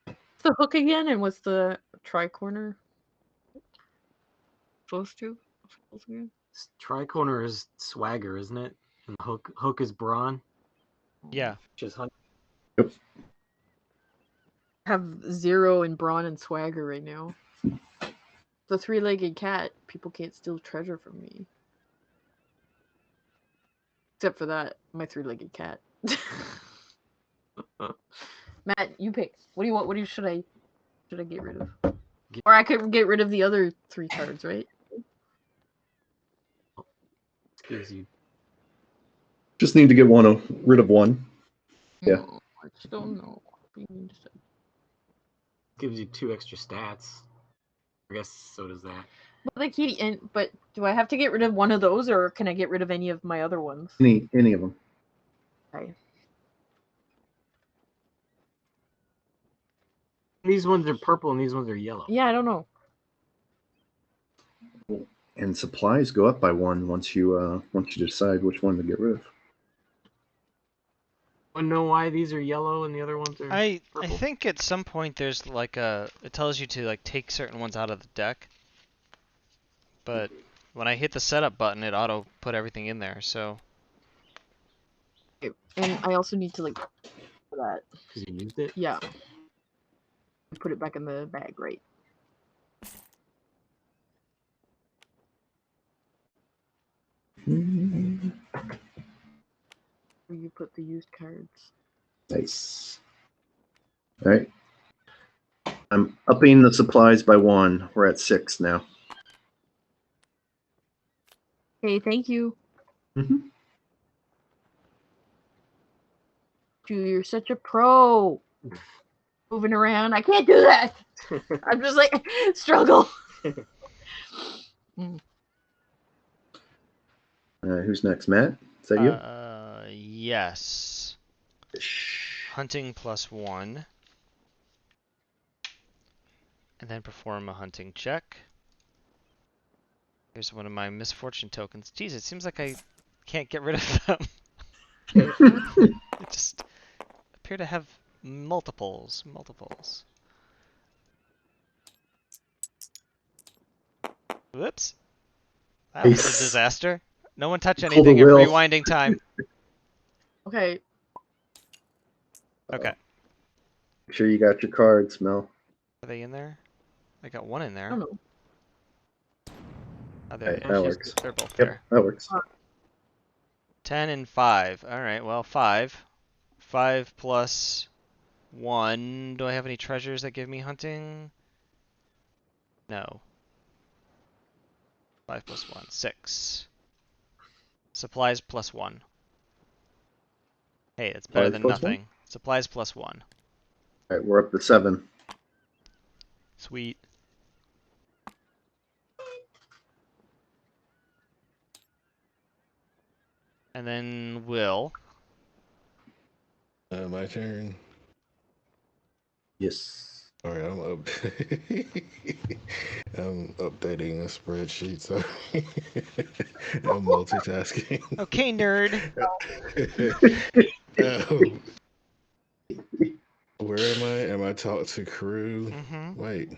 What's the hook again, and what's the tri-corner? Supposed to? Tri-corner is swagger, isn't it? And hook is brawn. Yeah. Which is hunt. Yep. I have 0 in brawn and swagger right now. The 3-legged cat. People can't steal treasure from me. Except for that, my 3-legged cat. Matt, you pick. What do you want? What should I get rid of? Or I could get rid of the other 3 cards, right? Excuse you. Just need to get rid of one. Yeah. I just don't know. gives you 2 extra stats. I guess so does that. But do I have to get rid of one of those, or can I get rid of any of my other ones? Any of them. Okay. These ones are purple and these ones are yellow. Yeah, I don't know. And supplies go up by 1 once you decide which one to get rid of. I know why these are yellow and the other ones are purple. I think at some point there's like it tells you to like take certain ones out of the deck. But when I hit the setup button, it auto put everything in there. So. Okay. And I also need to like for that. Because you used it. Yeah. Put it back in the bag, right? Where you put the used cards. Nice. All right. I'm upping the supplies by 1. We're at 6 now. Okay, thank you. Mm-hmm. You're such a pro. Moving around. I can't do that. I'm just like, struggle. Who's next, Matt? Is that you? Yes. Hunting +1. And then perform a hunting check. Here's one of my misfortune tokens. Jeez, it seems like I can't get rid of them. I just appear to have multiples. Whoops. That was a disaster. No one touch anything at rewinding time. Okay. Okay. Make sure you got your cards, Mel. Are they in there? I got 1 in there. I don't know. Oh, Right, that works. They're both Yep, there. that works. 10 and 5. Alright, well, 5. 5 plus 1. Do I have any treasures that give me hunting? No. 5 plus 1. 6. Supplies +1. Hey, that's better than nothing. Supplies +1. All right, we're up to 7. Sweet. And then Will. My turn. Yes. All right, I'm updating a spreadsheet, so I'm multitasking. Okay, nerd. Where am I? Am I talk to crew? Mm-hmm. Wait.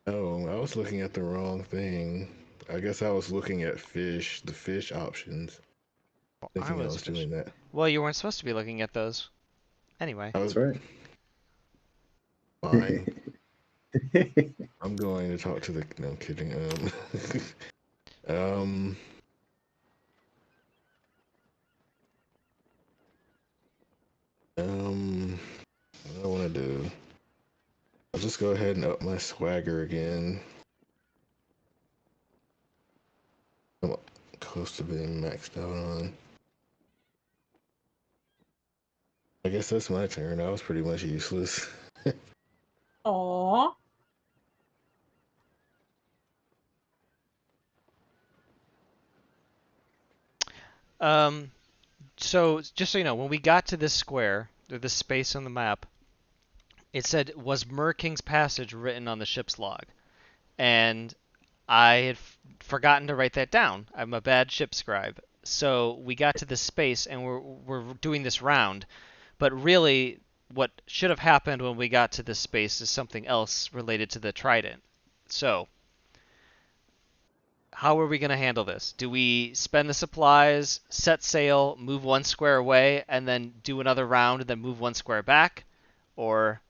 Oh, I was looking at the wrong thing. I guess I was looking at fish, the fish options. Thinking I was doing that. Well, you weren't supposed to be looking at those. Anyway. That's right. Fine. I'm going to talk to the. No, I'm kidding. What do I want to do? I'll just go ahead and up my swagger again. I'm close to being maxed out on. I guess that's my turn. I was pretty much useless. Aww. So just so you know, when we got to this square, or this space on the map, it said, was Mer King's Passage written on the ship's log? And I had forgotten to write that down. I'm a bad ship scribe. So we got to this space and we're doing this round. But really, what should have happened when we got to this space is something else related to the Trident. So, how are we going to handle this? Do we spend the supplies, set sail, move 1 square away, and then do another round and then move 1 square back? Or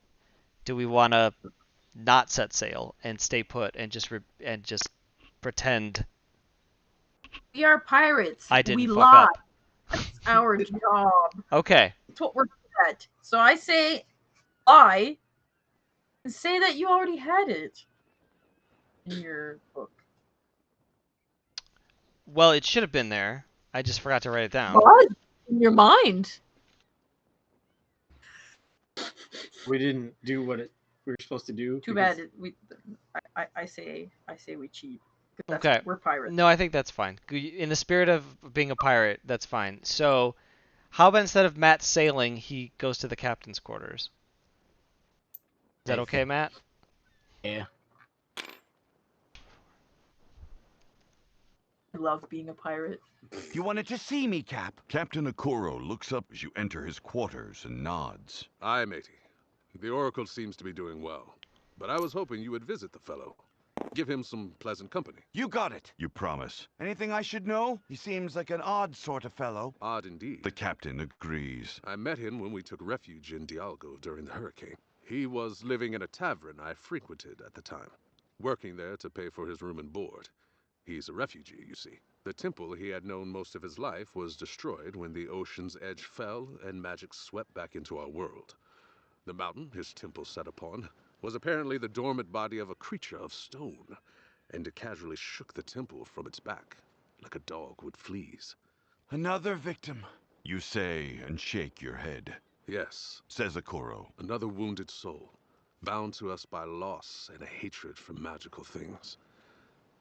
do we want to not set sail and stay put and just pretend? We are pirates. I didn't we fuck lie. up. That's our job. Okay. That's what we're good at. So I say lie and say that you already had it in your book. Well, it should have been there. I just forgot to write it down. What? In your mind. We didn't do what it we were supposed to do. Too because- bad I say we cheat. 'Cause Okay. We're pirates. No, I think that's fine. In the spirit of being a pirate, that's fine. So, how about instead of Matt sailing, he goes to the captain's quarters? Is that okay, Matt? Yeah. I love being a pirate. You wanted to see me, Cap? Captain Okoro looks up as you enter his quarters and nods. Aye, matey. The Oracle seems to be doing well. But I was hoping you would visit the fellow. Give him some pleasant company. You got it. You promise. Anything I should know? He seems like an odd sort of fellow. Odd indeed. The captain agrees. I met him when we took refuge in Dialgo during the hurricane. He was living in a tavern I frequented at the time, working there to pay for his room and board. He's a refugee, you see. The temple he had known most of his life was destroyed when the ocean's edge fell and magic swept back into our world. The mountain his temple sat upon was apparently the dormant body of a creature of stone, and it casually shook the temple from its back, like a dog would fleas. Another victim, you say and shake your head. Yes, says Okoro. Another wounded soul, bound to us by loss and a hatred for magical things.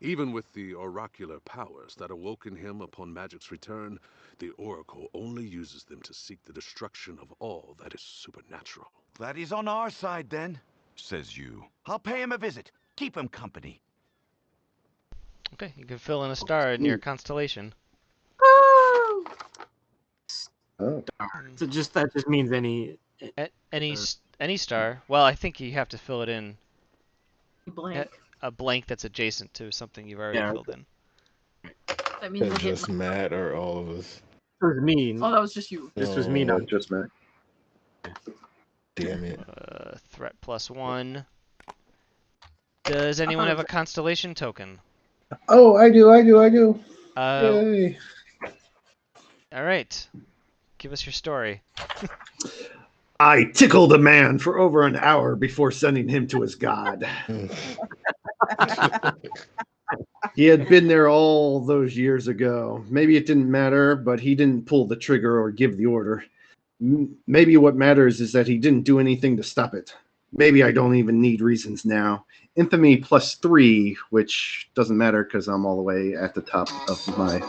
Even with the oracular powers that awoke in him upon magic's return, the Oracle only uses them to seek the destruction of all that is supernatural. Glad he's on our side then, says you. I'll pay him a visit. Keep him company. Okay, you can fill in a star near constellation. Oh. So that just means any Any star. Well, I think you have to fill it in. Blank. A blank that's adjacent to something you've already filled in. That means we're just hitting. Matt or all of us. It was me. Oh, that was just you. This was me, Oh, not just Matt. Damn it. Threat +1. Does anyone have a constellation token? Oh, I do. Yay. All right. Give us your story. I tickled a man for over an hour before sending him to his god. He had been there all those years ago. Maybe it didn't matter, but he didn't pull the trigger or give the order. Maybe what matters is that he didn't do anything to stop it. Maybe I don't even need reasons now. Infamy +3, which doesn't matter because I'm all the way at the top of my...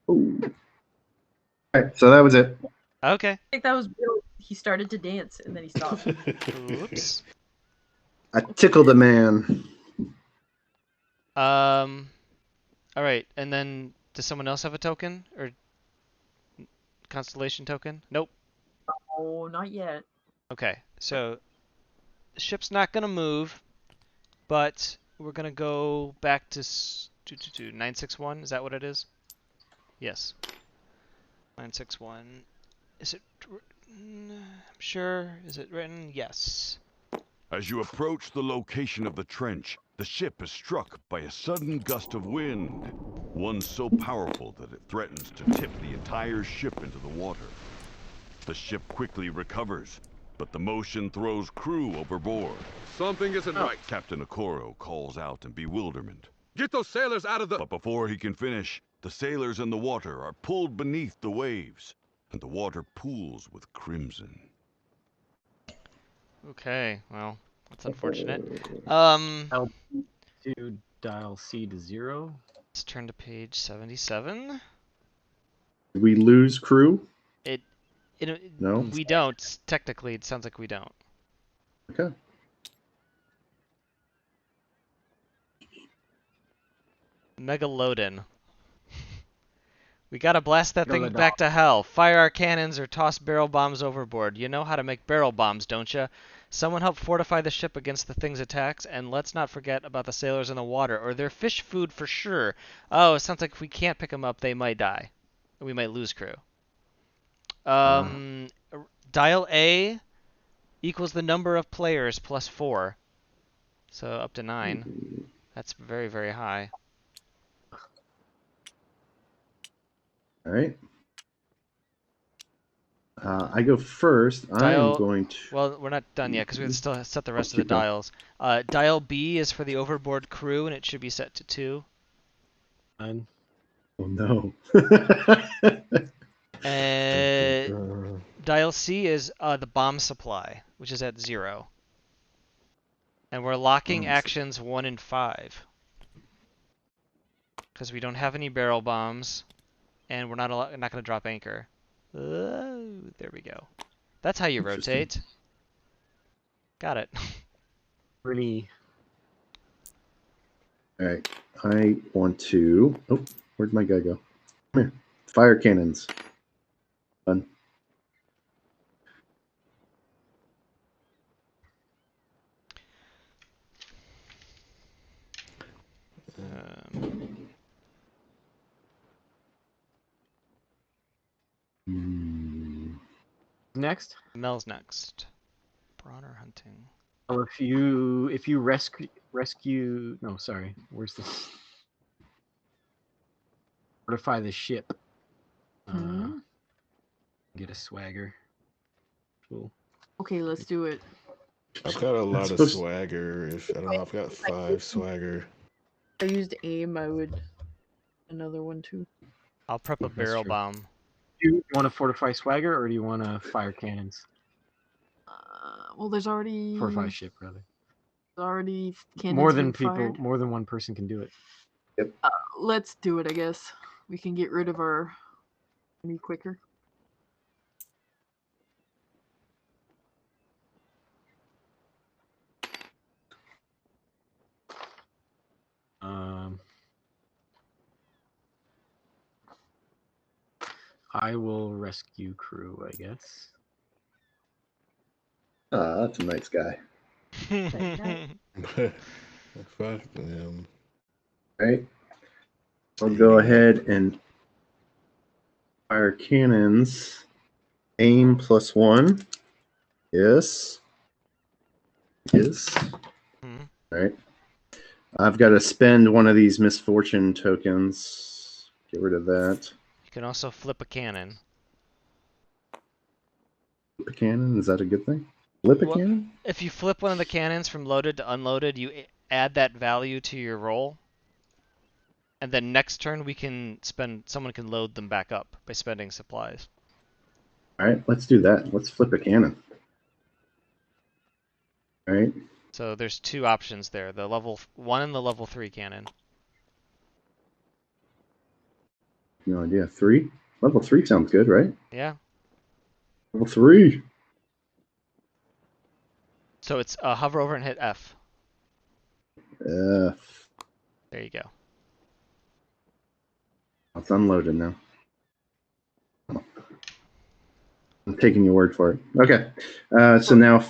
Ooh. All right, so that was it. Okay. I think that was real. He started to dance and then he stopped. Oops. I tickled a man. All right, and then does someone else have a token or constellation token? Nope. Oh, not yet. Okay, so the ship's not gonna move, but we're gonna go back to 961. Is that what it is? Yes. 961. Is it? I'm sure. Is it written? Yes. As you approach the location of the trench, the ship is struck by a sudden gust of wind, one so powerful that it threatens to tip the entire ship into the water. The ship quickly recovers, but the motion throws crew overboard. Something isn't right. Captain Okoro calls out in bewilderment. Get those sailors out of the... But before he can finish, the sailors in the water are pulled beneath the waves, and the water pools with crimson. Okay, well, that's unfortunate. to dial C to 0. Let's turn to page 77. Did we lose crew? No. No? We don't. Technically, it sounds like we don't. Okay. Megalodon. We gotta blast that thing back to hell. Fire our cannons or toss barrel bombs overboard. You know how to make barrel bombs, don't you? Someone help fortify the ship against the thing's attacks, and let's not forget about the sailors in the water, or they're fish food for sure. Oh, it sounds like if we can't pick them up, they might die. We might lose crew. Dial A equals the number of players plus 4. So up to 9. That's very, very high. All right. I go first. I'm going to... Well, we're not done yet because we have to still set the rest of the keep going. dials. Dial B is for the overboard crew, and it should be set to 2. None. Oh, no. Dial C is the bomb supply, which is at 0. And we're locking actions 1 and 5. Because we don't have any barrel bombs, and we're not going to drop anchor. Oh, there we go. That's how you rotate. Got it. Really. All right. I want to. Oh, where'd my guy go? Come here. Fire cannons. Done. Next. Mel's next. Bronner hunting. Oh, if you rescue. No, sorry. Where's this? Fortify the ship. Get a swagger. Cool. Okay, let's do it. I've got a lot of swagger. I don't know, I've got 5 swagger. I used aim. I would another one too. I'll prep a barrel bomb. Do you want to fortify swagger or do you want to fire cannons? Well, there's already Fortify ship rather. There's already cannons More than being people. fired. More than one person can do it. Yep. Let's do it. I guess we can get rid of our enemy quicker. I will rescue crew, I guess. That's a nice guy. Fuck them. Right. I'll go ahead and fire cannons. Aim +1. Yes. Yes. All right. I've got to spend one of these misfortune tokens. Get rid of that. You can also flip a cannon. Flip a cannon? Is that a good thing? Flip a cannon? If you flip one of the cannons from loaded to unloaded, you add that value to your roll. And then next turn someone can load them back up by spending supplies. All right, let's do that. Let's flip a cannon. All right. So there's 2 options there, the level 1 and the level 3 cannon. No idea. 3? Level 3 sounds good, right? Yeah. Level 3. So it's hover over and hit F. F. There you go. It's unloaded now. I'm taking your word for it. Okay. So now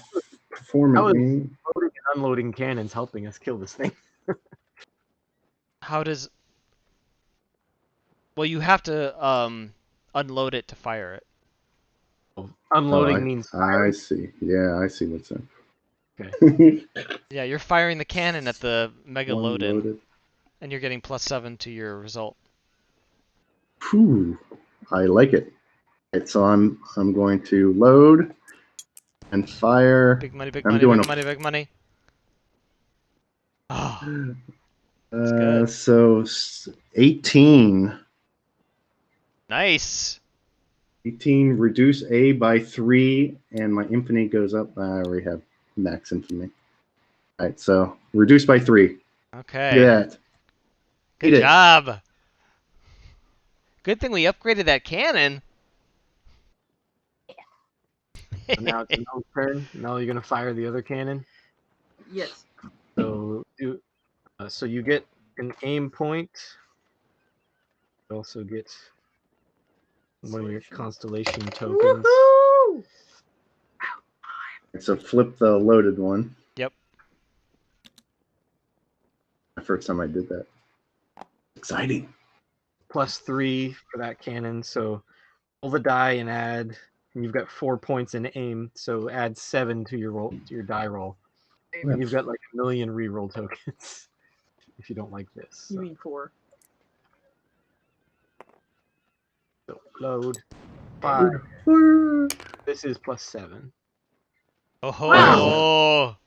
performing. Loading and unloading cannons helping us kill this thing. How does... Well, you have to unload it to fire it. Unloading means firing. I see. Yeah, I see what's up. Okay. Yeah, you're firing the cannon at the mega loaded, loaded, and you're getting +7 to your result. Whew. I like it. Right, so I'm going to load and fire. Big money, big I'm money, doing big money, big money. Oh, so 18. Nice. 18, reduce A by 3, and my infamy goes up. I already have max infamy. All right, so reduce by 3. Okay. Look at that. Good job. Good thing we upgraded that cannon. Now it's Mel's turn. Mel, you're gonna fire the other cannon. Yes. So you get an aim point. You also get one of your constellation tokens. Woohoo! So flip the loaded one. Yep. The first time I did that. Exciting. +3 for that cannon. So roll the die and add. And you've got 4 points in aim, so add 7 to your roll to your die roll. And you've got like 1 million reroll tokens if you don't like this. You mean 4? So load 5. This is +7. Oh, wow.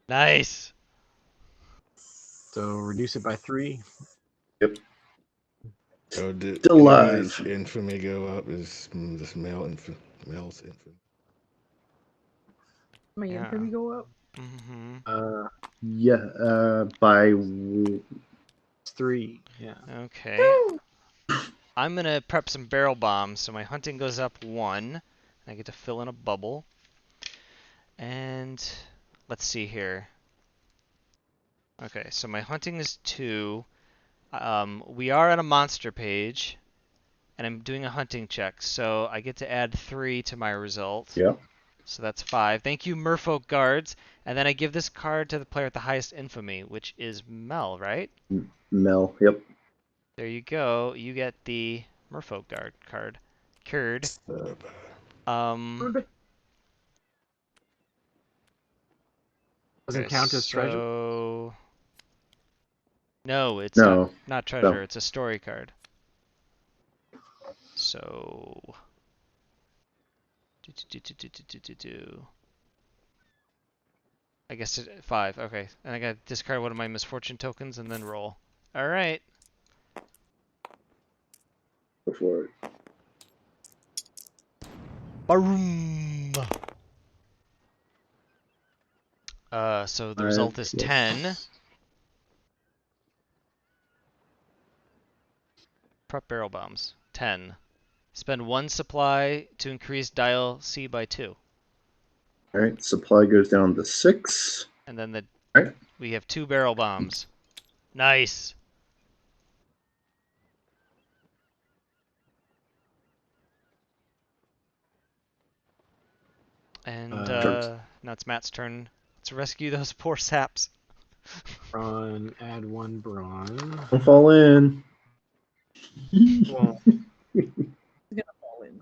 Nice. So reduce it by 3. Yep. So did Still alive. Infamy go up? Is this Mel's infamy? My infamy go up? Mm-hmm. Yeah, by 3. Yeah. Okay. I'm gonna prep some barrel bombs, so my hunting goes up 1. I get to fill in a bubble. And let's see here. Okay, so my hunting is 2. We are at a monster page, and I'm doing a hunting check, so I get to add 3 to my result. Yeah. So that's 5. Thank you, Merfolk Guards. And then I give this card to the player with the highest infamy, which is Mel, right? Mel. Yep. There you go. You get the Merfolk Guard card. Curd. Doesn't count as treasure? So... No, it's No. not treasure. No. It's a story card. So... I guess 5. Okay. And I gotta discard one of my misfortune tokens and then roll. Alright. Go for it. Boom! So the result is 10. Prep barrel bombs. 10. Spend 1 supply to increase dial C by 2. All right. Supply goes down to 6. And then All right. we have 2 barrel bombs. Nice. And now it's Matt's turn. Let's rescue those poor saps. Brawn, add 1 brawn. Don't fall in. Well, He's gonna fall in.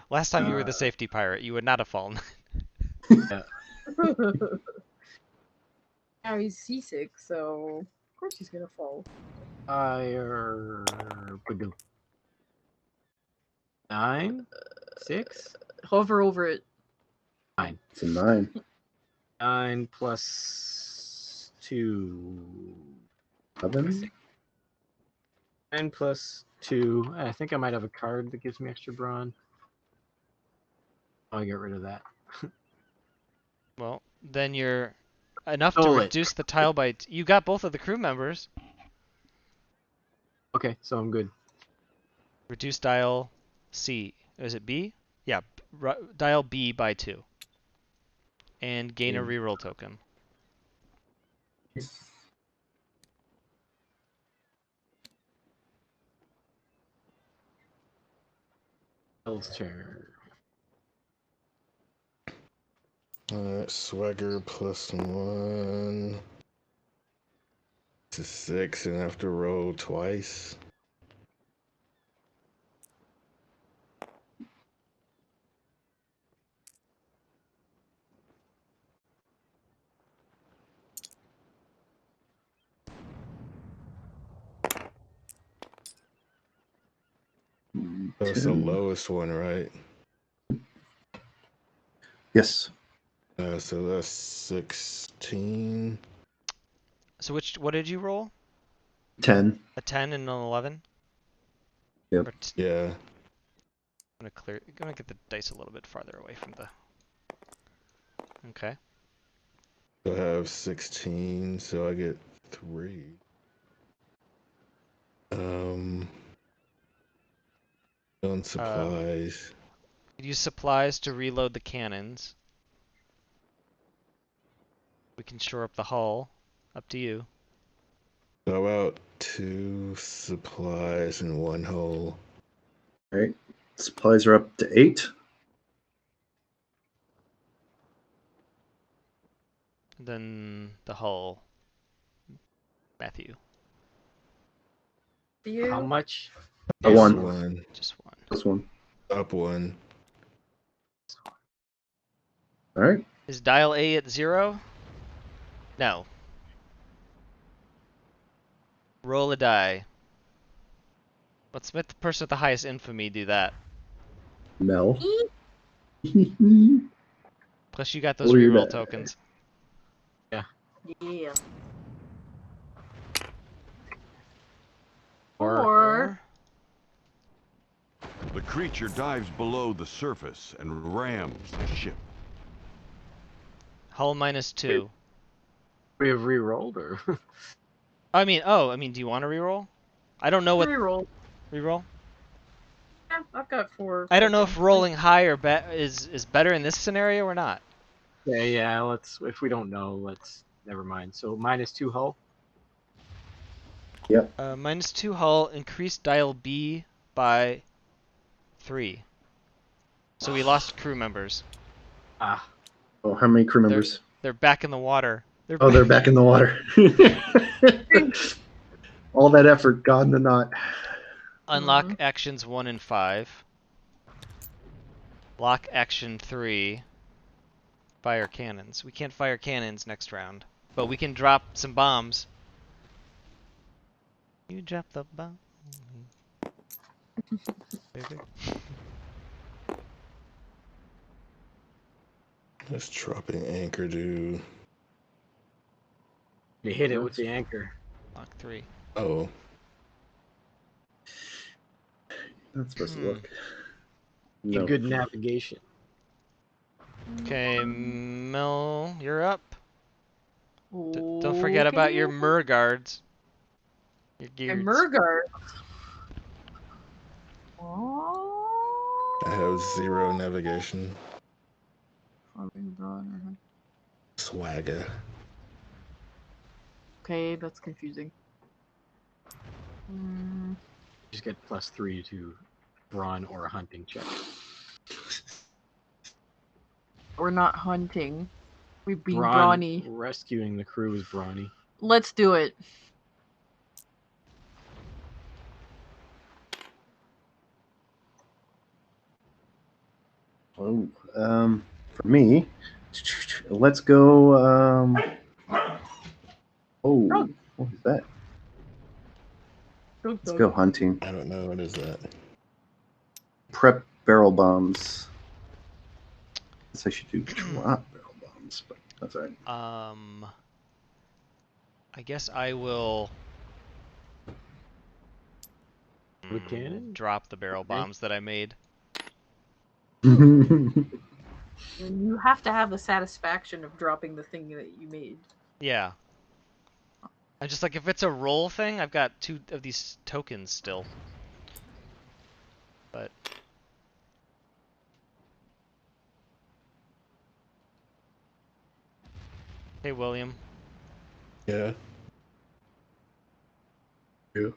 Last time you were the safety pirate, you would not have fallen. Yeah. Now he's seasick, so of course he's gonna fall. Fire. 9? 6? Hover over it. 9. It's a 9. 9 plus 2. 11. 9 plus 2. I think I might have a card that gives me extra brawn. I'll get rid of that. Well, then you're enough to Stole it. reduce the tile by... You got both of the crew members. Okay, so I'm good. Reduce dial C. Is it B? Yeah, dial B by 2. And gain a reroll token. Elves chair. Swagger plus 1 to 6, and I have to roll twice. That's the lowest one, right? Yes. So that's 16. So what did you roll? 10. A 10 and an 11? Yep. Yeah. I'm gonna get the dice a little bit farther away from the... Okay. So I have 16, so I get 3. On supplies. Use supplies to reload the cannons. We can shore up the hull. Up to you. How about 2 supplies and 1 hole? All right. Supplies are up to 8. Then the hull. Matthew. How much? A 1. 1. Just 1. This one. Up 1. All right. Is dial A at 0? No. Roll a die. Let's let the person with the highest infamy do that. Mel. Plus you got those Weird. reroll tokens. Yeah. Yeah. Or... The creature dives below the surface and rams the ship. Hull -2. We have re-rolled, or I mean, do you want to reroll? I don't know what Reroll. reroll. Yeah, I've got 4. I don't know if rolling high or is better in this scenario or not. yeah. Let's. If we don't know, let's. Never mind. So -2 hull. Yep. -2 hull, increased dial B by 3. So we lost crew members. Ah. Oh, how many crew members? They're back in the water. They're back in the water. All that effort, gone in the knot. Unlock actions 1 and 5. Lock action 3. Fire cannons. We can't fire cannons next round, but we can drop some bombs. You drop the bomb. Baby. Let's drop an anchor, dude. You hit it with the anchor. Lock 3. Oh. That's supposed to look. No. Good navigation. Okay, Mel, you're up. Don't forget about your Mer guards. Your gears. And Mer guards. I have 0 navigation. Swagger. Okay, that's confusing. Just get +3 to brawn or a hunting check. We're not hunting. We're being brawny. Rescuing the crew is brawny. Let's do it. Oh, for me, let's go. Oh, what is that? Let's go hunting. I don't know. What is that? Prep barrel bombs. I guess I should do drop barrel bombs, but that's all right. I guess I will drop the barrel bombs that I made. And you have to have the satisfaction of dropping the thing that you made. Yeah. I'm just like, if it's a roll thing, I've got 2 of these tokens still. But hey, William. Yeah. Yeah.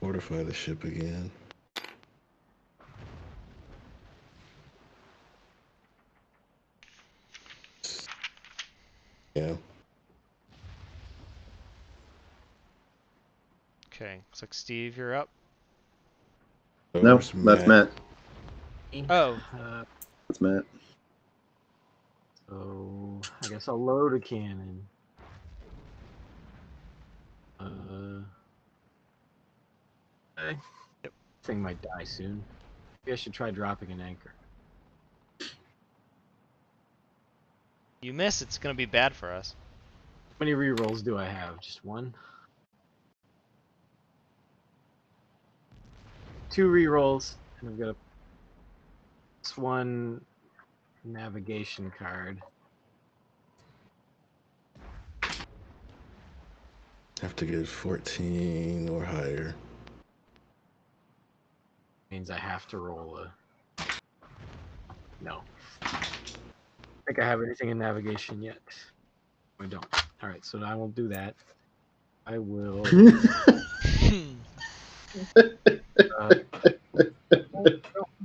Fortify the ship again. Yeah. Okay, looks like Steve, you're up. No, that's Matt. Oh. That's Matt. So I guess I'll load a cannon. Okay. Yep. Thing might die soon. Maybe I should try dropping an anchor. You miss, it's gonna be bad for us. How many rerolls do I have? Just 1? 2 rerolls, and I've got a +1 navigation card. Have to get 14 or higher. Means I have to roll a... No. I think I have anything in navigation yet. I don't. Alright, so I won't do that. I will... Don't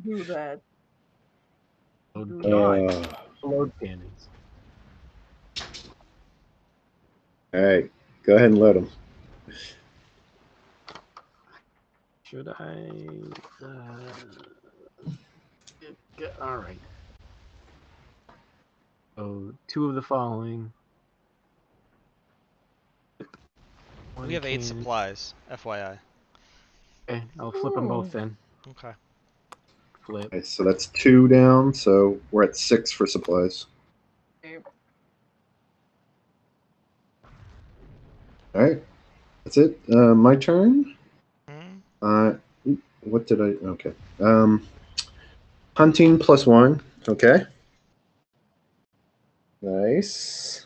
do that. Load cannons. All right, go ahead and load them. Should I? All right. So 2 of the following. We have 8 supplies, FYI. Okay, I'll flip them both then. Okay. Flip. Okay, so that's 2 down. So we're at 6 for supplies. Okay. All right, that's it. My turn. What did I? Okay. Hunting +1. Okay. Nice.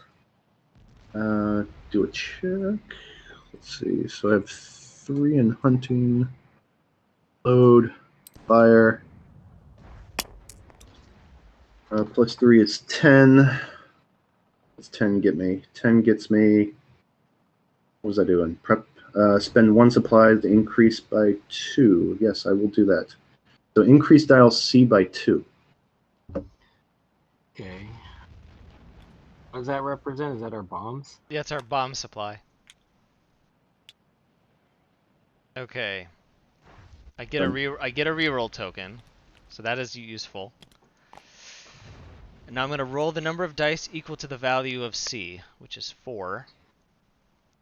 Do a check. Let's see. So I have 3 in hunting. Load. Fire. +3 is 10. What's 10 get me? 10 gets me. What was I doing? Prep. Spend 1 supply to increase by 2. Yes, I will do that. So increase dial C by 2. Okay. What does that represent? Is that our bombs? Yeah, it's our bomb supply. Okay. I get a reroll token, so that is useful. And now I'm going to roll the number of dice equal to the value of C, which is 4.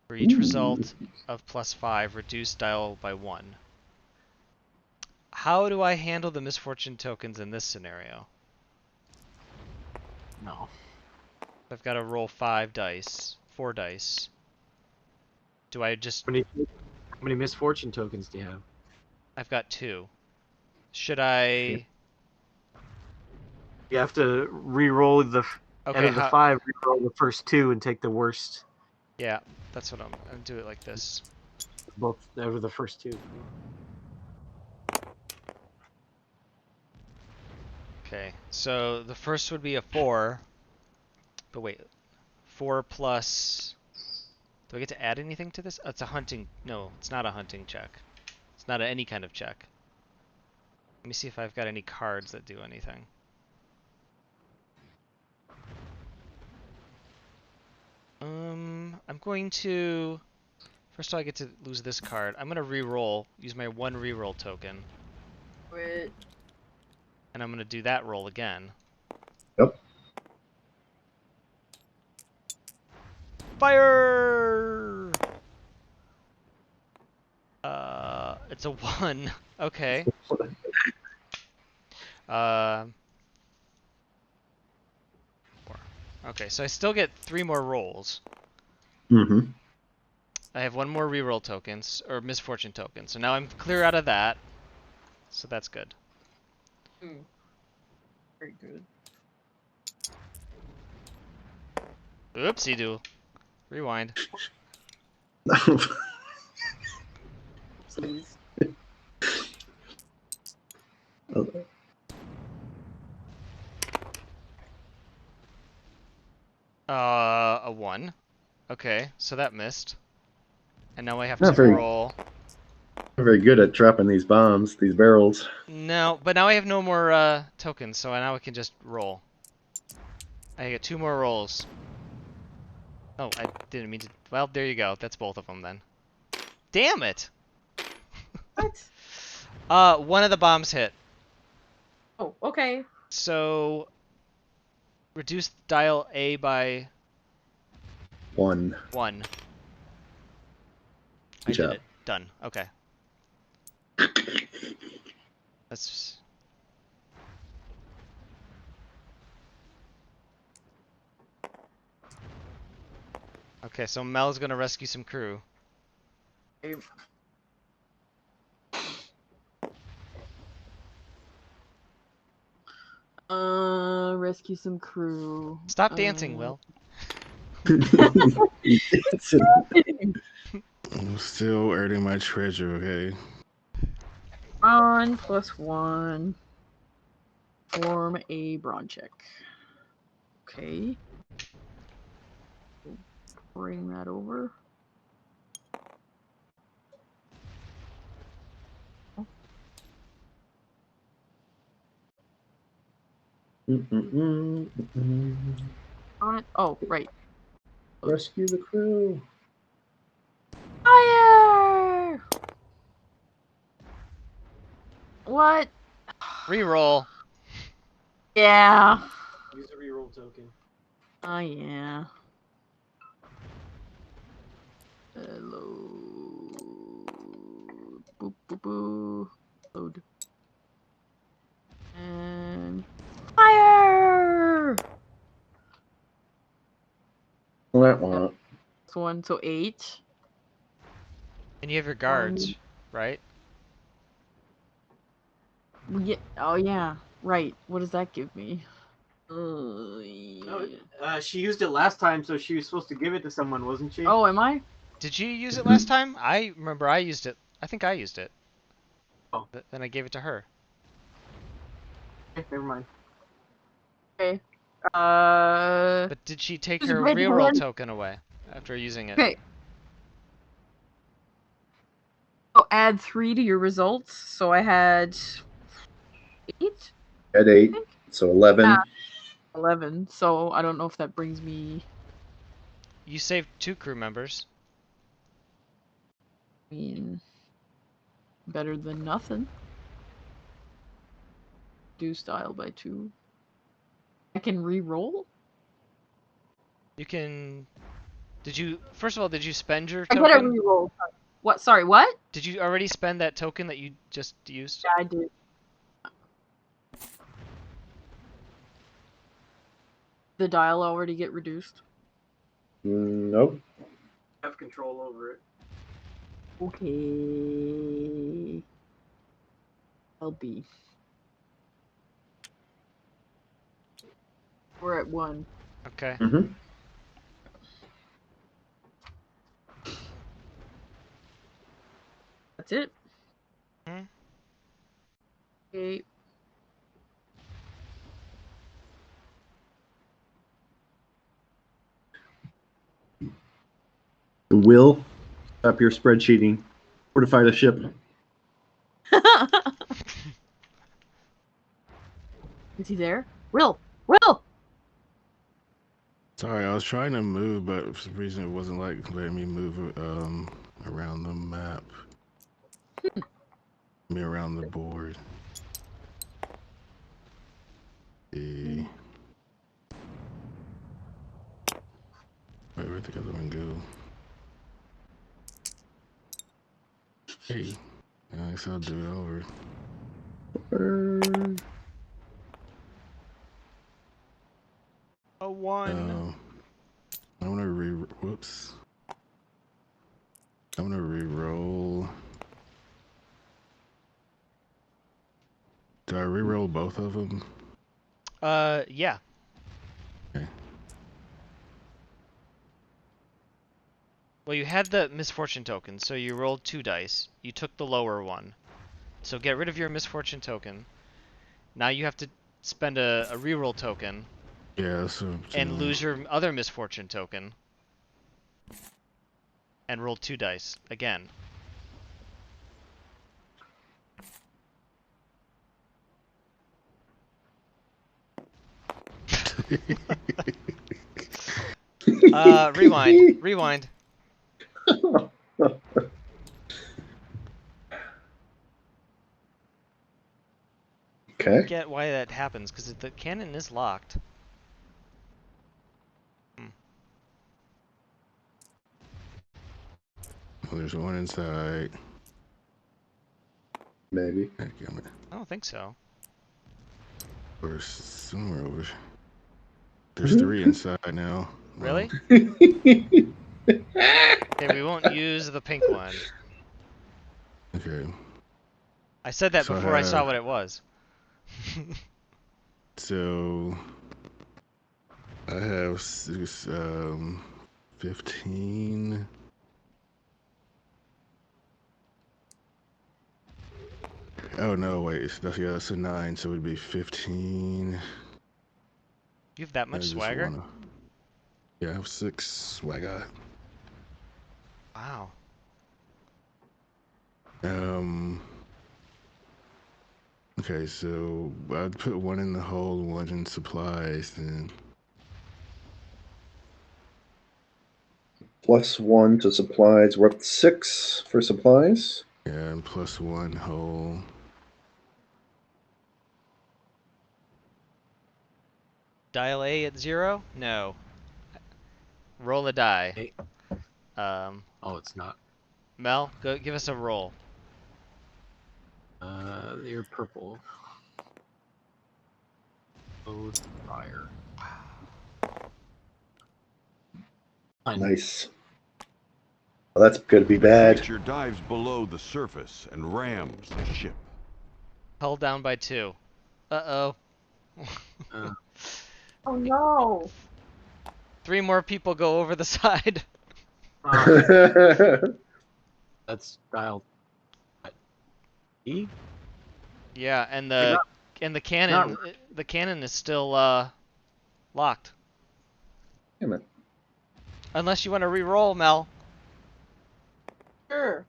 For each result of +5, reduce dial by 1. How do I handle the misfortune tokens in this scenario? No. I've got to roll 4 dice. Do I just... How many misfortune tokens do you have? I've got 2. Should I... You have to re-roll the out of the 5, re-roll the first 2 and take the worst. Yeah, that's what I'm do it like this. Both out of the first 2. Okay, so the first would be a 4. But wait, 4 plus... Do I get to add anything to this? Oh, it's a hunting... No, it's not a hunting check. It's not any kind of check. Let me see if I've got any cards that do anything. I'm going to... First of all, I get to lose this card. I'm going to re-roll, use my 1 re-roll token. Wait. And I'm going to do that roll again. Yep. Fire! It's a 1. Okay. Okay, so I still get 3 more rolls. Mm-hmm. I have 1 more reroll tokens, or misfortune token. So now I'm clear out of that. So that's good. Very good. Oopsie-doo. Rewind. Please. A 1. Okay, so that missed. And now I have Not to very- roll. I'm very good at dropping these bombs, these barrels. No, but now I have no more tokens, so now I can just roll. I get 2 more rolls. Oh, I didn't mean to... Well, there you go. That's both of them then. Damn it! What? 1 of the bombs hit. Oh, okay. So... Reduce dial A by... 1. 1. I Good job. did it. Done. Okay. That's... Okay, so Mel's gonna rescue some crew. Rescue some crew. Stop dancing, Will. I'm still earning my treasure, okay? On +1. Form a brawn check. Okay. Bring that over. On it. Oh, right. Rescue the crew. Fire! What? Reroll. Yeah. Use a reroll token. Oh, yeah. Load. Boop, boop, boop. Load. And fire! Wah. This one, so 8. And you have your guards, right? Yeah. Oh, yeah. Right. What does that give me? She used it last time, so she was supposed to give it to someone, wasn't she? Oh, am I? Did you use it last time? I remember I used it. I think I used it. Oh. Then I gave it to her. Okay, never mind. Okay. But did she take Who's her red reroll hand? token away after using it? Okay. So add 3 to your results. So I had 8? At 8, so 11. Yeah. 11. So I don't know if that brings me. You saved 2 crew members. I mean, better than nothing. Do style by 2. I can re-roll? You can. Did you? First of all, did you spend your I token? get a re-roll. What? Sorry, what? Did you already spend that token that you just used? Yeah, I did. The dial already get reduced? Nope. Have control over it. Okay. LB. We're at 1. Okay. Mm-hmm. That's it. Hmm? Okay. Will, stop your spreadsheeting. Fortify the ship. Is he there? Will! Will! Sorry, I was trying to move, but for some reason it wasn't like letting me move around the map. Me around the board. Wait, where'd the other one go? Hey, I guess I'll do it over. A 1. I'm gonna whoops. I'm gonna re-roll. Do I re-roll both of them? Yeah. Okay. Well, you had the misfortune token, so you rolled 2 dice. You took the lower one. So get rid of your misfortune token. Now you have to spend a reroll token. Yeah, so and lose your other misfortune token. And roll 2 dice again. Rewind. Okay. I get why that happens, because the cannon is locked. Well, there's one inside. Maybe. I don't think so. Or somewhere over. There's 3 inside now. Really? Okay, we won't use the pink one. Okay. I said that before I saw what it was. So I have 15. Oh no, wait, that's a 9, so it'd be 15. You have that much swagger? Yeah, I have 6 swagger. Wow. Okay, so I'd put 1 in the hold, 1 in supplies, then. +1 to supplies. We're up to 6 for supplies. Yeah, and +1 hold. Dial A at 0? No. Roll a die. Hey. Oh, it's not. Mel, go give us a roll. You're purple. Oh, fire. Nice. Well, that's going to be bad. The creature dives below the surface and rams the ship. Held down by 2. Uh-oh. Oh no. 3 more people go over the side. That's dial E. Yeah, and Not- the cannon is still locked. Damn it. Unless you want to re-roll, Mel. Sure.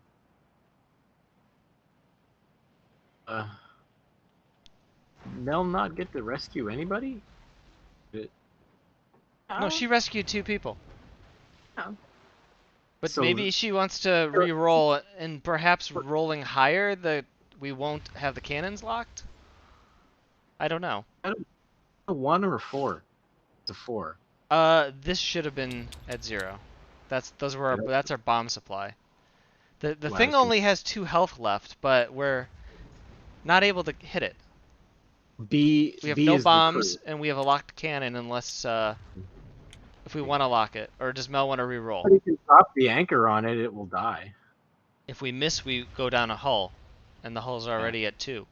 Mel not get to rescue anybody? No, she rescued 2 people. Oh. But So- maybe she wants to re-roll, and perhaps rolling higher, we won't have the cannons locked? I don't know. A 1 or a 4? It's a 4. This should have been at 0. That's our bomb supply. The Well, thing only has 2 health left, but we're not able to hit it. B. We have B no is the bombs, crew. and we have a locked cannon unless if we want to lock it. Or does Mel want to re-roll? If you can drop the anchor on it, it will die. If we miss, we go down a hull, and the hull's already at 2.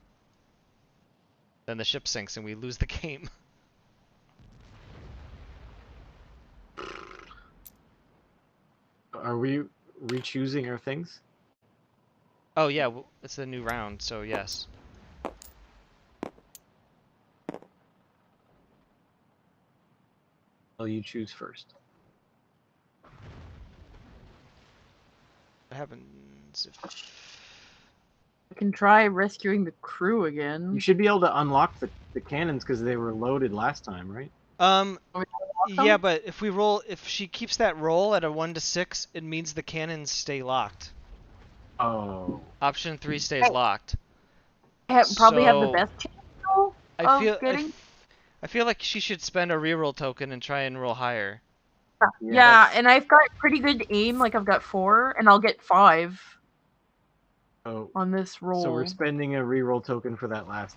Then the ship sinks, and we lose the game. Are we re-choosing our things? Oh yeah, it's a new round, so yes. Well, you choose first. What happens if... I can try rescuing the crew again. You should be able to unlock the cannons because they were loaded last time, right? Yeah, but if she keeps that roll at a 1 to 6, it means the cannons stay locked. Oh. Option 3 stays locked. Probably have the So, best chance though, of getting. I feel like she should spend a reroll token and try and roll higher. Yeah, and I've got pretty good aim. Like I've got 4, and I'll get 5 on this roll. So we're spending a reroll token for that last.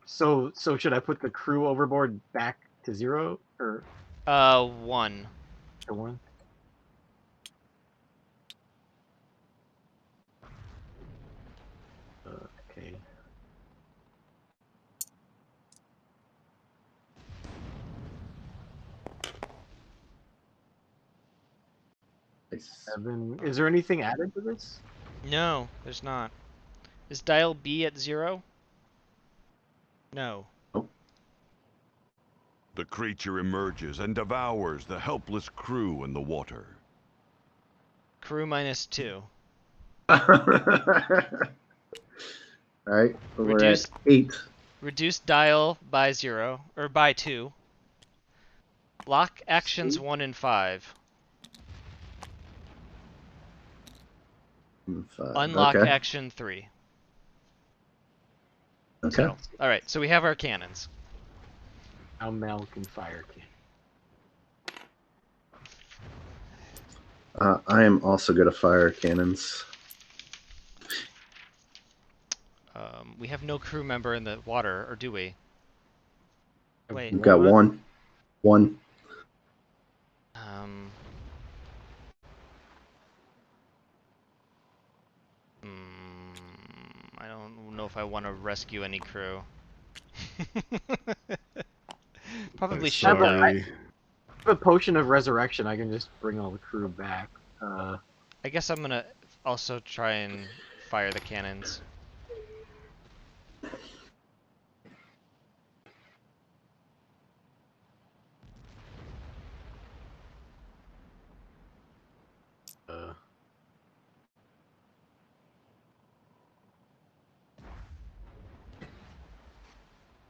So should I put the crew overboard back to 0 or? 1. To 1. Okay. Seven. Is there anything added to this? No, there's not. Is dial B at 0? No. The creature emerges and devours the helpless crew in the water. Crew -2. Alright, so we're at 8. Reduce dial by 0, or by 2. Lock actions 1 and 5. Unlock Okay. action 3. Okay. So, alright, so we have our cannons. Now Mel can fire cannon. I am also good at fire cannons. We have no crew member in the water, or do we? Wait. We've got one. I don't know if I want to rescue any crew. Probably should though. I have a potion of resurrection. I can just bring all the crew back. I guess I'm gonna also try and fire the cannons.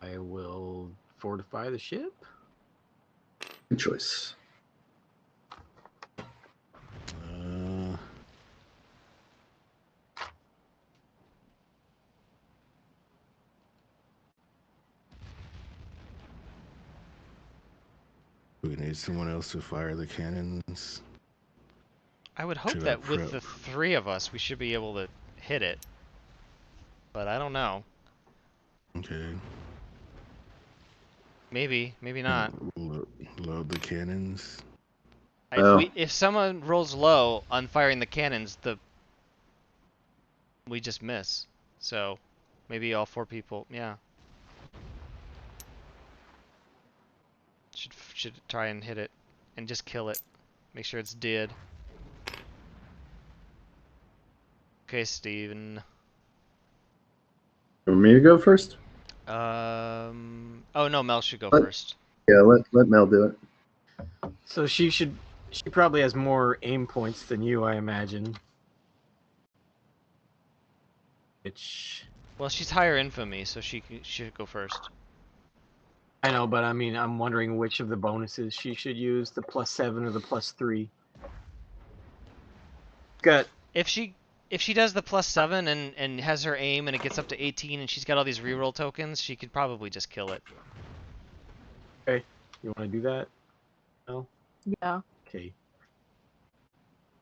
I will fortify the ship. Good choice. We need someone else to fire the cannons. I would hope To that with prep. the 3 of us, we should be able to hit it. But I don't know. Okay. Maybe, maybe not. Load the cannons. If someone rolls low on firing the cannons, we just miss. So Maybe all 4 people. Yeah. Should try and hit it and just kill it. Make sure it's dead. Okay, Steven. You want me to go first? Oh no, Mel should go Let- first. Yeah, let Mel do it. So she probably has more aim points than you, I imagine. Which Well, she's higher infamy, so she should go first. I know, but I mean, I'm wondering which of the bonuses she should use, the +7 or the +3. Got If she does the +7 and has her aim and it gets up to 18 and she's got all these reroll tokens, she could probably just kill it. Okay, you want to do that? No. Yeah. Okay.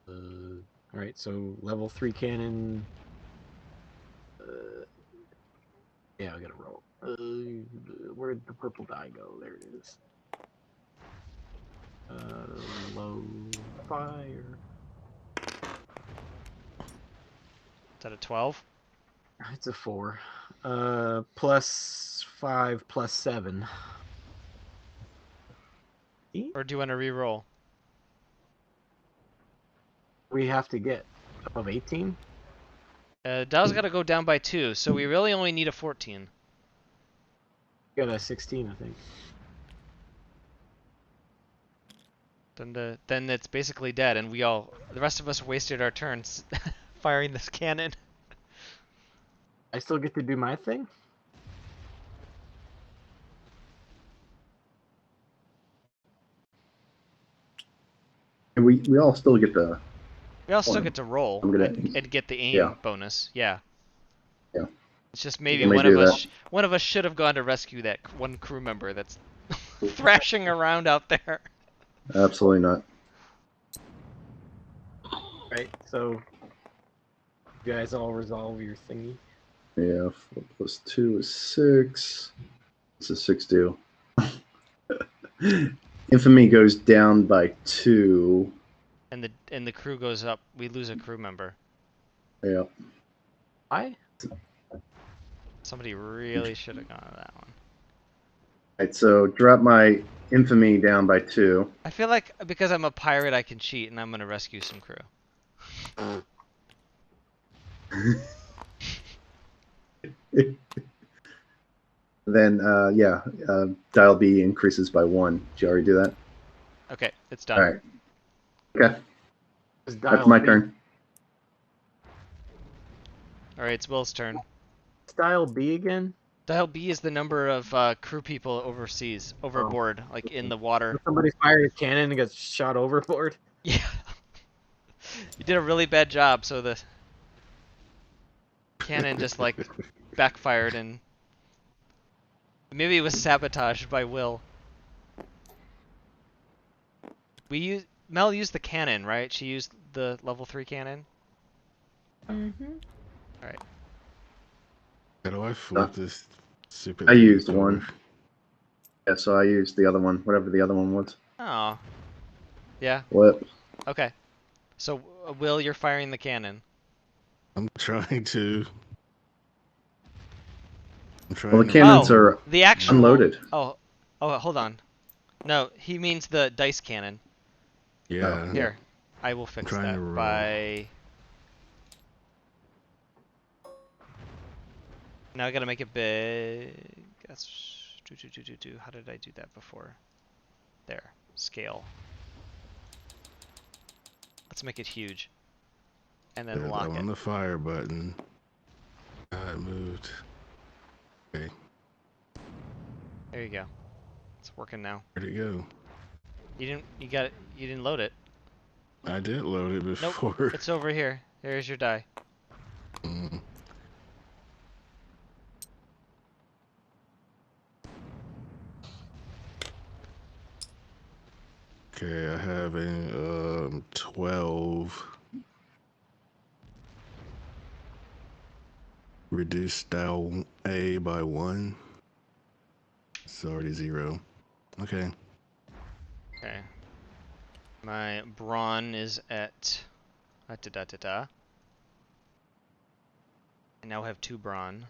All right. So level 3 cannon. Yeah, I gotta roll. Where'd the purple die go? There it is. Low fire. Is that a 12? It's a 4. +5, +7. Or do you want to reroll? We have to get above 18. Dial's got to go down by 2, so we really only need a 14. Got a 16, I think. Then it's basically dead, and the rest of us wasted our turns firing this cannon. I still get to do my thing? And we all still get the. We all still get to roll and get the aim bonus. Yeah. Yeah. It's just maybe Let me do one of us should have gone to rescue that one crew member that's thrashing around out there. Absolutely not. Right, so you guys all resolve your thingy. Yeah, 4 + 2 is 6. It's a 6 do. Infamy goes down by 2. And the crew goes up. We lose a crew member. Yeah. Somebody really should have gone to that one. Alright, so drop my infamy down by 2. I feel like because I'm a pirate, I can cheat, and I'm gonna rescue some crew. Then, dial B increases by 1. Did you already do that? Okay, it's done. All right. Okay. Is That's dial my B- turn. All right, it's Will's turn. Dial B again? Dial B is the number of crew people overseas, overboard, like in the water. Somebody fired a cannon and got shot overboard? Yeah. You did a really bad job, so the cannon just like backfired and maybe it was sabotaged by Will. Mel used the cannon, right? She used the level 3 cannon? Mm-hmm. Alright. How do I flip this stupid I thing used over? one. Yeah, so I used the other one, whatever the other one was. Oh. Yeah. What? Okay. So, Will, you're firing the cannon. I'm trying to. Well, the cannons Oh, are the actual... unloaded. Oh, hold on. No, he means the dice cannon. Yeah. Oh, Here, I will fix trying that to roll. by... Now I gotta make it big. That's... How did I do that before? There. Scale. Let's make it huge. And then lock on it. the fire button. It moved. Okay. There you go. It's working now. Where'd it go? You didn't load it. I did load it before. Nope. It's over here. Here's your die. Mm. Okay, I have a 12. Reduce dial A by 1. It's already 0. Okay. Okay. My brawn is at... I now have 2 brawn.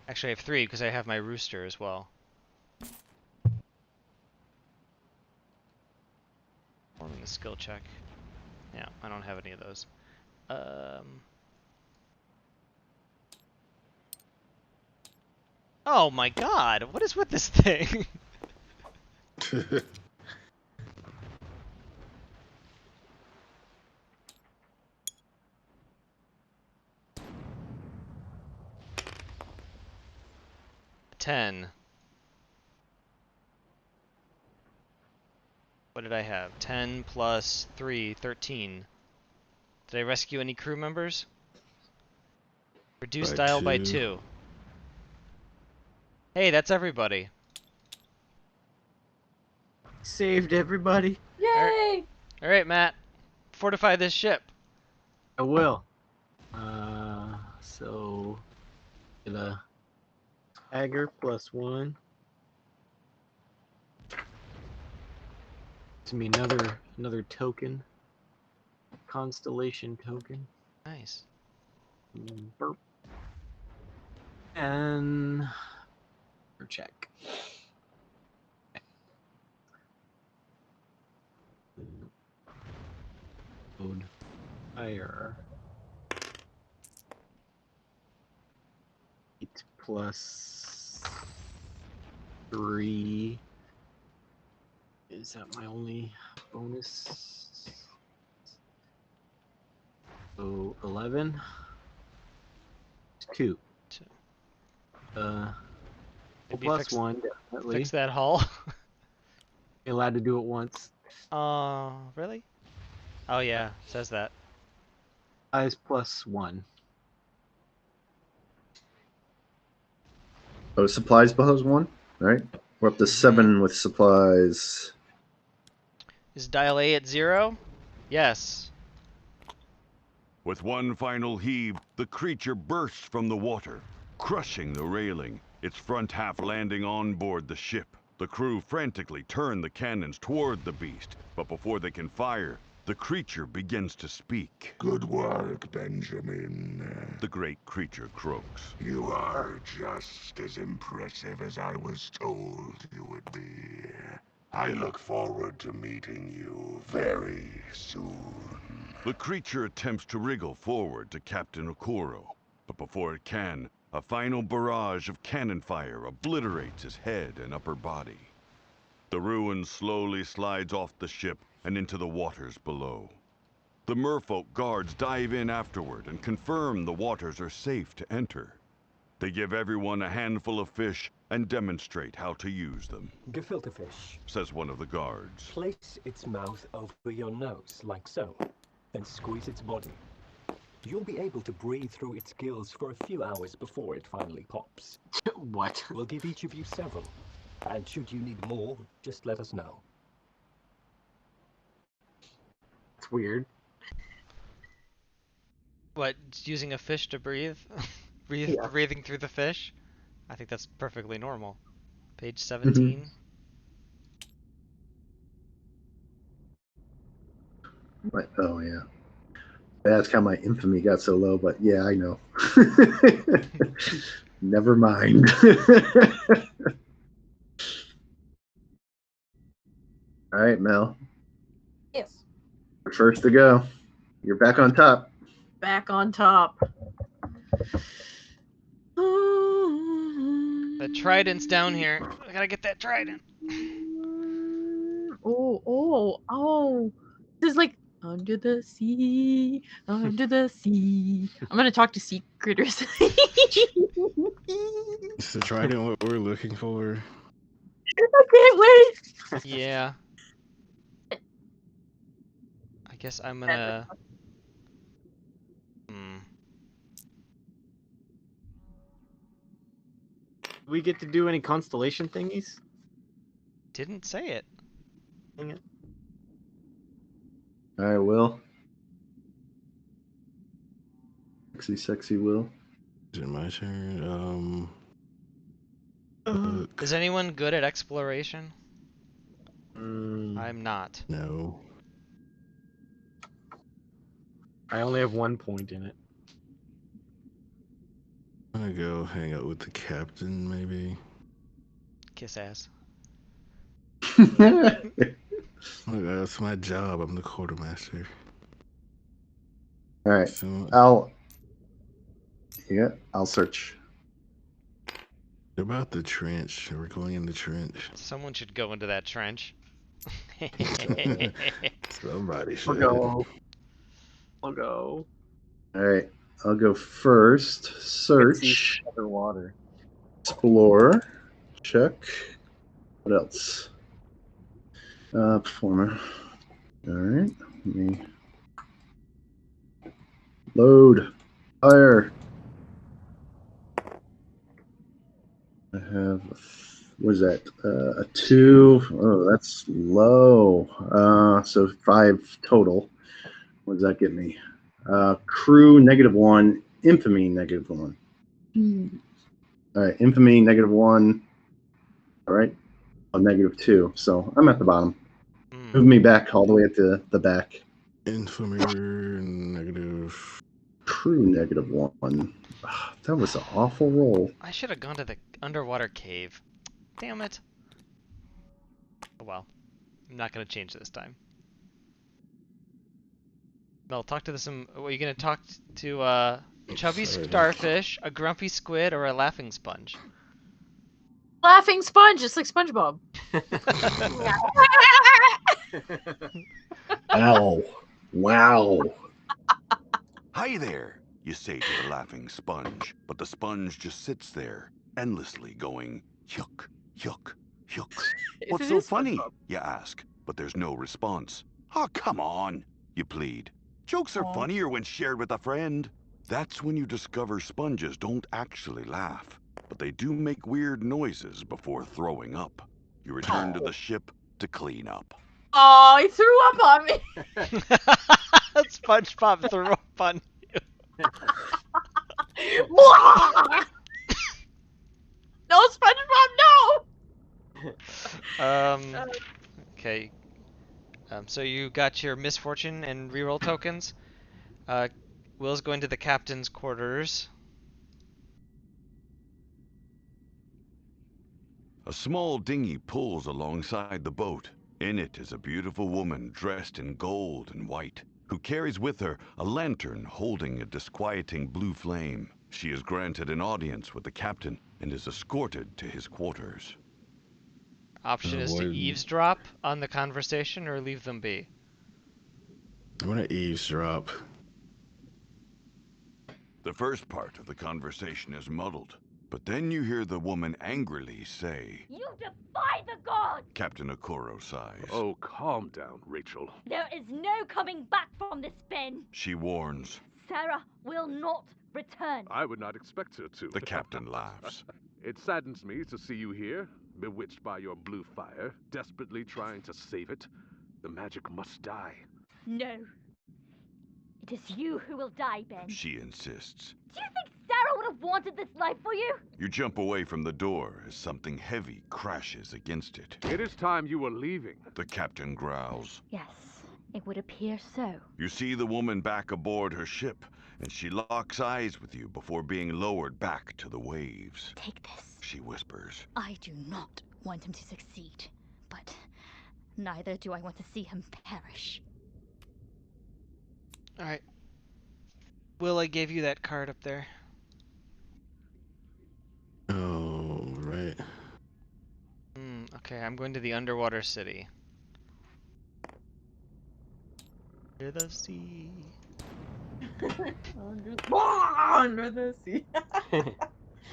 Actually, I have 3 because I have my rooster as well. Forming the skill check. Yeah, I don't have any of those. Oh my god, what is with this thing? $10. What did I have? 10 plus 3, 13. Did I rescue any crew members? Reduce By dial by 2. 2. Hey, that's everybody. Saved everybody. Yay! Alright, Matt. Fortify this ship. I will. So get a dagger +1. To me another token. Constellation token. Nice. Burp. And check. Load fire. 8 plus 3. Is that my only bonus? So 11. 2. 2. Maybe plus 1, definitely. Fix that hull. You're allowed to do it once. Really? Oh yeah, it says that. Size +1. Oh, supplies below 1. All right. We're up to 7 with supplies. Is dial A at 0? Yes. With one final heave, the creature bursts from the water, crushing the railing, its front half landing on board the ship. The crew frantically turn the cannons toward the beast, but before they can fire, the creature begins to speak. Good work, Benjamin. The great creature croaks. You are just as impressive as I was told you would be. I look forward to meeting you very soon. The creature attempts to wriggle forward to Captain Okoro, but before it can, a final barrage of cannon fire obliterates his head and upper body. The ruin slowly slides off the ship and into the waters below. The merfolk guards dive in afterward and confirm the waters are safe to enter. They give everyone a handful of fish and demonstrate how to use them. Gefilte fish. Says one of the guards. Place its mouth over your nose, like so. Then squeeze its body. You'll be able to breathe through its gills for a few hours before it finally pops. What? We'll give each of you several. And should you need more, just let us know. It's weird. What, using a fish to breathe? Yeah. Breathing through the fish? I think that's perfectly normal. Page 17. Oh, yeah. That's how my infamy got so low, but yeah, I know. Never mind. All right, Mel. Yes. You're first to go. You're back on top. Back on top. The trident's down here. I gotta get that trident. Oh. This is like under the sea, under the sea. I'm gonna talk to sea critters. Is the trident what we're looking for? I can't wait. Yeah. I guess I'm gonna... Do we get to do any constellation thingies? Didn't say it. Dang it. All right, Will. Sexy Will. Is it my turn? Is anyone good at exploration? Mm, I'm not. No. I only have 1 point in it. gonna go hang out with the captain, maybe. Kiss ass. Look, that's my job. I'm the quartermaster. All right. So, I'll search. about the trench. We're going in the trench. Someone should go into that trench. Somebody I'll should. go. I'll go. All right. I'll go first. Let's Search. see underwater. Explore. Check. What else? Performer. All right. Let me load. Fire. I have, what is that? A 2. Oh, that's low. So 5 total. What does that get me? Crew -1. Infamy -1. All right. Infamy -1. All right. -2. So I'm at the bottom. Move me back all the way at the back. Infamy negative. Crew -1. That was an awful roll. I should have gone to the underwater cave. Damn it. Oh well. I'm not going to change this time. Mel, talk to some... Are you going to talk to a chubby starfish, a grumpy squid, or a laughing sponge? Laughing sponge, just like SpongeBob. Ow. Wow. Hi there, you say to the laughing sponge, but the sponge just sits there, endlessly going, yuck, yuck, yuck. What's so funny, you ask, but there's no response. Oh, come on, you plead. Jokes are funnier when shared with a friend. That's when you discover sponges don't actually laugh, but they do make weird noises before throwing up. You return to the ship to clean up. Oh, he threw up on me. SpongeBob threw up on you. No, SpongeBob, no. Okay. So you got your misfortune and reroll tokens. Will's going to the captain's quarters. A small dinghy pulls alongside the boat. In it is a beautiful woman dressed in gold and white, who carries with her a lantern holding a disquieting blue flame. She is granted an audience with the captain and is escorted to his quarters. Option is to eavesdrop on the conversation or leave them be. I'm gonna eavesdrop. The first part of the conversation is muddled, but then you hear the woman angrily say, You defy the gods! Captain Okoro sighs. Oh, calm down, Rachel. There is no coming back from this spin. She warns. Sarah will not return. I would not expect her to. The captain laughs. It saddens me to see you here, bewitched by your blue fire, desperately trying to save it. The magic must die. No. It is you who will die, Ben. She insists. Do you think Sarah would have wanted this life for you? You jump away from the door as something heavy crashes against it. It is time you were leaving. The captain growls. Yes, it would appear so. You see the woman back aboard her ship, and she locks eyes with you before being lowered back to the waves. Take this. She whispers. I do not want him to succeed, but neither do I want to see him perish. Alright. Will, I gave you that card up there. Oh, right. Okay, I'm going to the underwater city. Under the sea. Under the sea.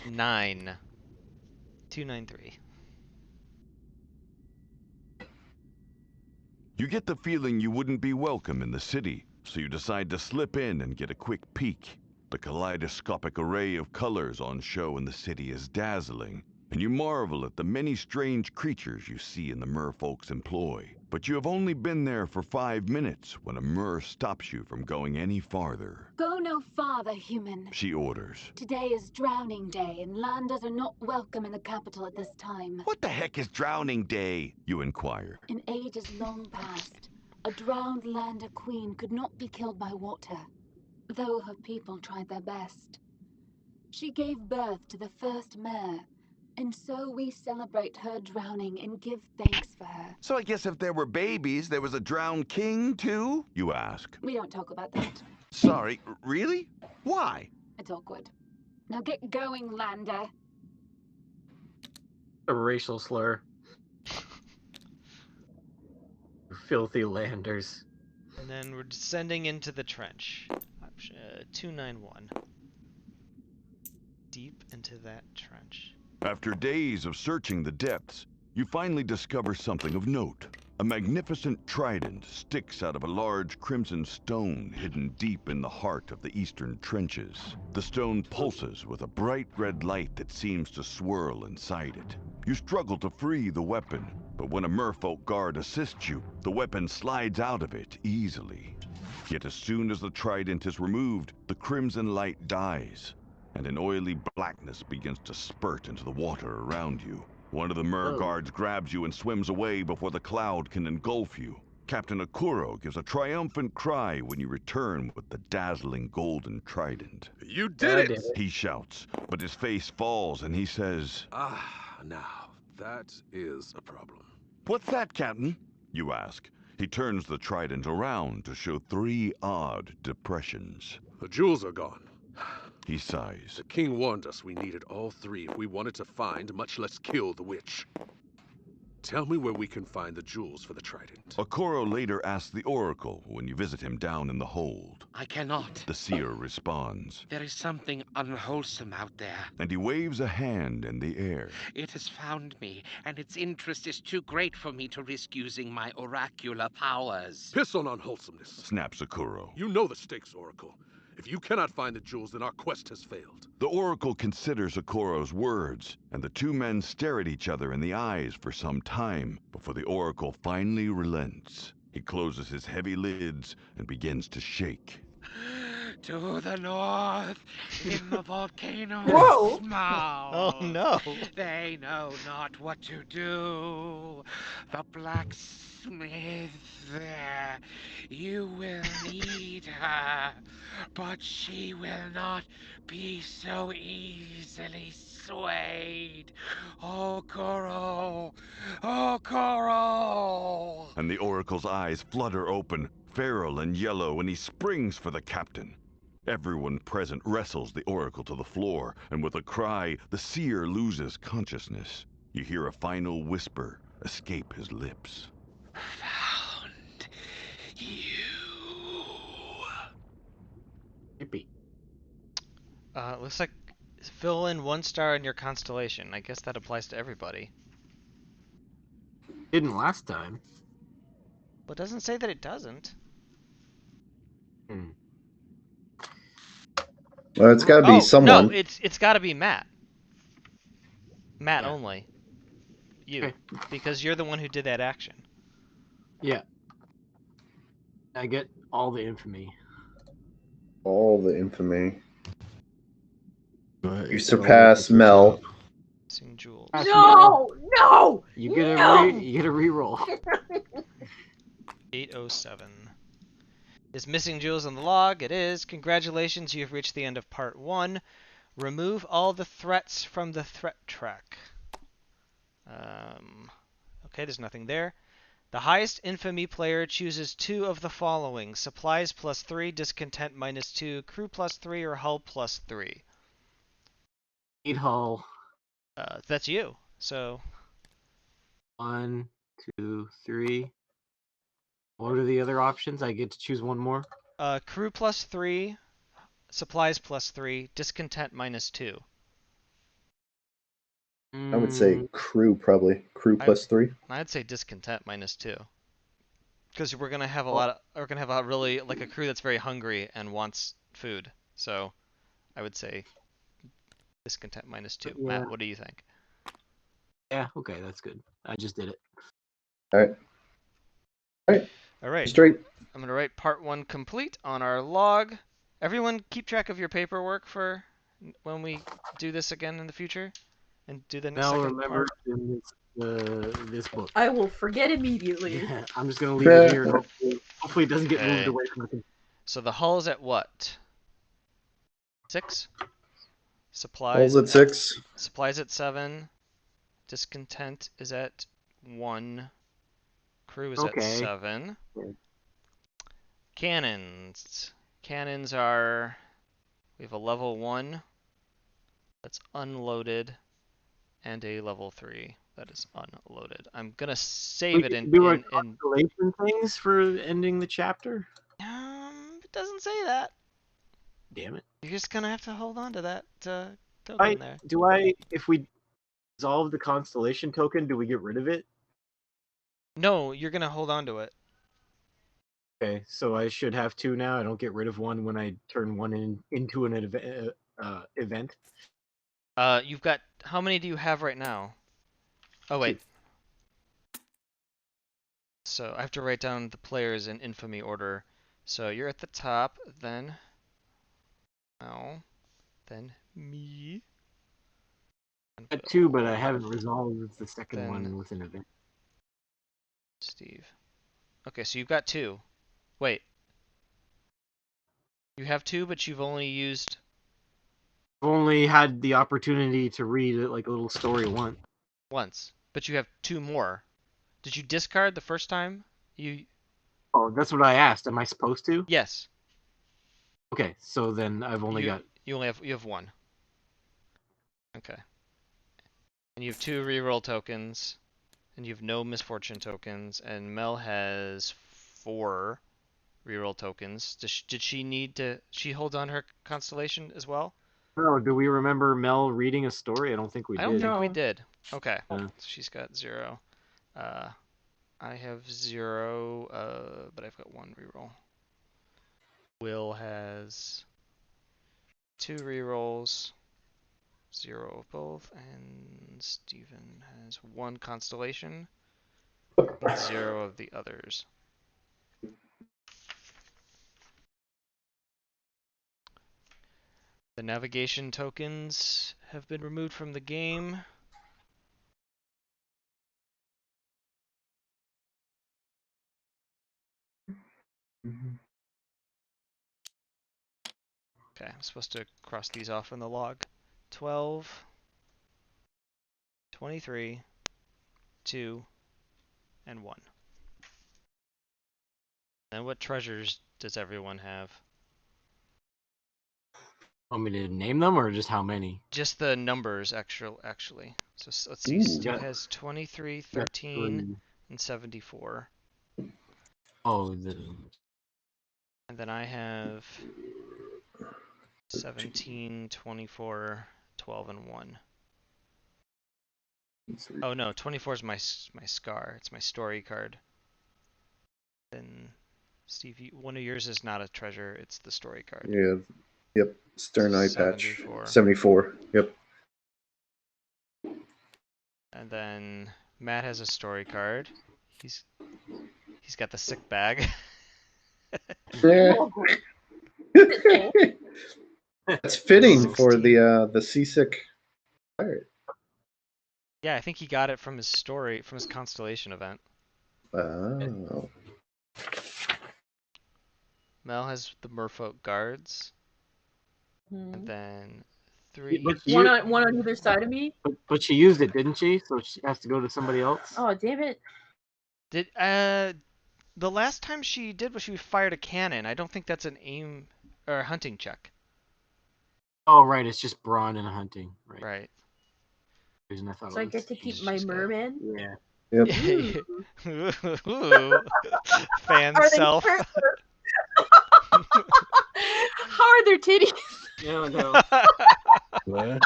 9. 293. You get the feeling you wouldn't be welcome in the city, so you decide to slip in and get a quick peek. The kaleidoscopic array of colors on show in the city is dazzling, and you marvel at the many strange creatures you see in the merfolk's employ. But you have only been there for 5 minutes when a mer stops you from going any farther. Go no farther, human. She orders. Today is Drowning Day, and landers are not welcome in the capital at this time. What the heck is Drowning Day? You inquire. In ages long past, a drowned lander queen could not be killed by water, though her people tried their best. She gave birth to the first mare, and so we celebrate her drowning and give thanks for her. So I guess if there were babies, there was a drowned king, too? You ask. We don't talk about that. Sorry, really? Why? It's awkward. Now get going, Lander. A racial slur. Filthy landers. And then we're descending into the trench. Option 291. Deep into that trench. After days of searching the depths, you finally discover something of note. A magnificent trident sticks out of a large crimson stone hidden deep in the heart of the eastern trenches. The stone pulses with a bright red light that seems to swirl inside it. You struggle to free the weapon, but when a merfolk guard assists you, the weapon slides out of it easily. Yet as soon as the trident is removed, the crimson light dies, and an oily blackness begins to spurt into the water around you. One of the mer guards grabs you and swims away before the cloud can engulf you. Captain Akuro gives a triumphant cry when you return with the dazzling golden trident. You did it! He shouts, but his face falls and he says, Now, that is a problem. "What's that, Captain?" you ask. He turns the trident around to show 3 odd depressions. The jewels are gone. He sighs. The king warned us we needed all 3 if we wanted to find, much less kill, the witch. Tell me where we can find the jewels for the trident. Akuro later asks the Oracle when you visit him down in the hold. I cannot. The seer responds. There is something unwholesome out there. And he waves a hand in the air. It has found me, and its interest is too great for me to risk using my oracular powers. Piss on unwholesomeness, snaps Akuro. You know the stakes, Oracle. If you cannot find the jewels, then our quest has failed. The Oracle considers Akuro's words, and the 2 men stare at each other in the eyes for some time before the Oracle finally relents. He closes his heavy lids and begins to shake. To the north, in the volcano's Whoa! mouth. Oh no! They know not what to do. The blacksmith there. You will need her, but she will not be so easily swayed. Oh, Koro! Oh, Koro! And the Oracle's eyes flutter open, feral and yellow, and he springs for the captain. Everyone present wrestles the Oracle to the floor, and with a cry, the seer loses consciousness. You hear a final whisper escape his lips. Found you. Yippee. Looks like fill in 1 star in your constellation. I guess that applies to everybody. Didn't last time. But it doesn't say that it doesn't. Well, it's got to be someone. No, it's got to be Matt. Matt only. You, Okay. because you're the one who did that action. Yeah. I get all the infamy. All the infamy. But You surpass Mel. Missing jewels. No! No! You get a No! you get a reroll. 807. Is missing jewels on the log? It is. Congratulations, you've reached the end of part 1. Remove all the threats from the threat track. Okay, there's nothing there. The highest infamy player chooses 2 of the following: supplies +3, discontent -2, crew +3, or hull +3. Need hull. That's you. So 1, 2, 3. What are the other options? I get to choose one more. crew +3, supplies +3, discontent -2. I would say crew, probably. Crew +3. I'd say discontent -2. Because we're gonna have a really a crew that's very hungry and wants food. So I would say discontent -2. Yeah. Matt, what do you think? Yeah, okay, that's good. I just did it. All right. Straight. I'm gonna write part 1 complete on our log. Everyone keep track of your paperwork for when we do this again in the future, and do the Now second remember part. in this book. I will forget immediately. Yeah, I'm just gonna leave it here. And hopefully it doesn't get moved Okay. away from the. So the hull is at what? 6? Supplies All's at 6. Supplies at 7. Discontent is at 1. Crew is at 7. Cannons. Cannons are... We have a level 1 that's unloaded and a level 3 that is unloaded. I'm gonna save it in constellation things for ending the chapter. It doesn't say that. Damn it! You're just gonna have to hold on to that token there. If we dissolve the constellation token, do we get rid of it? No, you're gonna hold on to it. Okay, so I should have 2 now. I don't get rid of 1 when I turn 1 into an event. You've got... How many do you have right now? Oh, wait. 2. So I have to write down the players in infamy order. So you're at the top, then Mel, then me. I got 2, but I haven't resolved the second one with an event. Steve. Okay, so you've got 2. Wait. You have 2, but you've only used... I've only had the opportunity to read it like a little story once. But you have 2 more. Did you discard the first time? Oh, that's what I asked. Am I supposed to? Yes. Okay, so then I've only got... You have 1. Okay. And you have 2 reroll tokens, and you have no misfortune tokens, and Mel has 4 reroll tokens. Did she need to... She holds on her constellation as well? No, do we remember Mel reading a story? I don't think we did. I don't think we did. Okay. Yeah. She's got 0. I have 0, but I've got 1 reroll. Will has 2 rerolls, 0 of both, and Steven has 1 constellation, and 0 of the others. The navigation tokens have been removed from the game. Okay, I'm supposed to cross these off in the log. 12, 23, 2, and 1. And what treasures does everyone have? Want me to name them or just how many? Just the numbers, actually. So let's see. Steve has 23, 13, and 74. Oh, And then I have 17, 24, 12, and 1. Oh no, 24 is my scar. It's my story card. Then, Steve, one of yours is not a treasure. It's the story card. Yeah. Yep. Stern Eye Patch. 74. 74. Yep. And then Matt has a story card. He's got the sick bag. Yeah. That's fitting for the seasick pirate. Yeah, I think he got it from his constellation event. Oh. Mel has the Merfolk guards. And then 3. One on either side of me. But she used it, didn't she? So she has to go to somebody else. Oh, damn it! Did the last time she did was she fired a cannon. I don't think that's an aim or a hunting check. Oh right, it's just brawn and hunting. Right. Reason I thought So I get to keep my merman. Yeah. Yep. Fan self. How are their titties? No. What?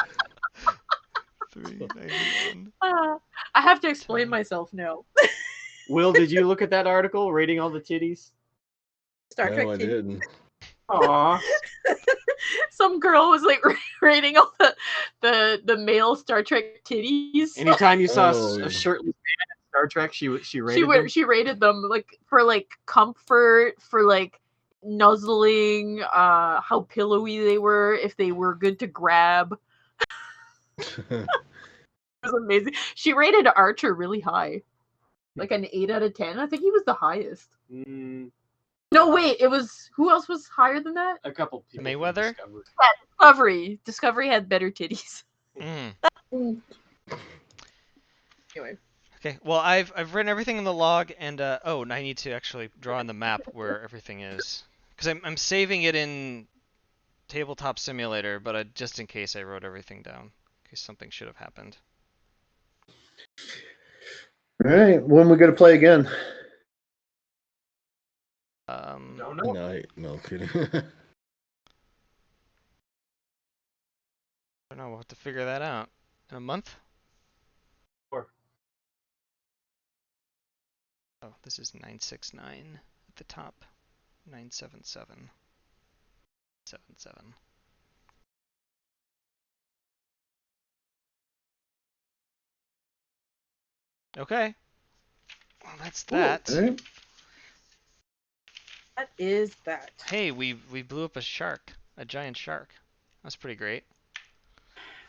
391. I have to explain myself now. Will, did you look at that article rating all the titties? Star Trek No, I titties. didn't. Aww. Some girl was like rating all the male Star Trek titties. Anytime you saw a shirtless man in Star Trek, she rated them. She rated them like for like comfort, for like nuzzling, how pillowy they were, if they were good to grab. It was amazing. She rated Archer really high, like an 8 out of 10. I think he was the highest. No, wait. It was who else was higher than that? A couple people. from Mayweather? Discovery. Discovery. Discovery had better titties. Mm. Anyway. Okay. Well, I've written everything in the log, and oh, and I need to actually draw on the map where everything is, because I'm saving it in Tabletop Simulator, but just in case I wrote everything down, in case something should have happened. All right, when we going to play again? No kidding. I don't know. We'll have to figure that out in a month. Sure. Oh, this is 969 at the top. 977. 77. Okay. Well, that's that. All right. That is that. Hey, we blew up a shark, a giant shark. That's pretty great.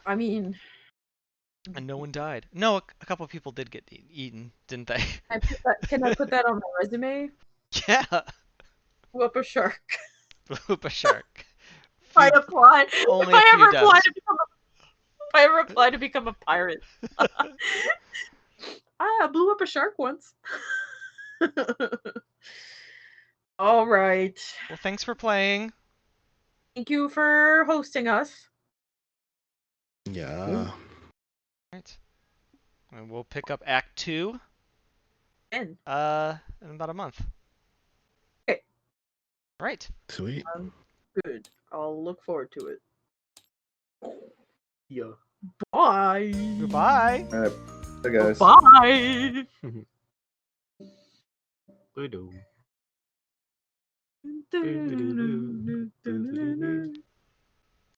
I mean, And no one died. No, a couple of people did get eaten, didn't they? can I put that on my resume? Yeah. Blew up a shark. Blew up a shark. If I apply, Only if a I few ever apply deaths. to become if I ever apply to become a pirate. I blew up a shark once. All right. Well, thanks for playing. Thank you for hosting us. Yeah. Right. And we'll pick up Act 2 in about a month. Okay. Right. Sweet. Good. I'll look forward to it. Yeah. Bye. Goodbye. All right. Bye, guys. Bye. We do.